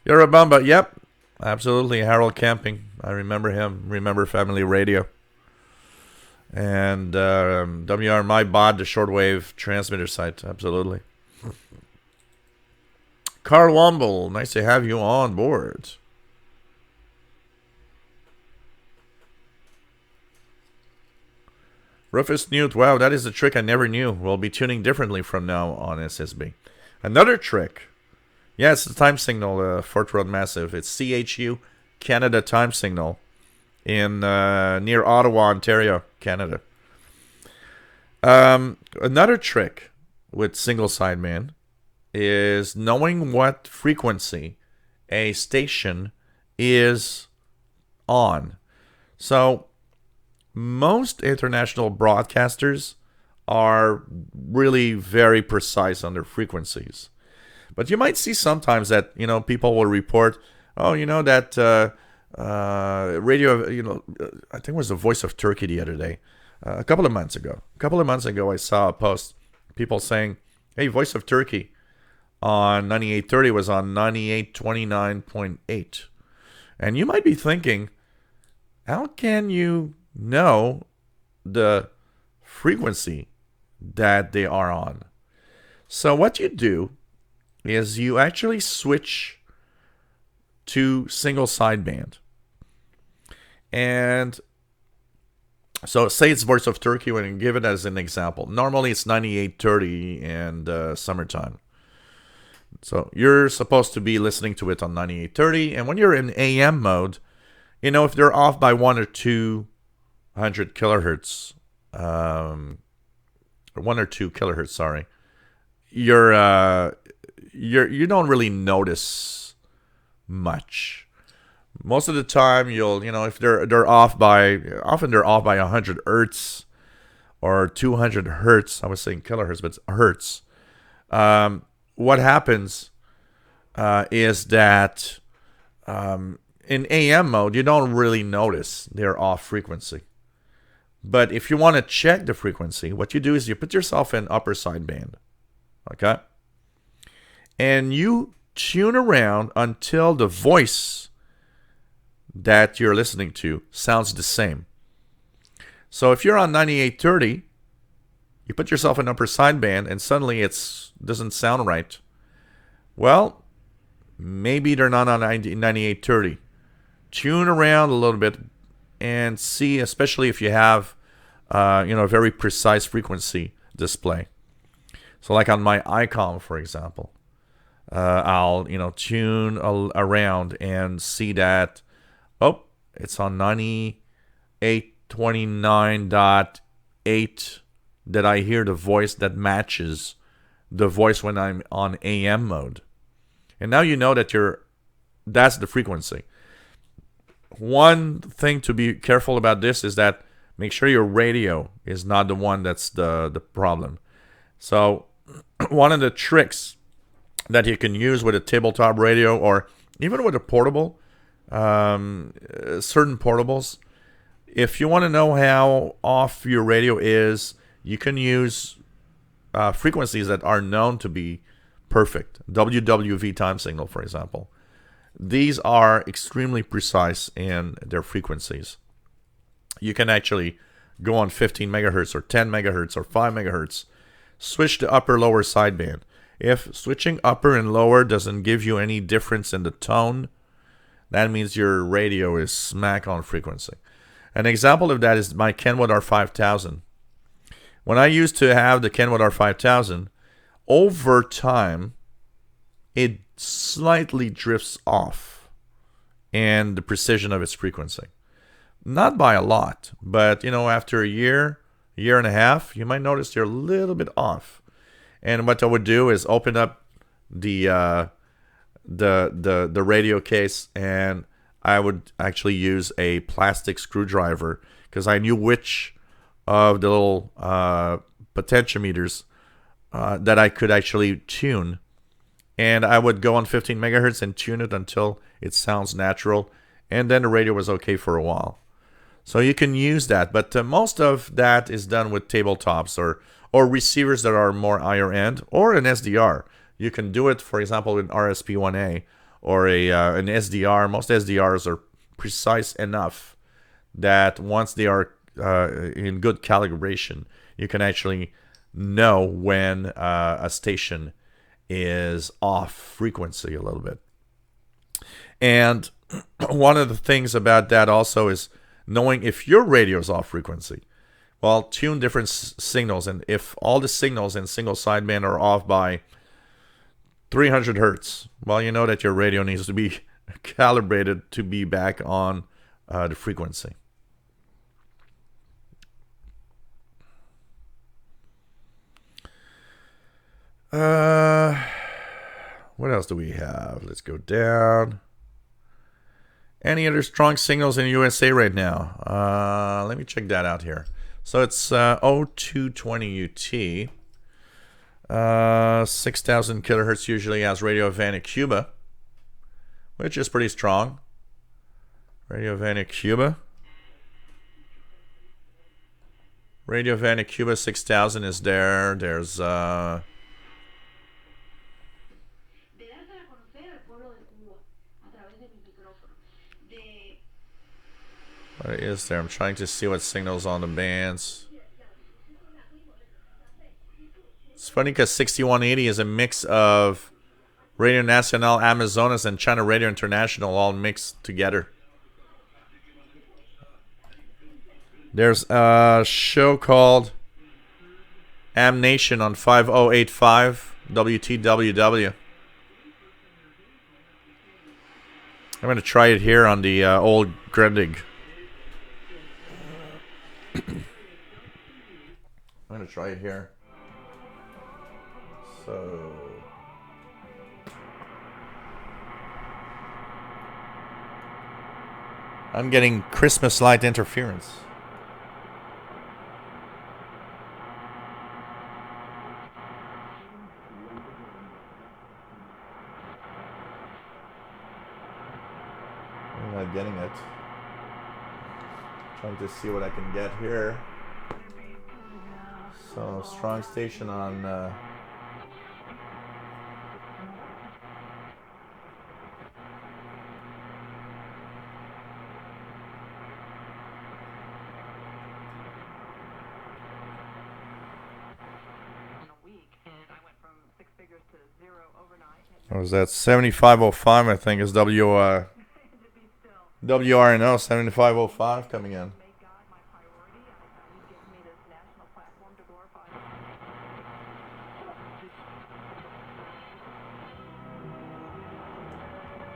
Yorubamba, yep. Absolutely, Harold Camping. I remember him. Remember Family Radio. And WR My Bod, the shortwave transmitter site. Absolutely. Carl Womble, nice to have you on board. Rufus Newt, wow, that is a trick I never knew. We'll be tuning differently from now on SSB. Another trick. Yeah, it's the time signal, Fort Road Massive. It's CHU Canada time signal in near Ottawa, Ontario, Canada. Another trick with single sideband is knowing what frequency a station is on. So most international broadcasters are really very precise on their frequencies. But you might see sometimes that, people will report, that radio, I think it was the Voice of Turkey the other day, a couple of months ago. I saw a post, people saying, hey, Voice of Turkey on 98.30 was on 98.29.8. And you might be thinking, how can you know the frequency that they are on? So what you do is you actually switch to single sideband. And so say it's Voice of Turkey, when you give it as an example. Normally it's 98.30 and summertime. So you're supposed to be listening to it on 98.30. And when you're in AM mode, if they're off by 1 or 200 kilohertz, 1 or 2 kilohertz, sorry, you don't really notice much. Most of the time, you'll, if they're off by, often they're off by 100 hertz or 200 hertz. I was saying kilohertz, but it's hertz. What happens is that in AM mode, you don't really notice they're off frequency. But if you want to check the frequency, what you do is you put yourself in upper sideband. Okay? And you tune around until the voice that you're listening to sounds the same. So if you're on 98.30, you put yourself in upper sideband and suddenly it doesn't sound right. Well, maybe they're not on 98.30. Tune around a little bit and see, especially if you have a very precise frequency display. So like on my ICOM, for example, I'll tune around and see that, it's on 98.29.8 that I hear the voice that matches the voice when I'm on AM mode. And now you know that that's the frequency. One thing to be careful about this is that make sure your radio is not the one that's the problem. So one of the tricks that you can use with a tabletop radio or even with a portable, certain portables, if you want to know how off your radio is, you can use frequencies that are known to be perfect. WWV time signal, for example. These are extremely precise in their frequencies. You can actually go on 15 megahertz or 10 megahertz or 5 megahertz. Switch to upper-lower sideband. If switching upper and lower doesn't give you any difference in the tone, that means your radio is smack on frequency. An example of that is my Kenwood R5000. When I used to have the Kenwood R5000, over time, it slightly drifts off and the precision of its frequency. Not by a lot, but after a year and a half, you might notice you're a little bit off. And what I would do is open up the radio case, and I would actually use a plastic screwdriver because I knew which of the little potentiometers that I could actually tune. And I would go on 15 megahertz and tune it until it sounds natural. And then the radio was okay for a while. So you can use that. But most of that is done with tabletops or receivers that are more higher end, or an SDR. You can do it, for example, with RSP1A or an SDR. Most SDRs are precise enough that once they are in good calibration, you can actually know when a station is off frequency a little bit. And one of the things about that also is knowing if your radio is off frequency. Well, tune different signals, and if all the signals in single sideband are off by 300 hertz, well, you know that your radio needs to be calibrated to be back on the frequency. What else do we have? Let's go down. Any other strong signals in the USA right now? Let me check that out here. So it's 0220 UT. 6,000 kilohertz usually has Radio Havana Cuba, which is pretty strong. Radio Havana Cuba. Radio Havana Cuba 6,000 is there. There's what is there? I'm trying to see what signals on the bands. It's funny because 6180 is a mix of Radio Nacional Amazonas and China Radio International all mixed together. There's a show called Am Nation on 5085 WTWW. I'm going to try it here on the old Gredig. I'm going to try it here. So I'm getting Christmas light interference. I'm not getting it. Trying to see what I can get here. So strong station on what was that? 7505, I think, is WRNO 7505 coming in.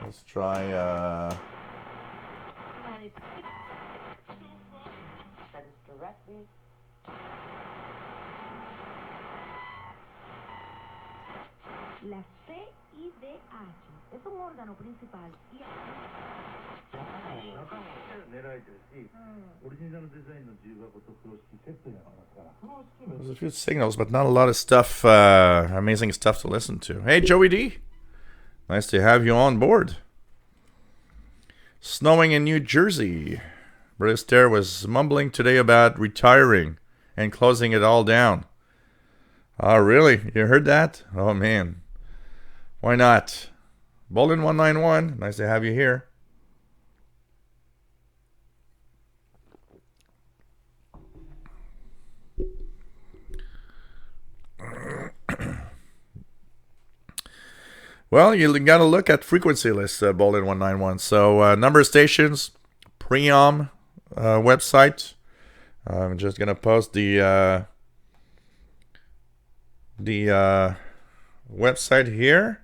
Let's try La CIDH es un órgano principal y there's a few signals, but not a lot of stuff, amazing stuff to listen to. Hey, Joey D. Nice to have you on board. Snowing in New Jersey. Brister was mumbling today about retiring and closing it all down. Oh, really? You heard that? Oh, man. Why not? Bolin 191, nice to have you here. Well, you got to look at frequency lists, Bolin 191. So, number of stations, Preom website. I'm just going to post the website here.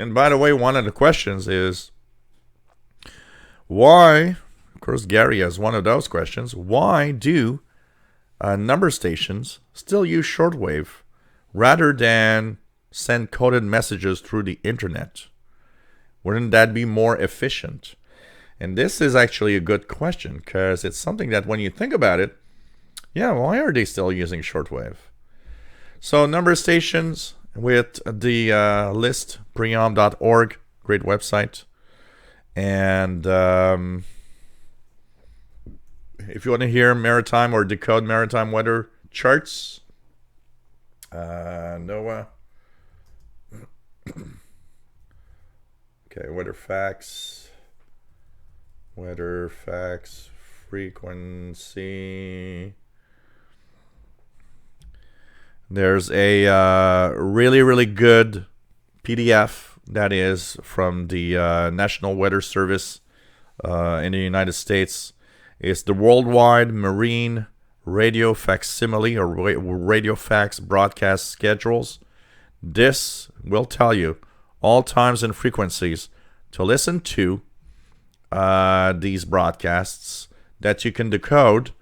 And by the way, one of the questions is why course, Gary has one of those questions. Why do number stations still use shortwave rather than send coded messages through the internet? Wouldn't that be more efficient? And this is actually a good question because it's something that when you think about it, yeah, why are they still using shortwave? So number stations with the list, preom.org, great website. And if you want to hear maritime or decode maritime weather charts, Noah. Okay, weather facts, frequency. There's a really, really good PDF that is from the National Weather Service in the United States. It's the Worldwide Marine Radio Facsimile or Radio Fax Broadcast Schedules. This will tell you all times and frequencies to listen to these broadcasts that you can decode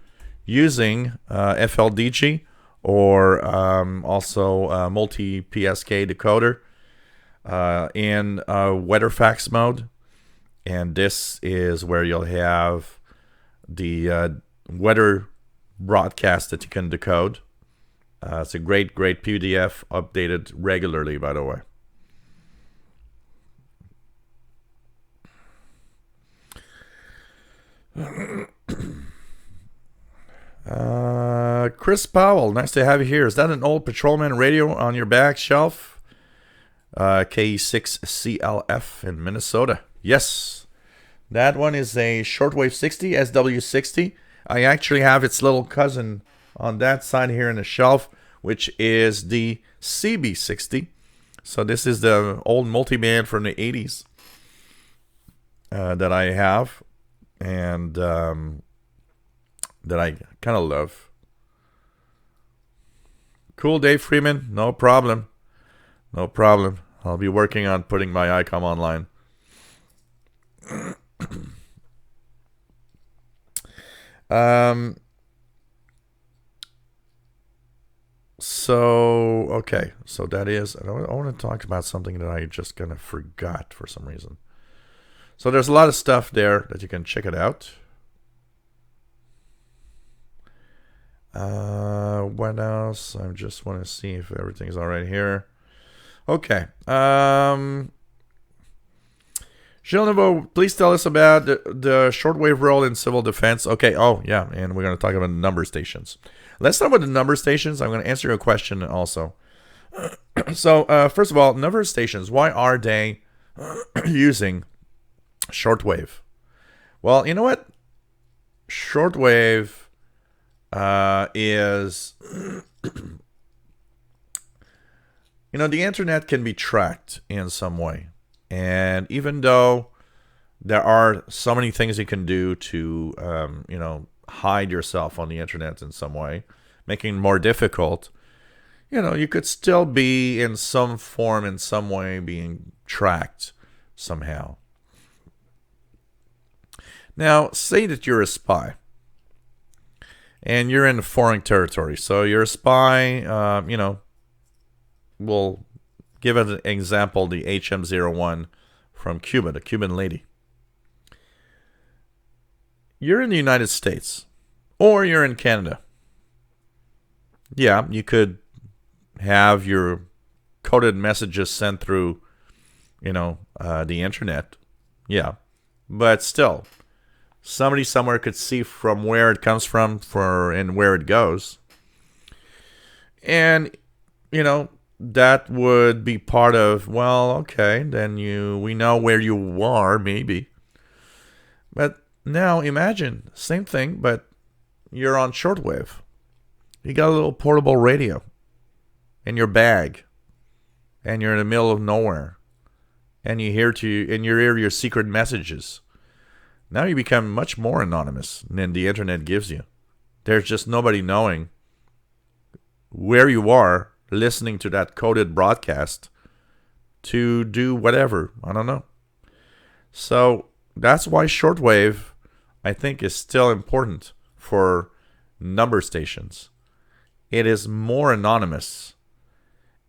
using FLDG or also multi-PSK decoder in weather fax mode. And this is where you'll have the weather broadcast that you can decode. It's a great PDF, updated regularly, by the way. Chris Powell, nice to have you here. Is that an old Patrolman radio on your back shelf? K6CLF in Minnesota. Yes, that one is a Shortwave 60, SW60. I actually have its little cousin on that side here in the shelf, which is the CB60. So this is the old multi-band from the 80s that I have and that I kind of love. Cool, Dave Freeman. No problem. No problem. I'll be working on putting my ICOM online. Okay. So that is, I want to talk about something that I just kind of forgot for some reason. So there's a lot of stuff there that you can check it out. What else? I just want to see if everything's all right here. Okay. Gilles Nouveau, please tell us about the shortwave role in civil defense. Okay. Oh, yeah. And we're going to talk about number stations. Let's start with the number stations. I'm going to answer your question also. So, first of all, number stations, why are they using shortwave? Well, you know what? Shortwave is... the internet can be tracked in some way. And even though there are so many things you can do to, hide yourself on the internet in some way, making it more difficult, you could still be in some form, in some way, being tracked somehow. Now, say that you're a spy and you're in foreign territory. So you're a spy, we'll give an example, the HM01 from Cuba, the Cuban lady. You're in the United States or you're in Canada. Yeah, you could have your coded messages sent through, the internet. Yeah, but still, somebody somewhere could see from where it comes from and where it goes. And, that would be part of, well, okay, then we know where you are, maybe. But now imagine, same thing, but you're on shortwave. You got a little portable radio in your bag, and you're in the middle of nowhere, and you hear your secret messages. Now you become much more anonymous than the internet gives you. There's just nobody knowing where you are listening to that coded broadcast to do whatever. I don't know. So that's why shortwave I think, is still important for number stations. It is more anonymous,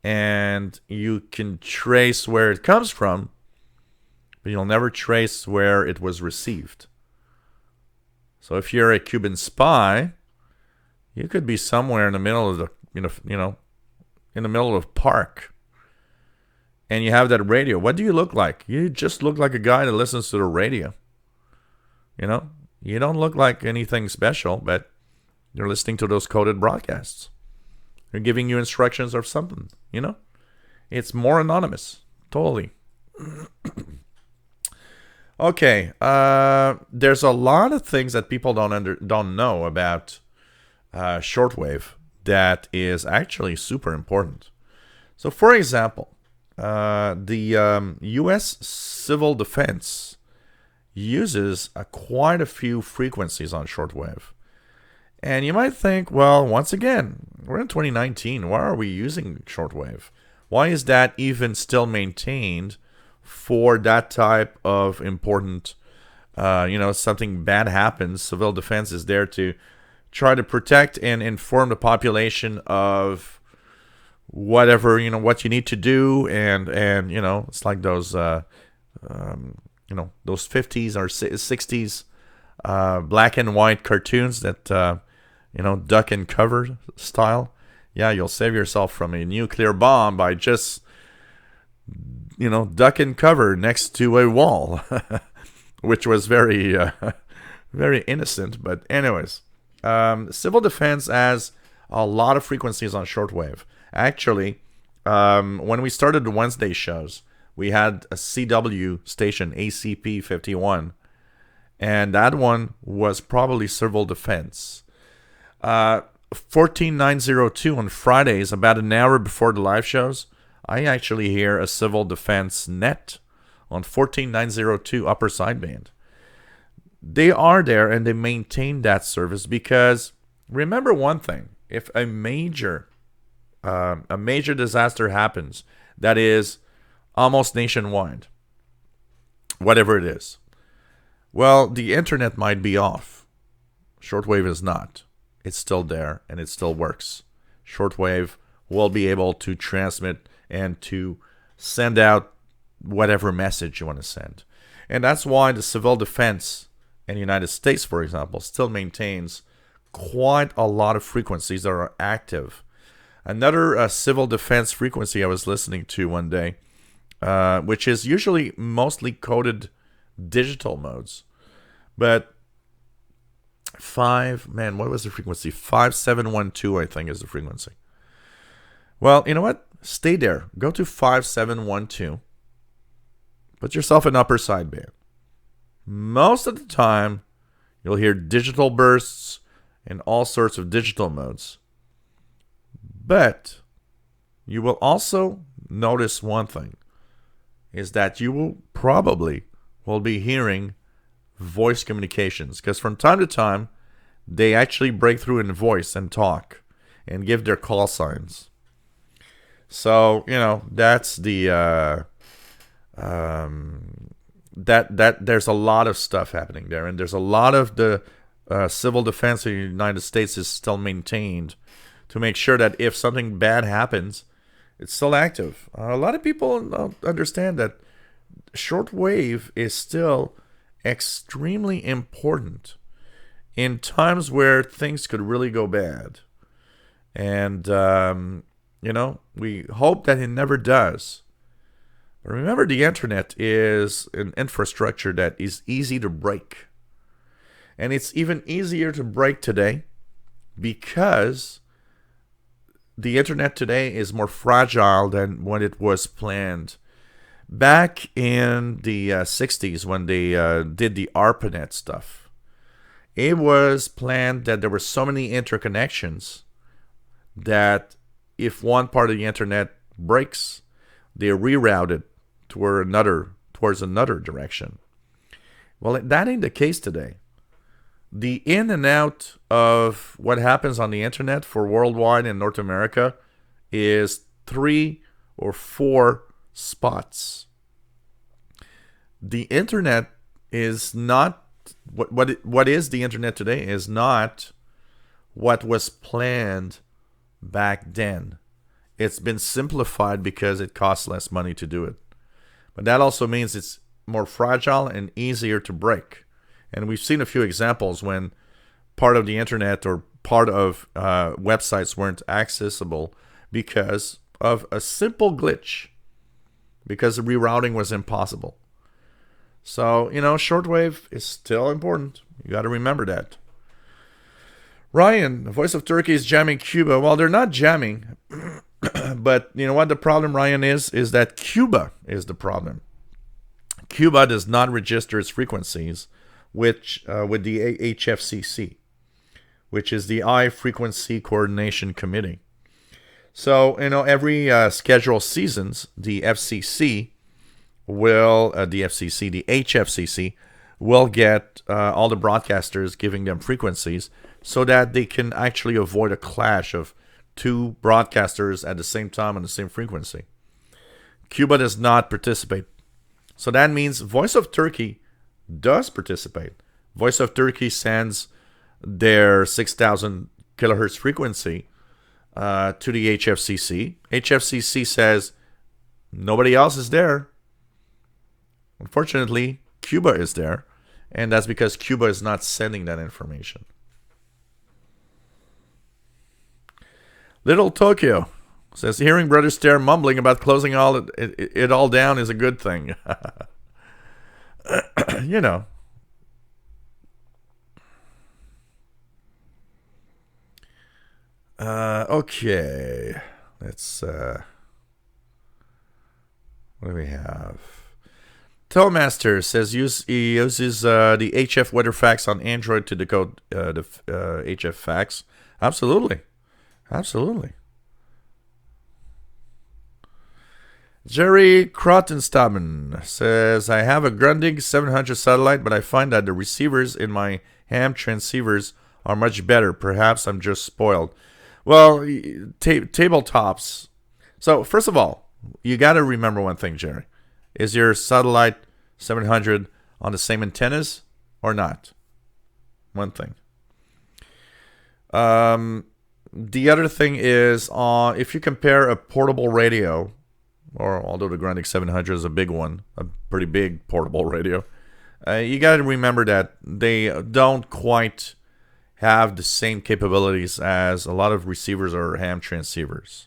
and you can trace where it comes from, but you'll never trace where it was received. So if you're a Cuban spy, you could be somewhere in the middle of the, in the middle of a park, and you have that radio. What do you look like? You just look like a guy that listens to the radio. You don't look like anything special, but you're listening to those coded broadcasts. They're giving you instructions or something, It's more anonymous. Totally. Okay. There's a lot of things that people don't know about shortwave that is actually super important. So, for example, the U.S. Civil Defense uses quite a few frequencies on shortwave. And you might think, well, once again, we're in 2019. Why are we using shortwave? Why is that even still maintained for that type of important, something bad happens? Civil defense is there to try to protect and inform the population of whatever, what you need to do. And it's like those, those 50s or 60s black and white cartoons that, duck and cover style. Yeah, you'll save yourself from a nuclear bomb by just, duck and cover next to a wall, which was very, very innocent. But anyways, civil defense has a lot of frequencies on shortwave. Actually, when we started the Wednesday shows, we had a CW station, ACP 51, and that one was probably civil defense. 14902 on Fridays, about an hour before the live shows, I actually hear a civil defense net on 14902 upper sideband. They are there and they maintain that service because remember one thing: if a major disaster happens that is almost nationwide, whatever it is, well, the internet might be off. Shortwave is not. It's still there and it still works. Shortwave will be able to transmit and to send out whatever message you want to send. And that's why the civil defense in the United States, for example, still maintains quite a lot of frequencies that are active. Another civil defense frequency I was listening to one day, which is usually mostly coded digital modes, but what was the frequency? 5712, I think, is the frequency. Well, you know what? Stay there. Go to 5712. Put yourself in upper sideband. Most of the time, you'll hear digital bursts and all sorts of digital modes. But you will also notice one thing, is that you will be hearing voice communications, because from time to time they actually break through in voice and talk and give their call signs. So that's the that there's a lot of stuff happening there, and there's a lot of the civil defense in the United States is still maintained to make sure that if something bad happens, it's still active. A lot of people don't understand that shortwave is still extremely important in times where things could really go bad. And, we hope that it never does. But remember, the internet is an infrastructure that is easy to break. And it's even easier to break today because the internet today is more fragile than when it was planned. Back in the 60s, when they did the ARPANET stuff, it was planned that there were so many interconnections that if one part of the internet breaks, they reroute it towards another direction. Well, that ain't the case today. The in and out of what happens on the internet for worldwide in North America is 3 or 4 spots. The internet is not what is the internet today is not what was planned back then. It's been simplified because it costs less money to do it. But that also means it's more fragile and easier to break. And we've seen a few examples when part of the internet or part of websites weren't accessible because of a simple glitch, because the rerouting was impossible. So, shortwave is still important. You got to remember that. Ryan, the voice of Turkey is jamming Cuba. Well, they're not jamming. But you know what the problem, Ryan, is that Cuba is the problem. Cuba does not register its frequencies with the HFCC, which is the High Frequency Coordination Committee. So, every scheduled seasons, the HFCC will get all the broadcasters giving them frequencies so that they can actually avoid a clash of two broadcasters at the same time on the same frequency. Cuba does not participate. So that means Voice of Turkey does participate. Voice of Turkey sends their 6,000 kilohertz frequency to the HFCC. HFCC says nobody else is there. Unfortunately, Cuba is there, and that's because Cuba is not sending that information. Little Tokyo says, hearing Brother Stare mumbling about closing it all down is a good thing. Okay. Let's, what do we have? Telmaster says he uses the HF weather facts on Android to decode the HF facts. Absolutely. Jerry Krottenstaben says, I have a Grundig 700 satellite, but I find that the receivers in my ham transceivers are much better. Perhaps I'm just spoiled. Well, tabletops. So, first of all, you got to remember one thing, Jerry. Is your satellite 700 on the same antennas or not? One thing. The other thing is, if you compare a portable radio, or although the Grundig 700 is a big one, a pretty big portable radio, you got to remember that they don't quite have the same capabilities as a lot of receivers or ham transceivers.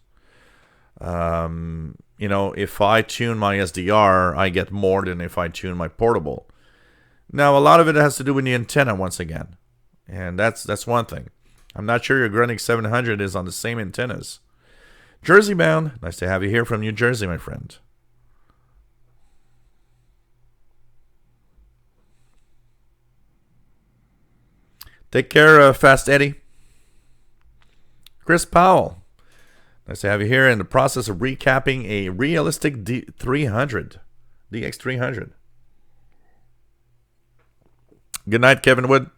If I tune my SDR, I get more than if I tune my portable. Now, a lot of it has to do with the antenna once again, and that's one thing. I'm not sure your Grundig 700 is on the same antennas. Jersey bound, nice to have you here from New Jersey, my friend. Take care, Fast Eddie. Chris Powell, nice to have you here in the process of recapping a realistic DX300. Good night, Kevin Wood.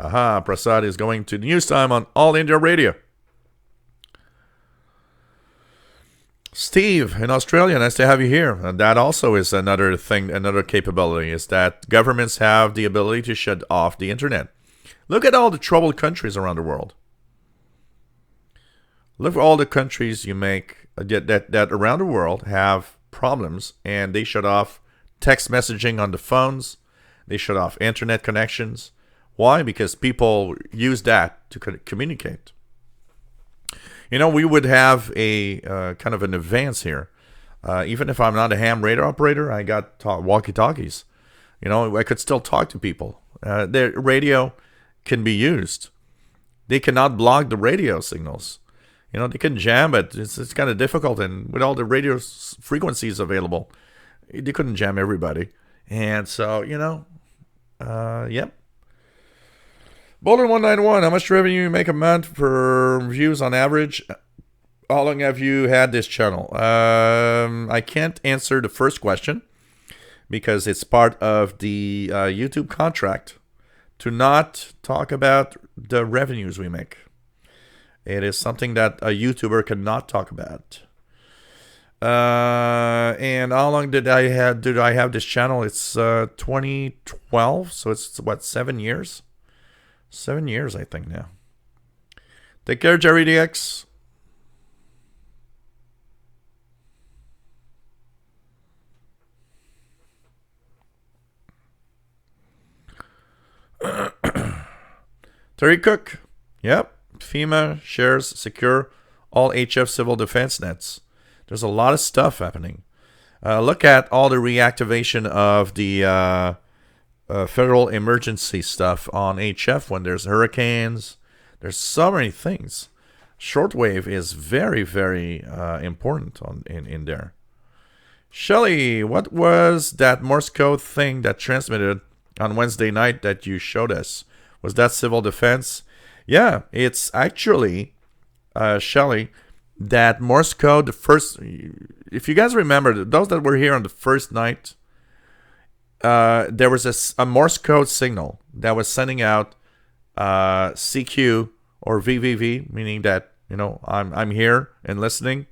Aha, Prasad is going to news time on All India Radio. Steve in Australia, nice to have you here. And that also is another thing, another capability, is that governments have the ability to shut off the internet. Look at all the troubled countries around the world. Look at all the countries you make that around the world have problems, and they shut off text messaging on the phones. They shut off internet connections. Why? Because people use that to communicate. We would have a kind of an advance here. Even if I'm not a ham radar operator, I got walkie-talkies. I could still talk to people. Their radio can be used. They cannot block the radio signals. They can jam, but it's kind of difficult. And with all the radio frequencies available, they couldn't jam everybody. And so, yep. Boulder 191, how much revenue you make a month for views on average? How long have you had this channel? I can't answer the first question because it's part of the YouTube contract to not talk about the revenues we make. It is something that a YouTuber cannot talk about. And how long did I have this channel? It's 2012, so it's what, 7 years? 7 years, I think now. Take care, Jerry DX. Terry Cook. Yep. FEMA shares secure all HF civil defense nets. There's a lot of stuff happening. Look at all the reactivation of the federal emergency stuff on HF when there's hurricanes. There's so many things. Shortwave is very, very important in there. Shelly, what was that Morse code thing that transmitted on Wednesday night that you showed us? Was that civil defense? Yeah, it's actually, Shelly, that Morse code, the first, if you guys remember, those that were here on the first night, there was a Morse code signal that was sending out CQ or VVV, meaning that, I'm here and listening.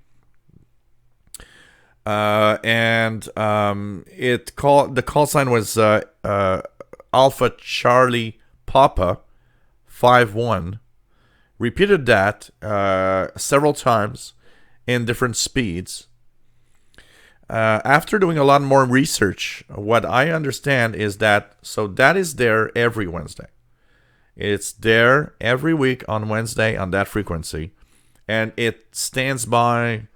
The call sign was Alpha Charlie Papa 51. Repeated that several times in different speeds. After doing a lot more research, what I understand is that is there every Wednesday. It's there every week on Wednesday on that frequency, and it stands by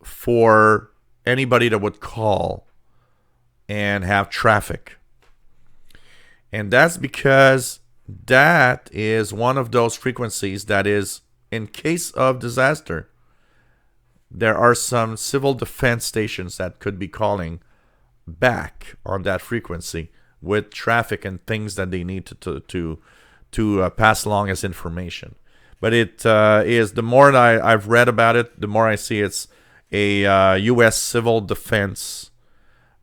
for anybody that would call and have traffic. And that's because that is one of those frequencies that is, in case of disaster, there are some civil defense stations that could be calling back on that frequency with traffic and things that they need to pass along as information. But it is, the more that I've read about it, the more I see it's a U.S. civil defense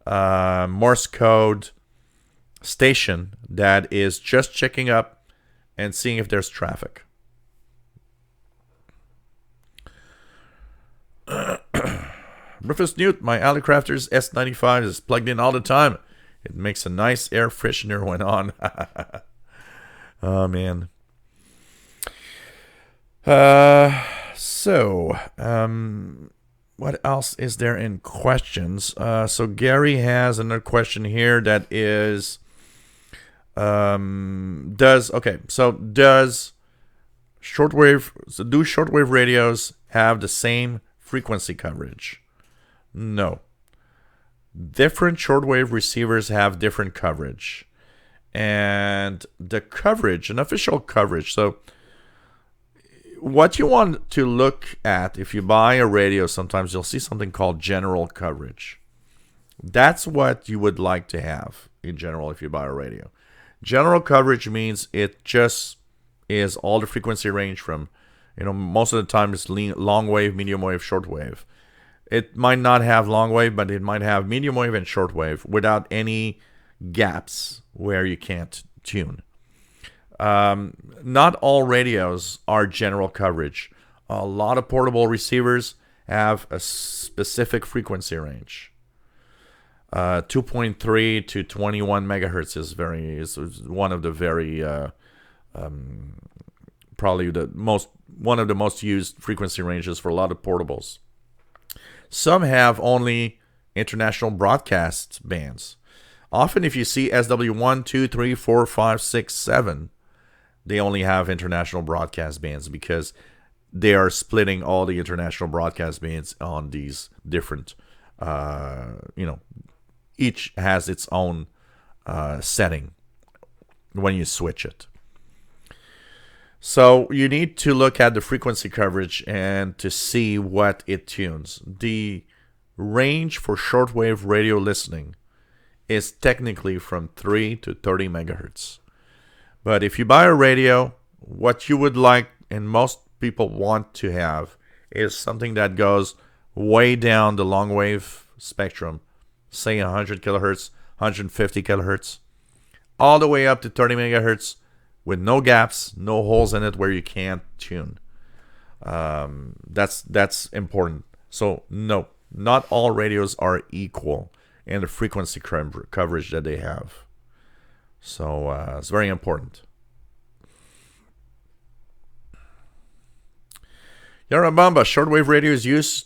Morse code station that is just checking up and seeing if there's traffic. Rufus Newt, my Alicrafters S95 is plugged in all the time. It makes a nice air freshener when on. Oh, man. What else is there in questions? So Gary has another question here that is, do shortwave radios have the same frequency coverage? No. Different shortwave receivers have different coverage. And the coverage, an official coverage, so what you want to look at if you buy a radio, sometimes you'll see something called general coverage. That's what you would like to have in general if you buy a radio. General coverage means it just is all the frequency range from, most of the time it's long wave, medium wave, short wave. It might not have long wave, but it might have medium wave and short wave without any gaps where you can't tune. Not all radios are general coverage. A lot of portable receivers have a specific frequency range. 2.3 to 21 megahertz is one of the very probably one of the most used frequency ranges for a lot of portables. Some have only international broadcast bands. Often, if you see SW1, 2, 3, 4, 5, 6, 7, they only have international broadcast bands because they are splitting all the international broadcast bands on these different, each has its own setting when you switch it. So you need to look at the frequency coverage and to see what it tunes. The range for shortwave radio listening is technically from 3 to 30 megahertz. But if you buy a radio, what you would like and most people want to have is something that goes way down the long wave spectrum, say 100 kilohertz, 150 kilohertz, all the way up to 30 megahertz with no gaps, no holes in it where you can't tune. That's important. So no, Not all radios are equal in the frequency coverage that they have. So it's very important. Yarabamba, shortwave radio is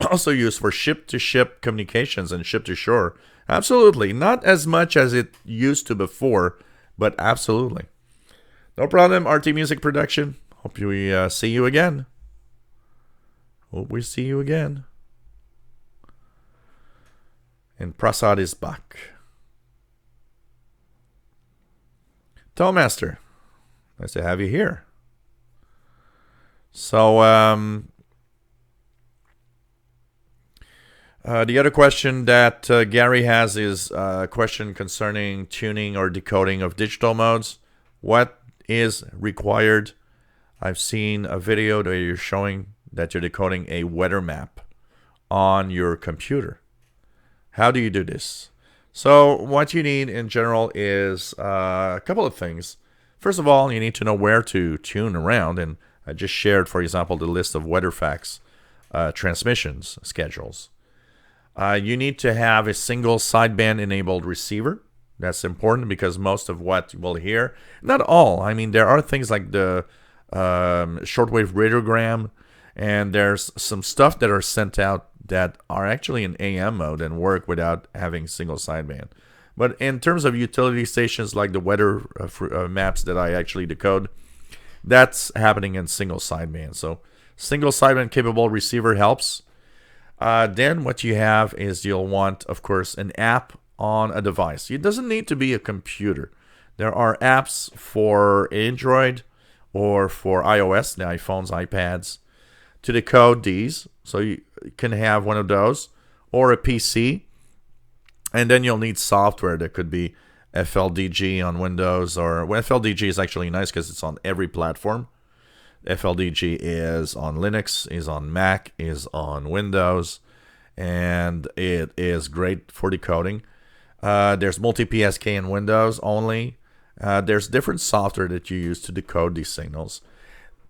also used for ship-to-ship communications and ship-to-shore. Absolutely. Not as much as it used to before, but absolutely. No problem, RT Music Production. Hope we see you again. Hope we see you again. And Prasad is back. Tollmaster, nice to have you here. So, the other question that Gary has is a question concerning tuning or decoding of digital modes. What is required? I've seen a video that you're showing that you're decoding a weather map on your computer. How do you do this? So what you need in general is a couple of things. First of all, you need to know where to tune around, and I just shared, for example, the list of WeatherFax transmissions schedules. You need to have a single sideband enabled receiver. That's important because most of what we'll hear, not all, I mean, there are things like the shortwave radiogram, and there's some stuff that are sent out that are actually in AM mode and work without having single sideband. But in terms of utility stations like the weather maps that I actually decode, that's happening in single sideband. So single sideband capable receiver helps. Then what you have is you'll want, of course, an app on a device. It doesn't need to be a computer. There are apps for Android or for iOS, the iPhones, iPads, to decode these. So you can have one of those or a PC. And then you'll need software that could be FLDG on Windows, or FLDG is actually nice because it's on every platform. FLDG is on Linux, is on Mac, is on Windows, and it is great for decoding. There's multi-PSK in Windows only. There's different software that you use to decode these signals.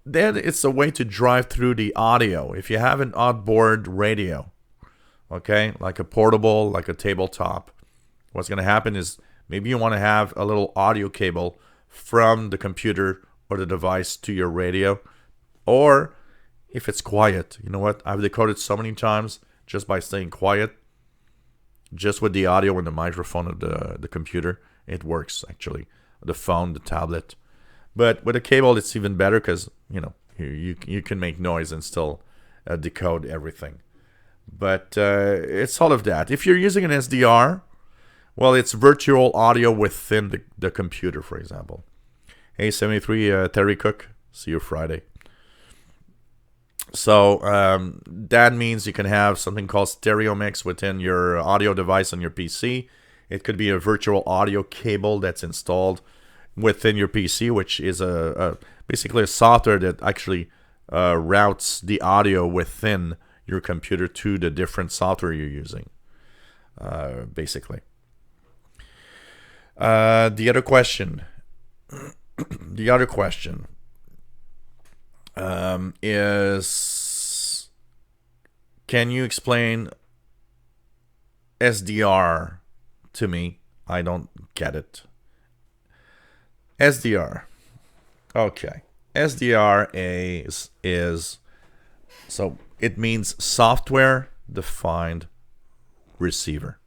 Then it's a way to drive through the audio. If you have an outboard radio, okay, like a portable, like a tabletop, what's going to happen is maybe you want to have a little audio cable from the computer or the device to your radio. Or if it's quiet, you know what? I've decoded so many times just by staying quiet, just with the audio and the microphone of the computer. It works, actually. The phone, the tablet. But with a cable, it's even better because, you know, you can make noise and still decode everything. But it's all of that. If you're using an SDR, well, it's virtual audio within the computer, for example. Hey, 73, Terry Cook. See you Friday. So that means you can have something called stereo mix within your audio device on your PC. It could be a virtual audio cable that's installed within your PC, which is basically a software that actually routes the audio within your computer to the different software you're using, basically. The other question is, can you explain SDR to me? I don't get it. SDR. Okay. SDR is so it means software defined receiver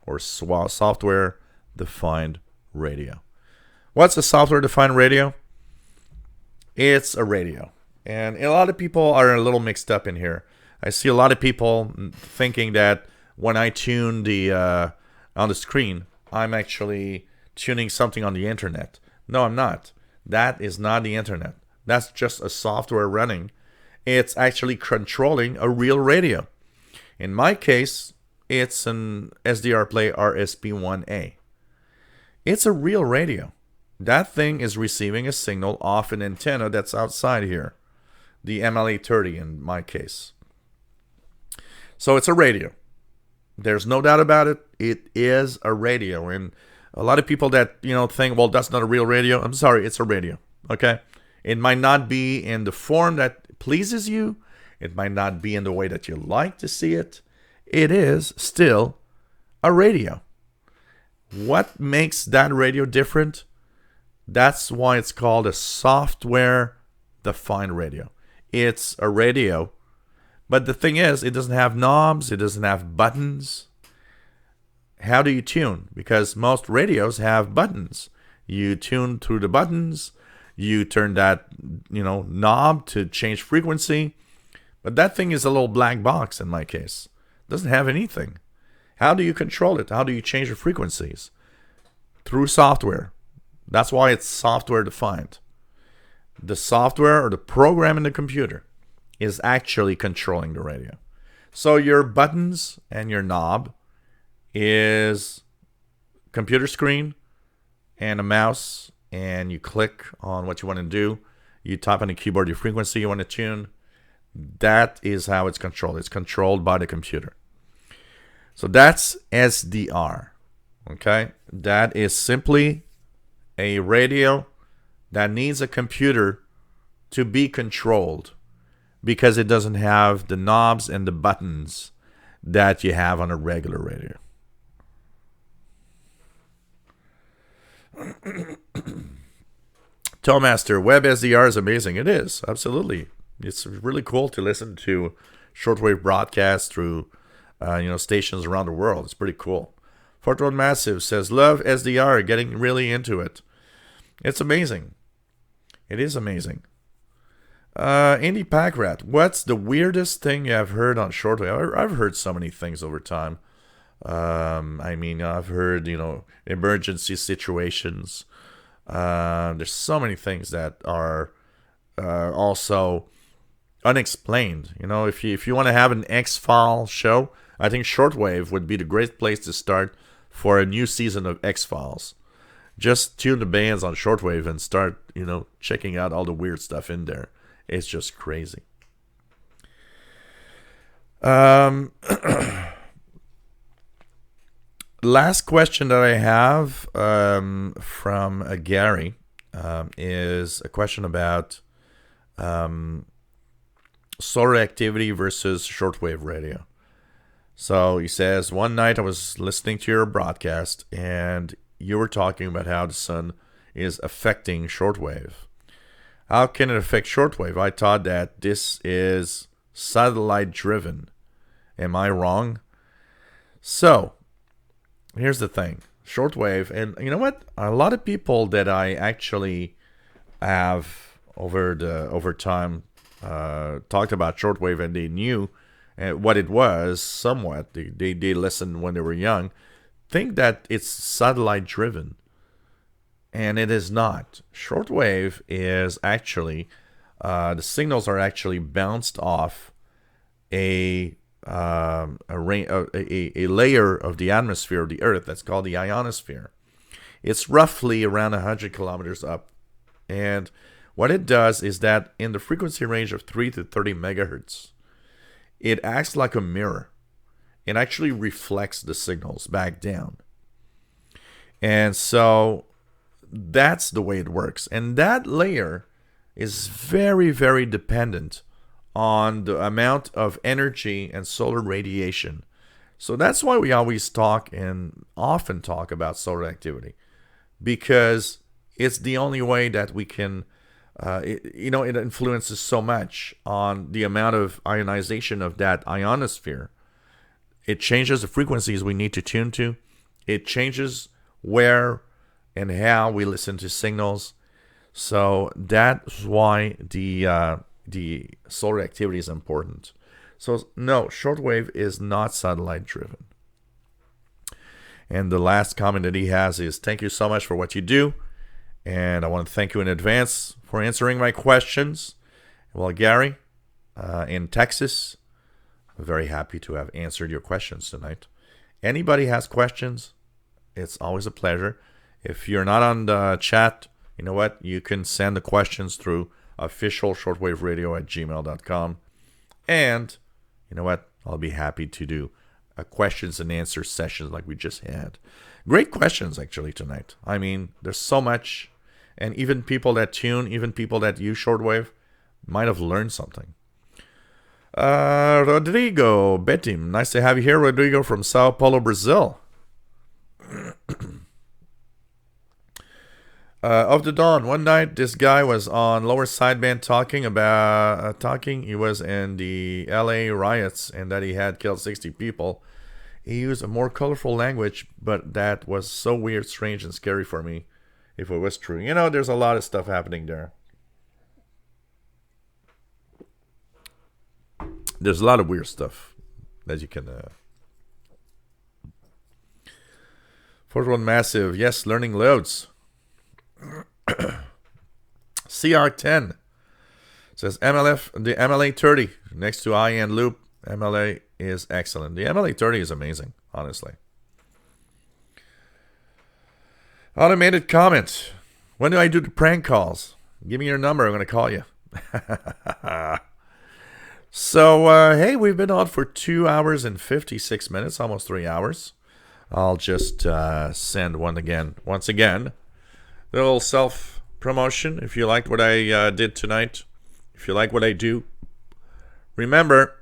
or software defined radio. What's a software defined radio? It's a radio. And a lot of people are a little mixed up in here. I see a lot of people thinking that when I tune on the screen, I'm actually tuning something on the internet. No, I'm not. That is not the internet. That's just a software running. It's actually controlling a real radio. In my case, it's an SDR Play RSP1A. It's a real radio. That thing is receiving a signal off an antenna that's outside here. The MLA30 in my case. So it's a radio. There's no doubt about it. It is a radio. And a lot of people that, think, well, that's not a real radio. I'm sorry, it's a radio. Okay? It might not be in the form that pleases you. It might not be in the way that you like to see it. it is still a radio. What makes that radio different? That's why it's called a software-defined radio. It's a radio, but the thing is, it doesn't have knobs, it doesn't have buttons. How do you tune? Because most radios have buttons. You tune through the buttons, you turn that, knob to change frequency. But that thing is a little black box in my case. It doesn't have anything. How do you control it? How do you change the frequencies? Through software. That's why it's software defined. The software or the program in the computer is actually controlling the radio. So your buttons and your knob is computer screen and a mouse, and you click on what you want to do. You type on the keyboard your frequency you want to tune. That is how it's controlled. It's controlled by the computer. So that's SDR. Okay? That is simply a radio that needs a computer to be controlled because it doesn't have the knobs and the buttons that you have on a regular radio. Toemaster, Web SDR is amazing. It is, absolutely. It's really cool to listen to shortwave broadcasts through stations around the world. It's pretty cool. Fort Road Massive says, love SDR, getting really into it. It's amazing. It is amazing. Indie Packrat, what's the weirdest thing you have heard on shortwave? I've heard so many things over time. I've heard, emergency situations. There's so many things that are also unexplained. If you want to have an X-Files show, I think shortwave would be the great place to start for a new season of X-Files. Just tune the bands on shortwave and start, checking out all the weird stuff in there. It's just crazy. Last question that I have from Gary is a question about solar activity versus shortwave radio. So he says, one night I was listening to your broadcast and you were talking about how the sun is affecting shortwave. How can it affect shortwave? I thought that this is satellite driven. Am I wrong? So, here's the thing. Shortwave, and you know what? A lot of people that I actually have over time talked about shortwave and they knew what it was somewhat. They listened when they were young. Think that it's satellite driven. And it is not. Shortwave is actually, the signals are actually bounced off a layer of the atmosphere of the Earth that's called the ionosphere. It's roughly around 100 kilometers up. And what it does is that in the frequency range of 3 to 30 megahertz, it acts like a mirror. It actually reflects the signals back down. And so that's the way it works. And that layer is very, very dependent on the amount of energy and solar radiation. So that's why we always talk and often talk about solar activity, because it's the only way that we can, it influences so much on the amount of ionization of that ionosphere. It changes the frequencies we need to tune to. It changes where and how we listen to signals. So that's why the solar activity is important. So no, shortwave is not satellite driven. And the last comment that he has is, thank you so much for what you do. And I want to thank you in advance for answering my questions. Well, Gary, in Texas, I'm very happy to have answered your questions tonight. Anybody has questions, it's always a pleasure. If you're not on the chat, you know what? You can send the questions through officialshortwaveradio@gmail.com. And you know what? I'll be happy to do a questions and answers session like we just had. Great questions, actually, tonight. I mean, there's so much. And even people that tune, even people that use shortwave might have learned something. Rodrigo Betim, nice to have you here, Rodrigo from Sao Paulo, Brazil. Of the Dawn, one night this guy was on lower sideband talking. He was in the LA riots and that he had killed 60 people. He used a more colorful language, but that was so weird, strange, and scary for me if it was true. You know, there's a lot of stuff happening there. There's a lot of weird stuff that you can... Fourth one, massive. Yes, learning loads. CR10 says the MLA 30 next to high-end loop. MLA is excellent. The MLA 30 is amazing, honestly. Automated comment. When do I do the prank calls? Give me your number. I'm going to call you. So, hey, we've been on for 2 hours and 56 minutes, almost 3 hours. I'll just send once again. A little self-promotion. If you liked what I did tonight, if you like what I do, remember,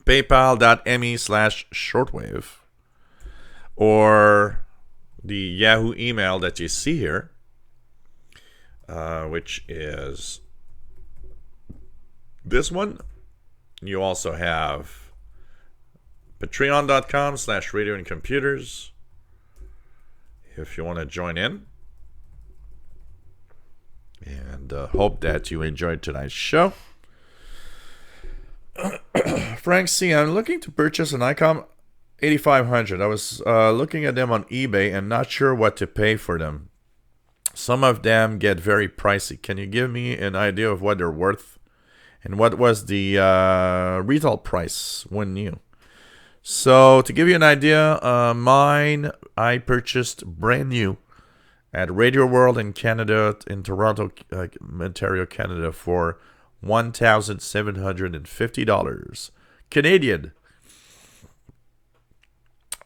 paypal.me/shortwave or the Yahoo email that you see here, which is this one. You also have patreon.com/radio and computers if you want to join in. And hope that you enjoyed tonight's show. Frank C., I'm looking to purchase an ICOM 8500. I was looking at them on eBay and not sure what to pay for them. Some of them get very pricey. Can you give me an idea of what they're worth? And what was the retail price when new? So to give you an idea, mine I purchased brand new at Radio World in Canada, in Toronto, Ontario, Canada, for $1,750 Canadian.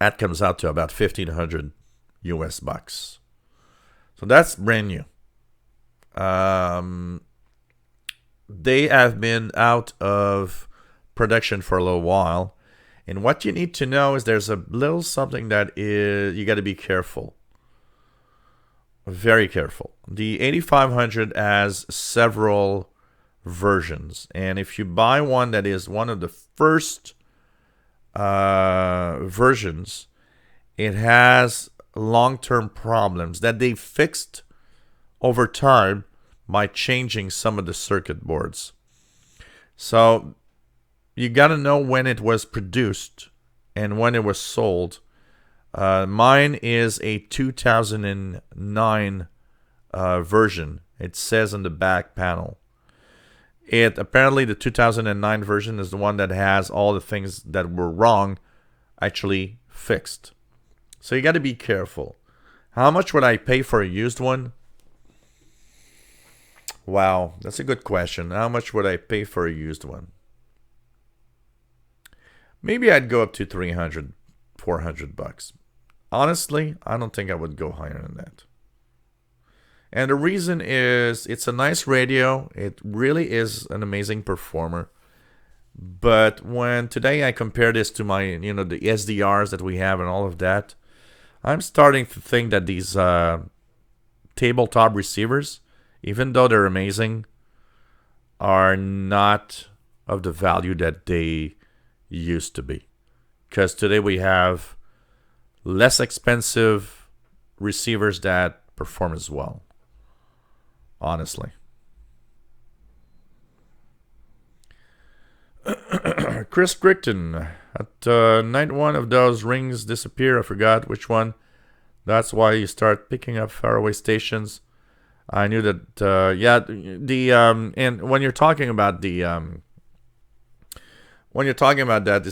That comes out to about $1,500 US bucks. So that's brand new. They have been out of production for a little while. And what you need to know is there's a little something that is, you got to be careful. Very careful. The 8500 has several versions. And if you buy one that is one of the first versions, it has long-term problems that they fixed over time by changing some of the circuit boards. So you got to know when it was produced and when it was sold. Mine is a 2009 version. It says on the back panel. Apparently the 2009 version is the one that has all the things that were wrong actually fixed. So you got to be careful. How much would I pay for a used one? Wow, that's a good question. How much would I pay for a used one? Maybe I'd go up to $300, $400. Honestly, I don't think I would go higher than that. And the reason is it's a nice radio. It really is an amazing performer. But when today I compare this to my, the SDRs that we have and all of that, I'm starting to think that these tabletop receivers, even though they're amazing, are not of the value that they used to be. Because today we have less expensive receivers that perform as well. Honestly. Chris Crichton. At night one of those rings disappear. I forgot which one. That's why you start picking up faraway stations. I knew that, and when you're talking about it's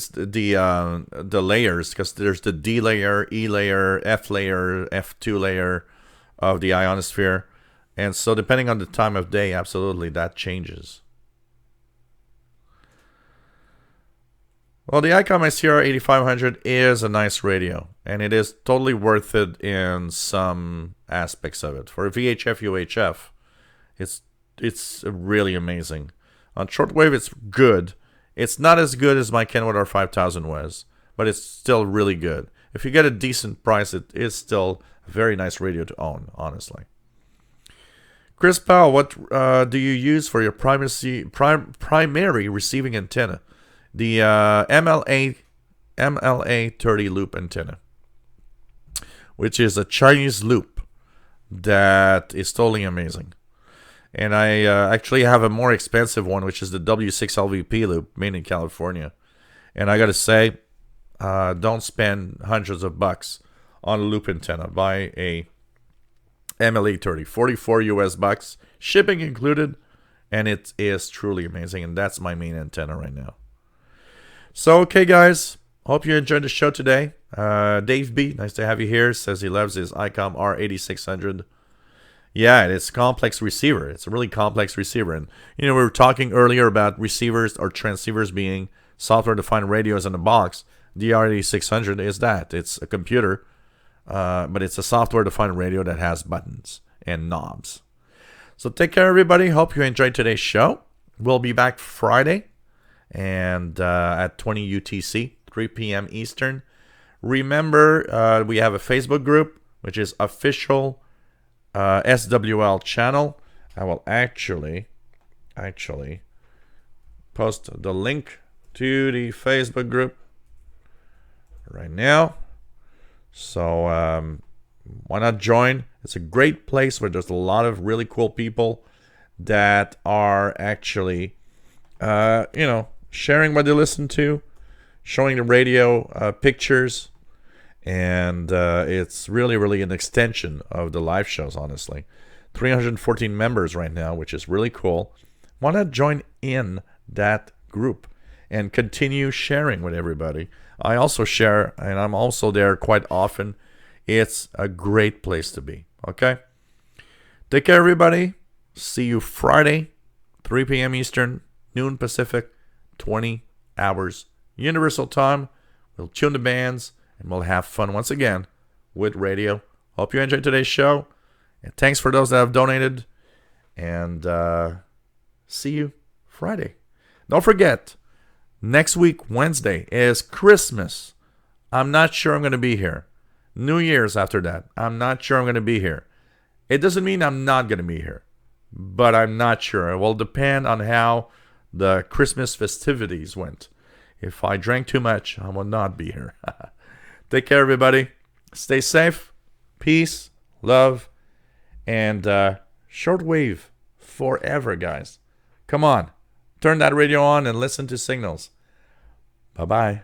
the layers, because there's the D layer, E layer, F2 layer of the ionosphere. And so depending on the time of day, absolutely, that changes. Well, the ICOM ICR 8500 is a nice radio, and it is totally worth it in some aspects of it. For VHF, UHF, it's really amazing. On shortwave, it's good. It's not as good as my Kenwood R5000 was, but it's still really good. If you get a decent price, it is still a very nice radio to own, honestly. Chris Powell, what do you use for your primary receiving antenna? The MLA 30 loop antenna, which is a Chinese loop that is totally amazing. And I actually have a more expensive one, which is the W6LVP loop, made in California. And I got to say, don't spend hundreds of bucks on a loop antenna. Buy a MLA 30, 44 US bucks, shipping included, and it is truly amazing. And that's my main antenna right now. So, okay, guys, hope you enjoyed the show today. Dave B, nice to have you here, says he loves his ICOM R8600. Yeah, it's a complex receiver. It's a really complex receiver. And, we were talking earlier about receivers or transceivers being software-defined radios in the box. The R8600 is that. It's a computer, but it's a software-defined radio that has buttons and knobs. So take care, everybody. Hope you enjoyed today's show. We'll be back Friday and at 20 UTC, 3 p.m. Eastern. Remember, we have a Facebook group, which is official SWL channel. I will actually post the link to the Facebook group right now. So why not join? It's a great place where there's a lot of really cool people that are actually, sharing what they listen to, showing the radio pictures, and it's really, really an extension of the live shows, honestly. 314 members right now, which is really cool. Why not join in that group and continue sharing with everybody? I also share, and I'm also there quite often. It's a great place to be, okay? Take care, everybody. See you Friday, 3 p.m. Eastern, noon Pacific, 20 hours Universal Time. We'll tune the bands, and we'll have fun once again with radio. Hope you enjoyed today's show. And thanks for those that have donated. And see you Friday. Don't forget, next week, Wednesday, is Christmas. I'm not sure I'm going to be here. New Year's after that. I'm not sure I'm going to be here. It doesn't mean I'm not going to be here, but I'm not sure. It will depend on how the Christmas festivities went. If I drank too much, I will not be here. Take care, everybody. Stay safe. Peace, love, and shortwave forever, guys. Come on. Turn that radio on and listen to signals. Bye-bye.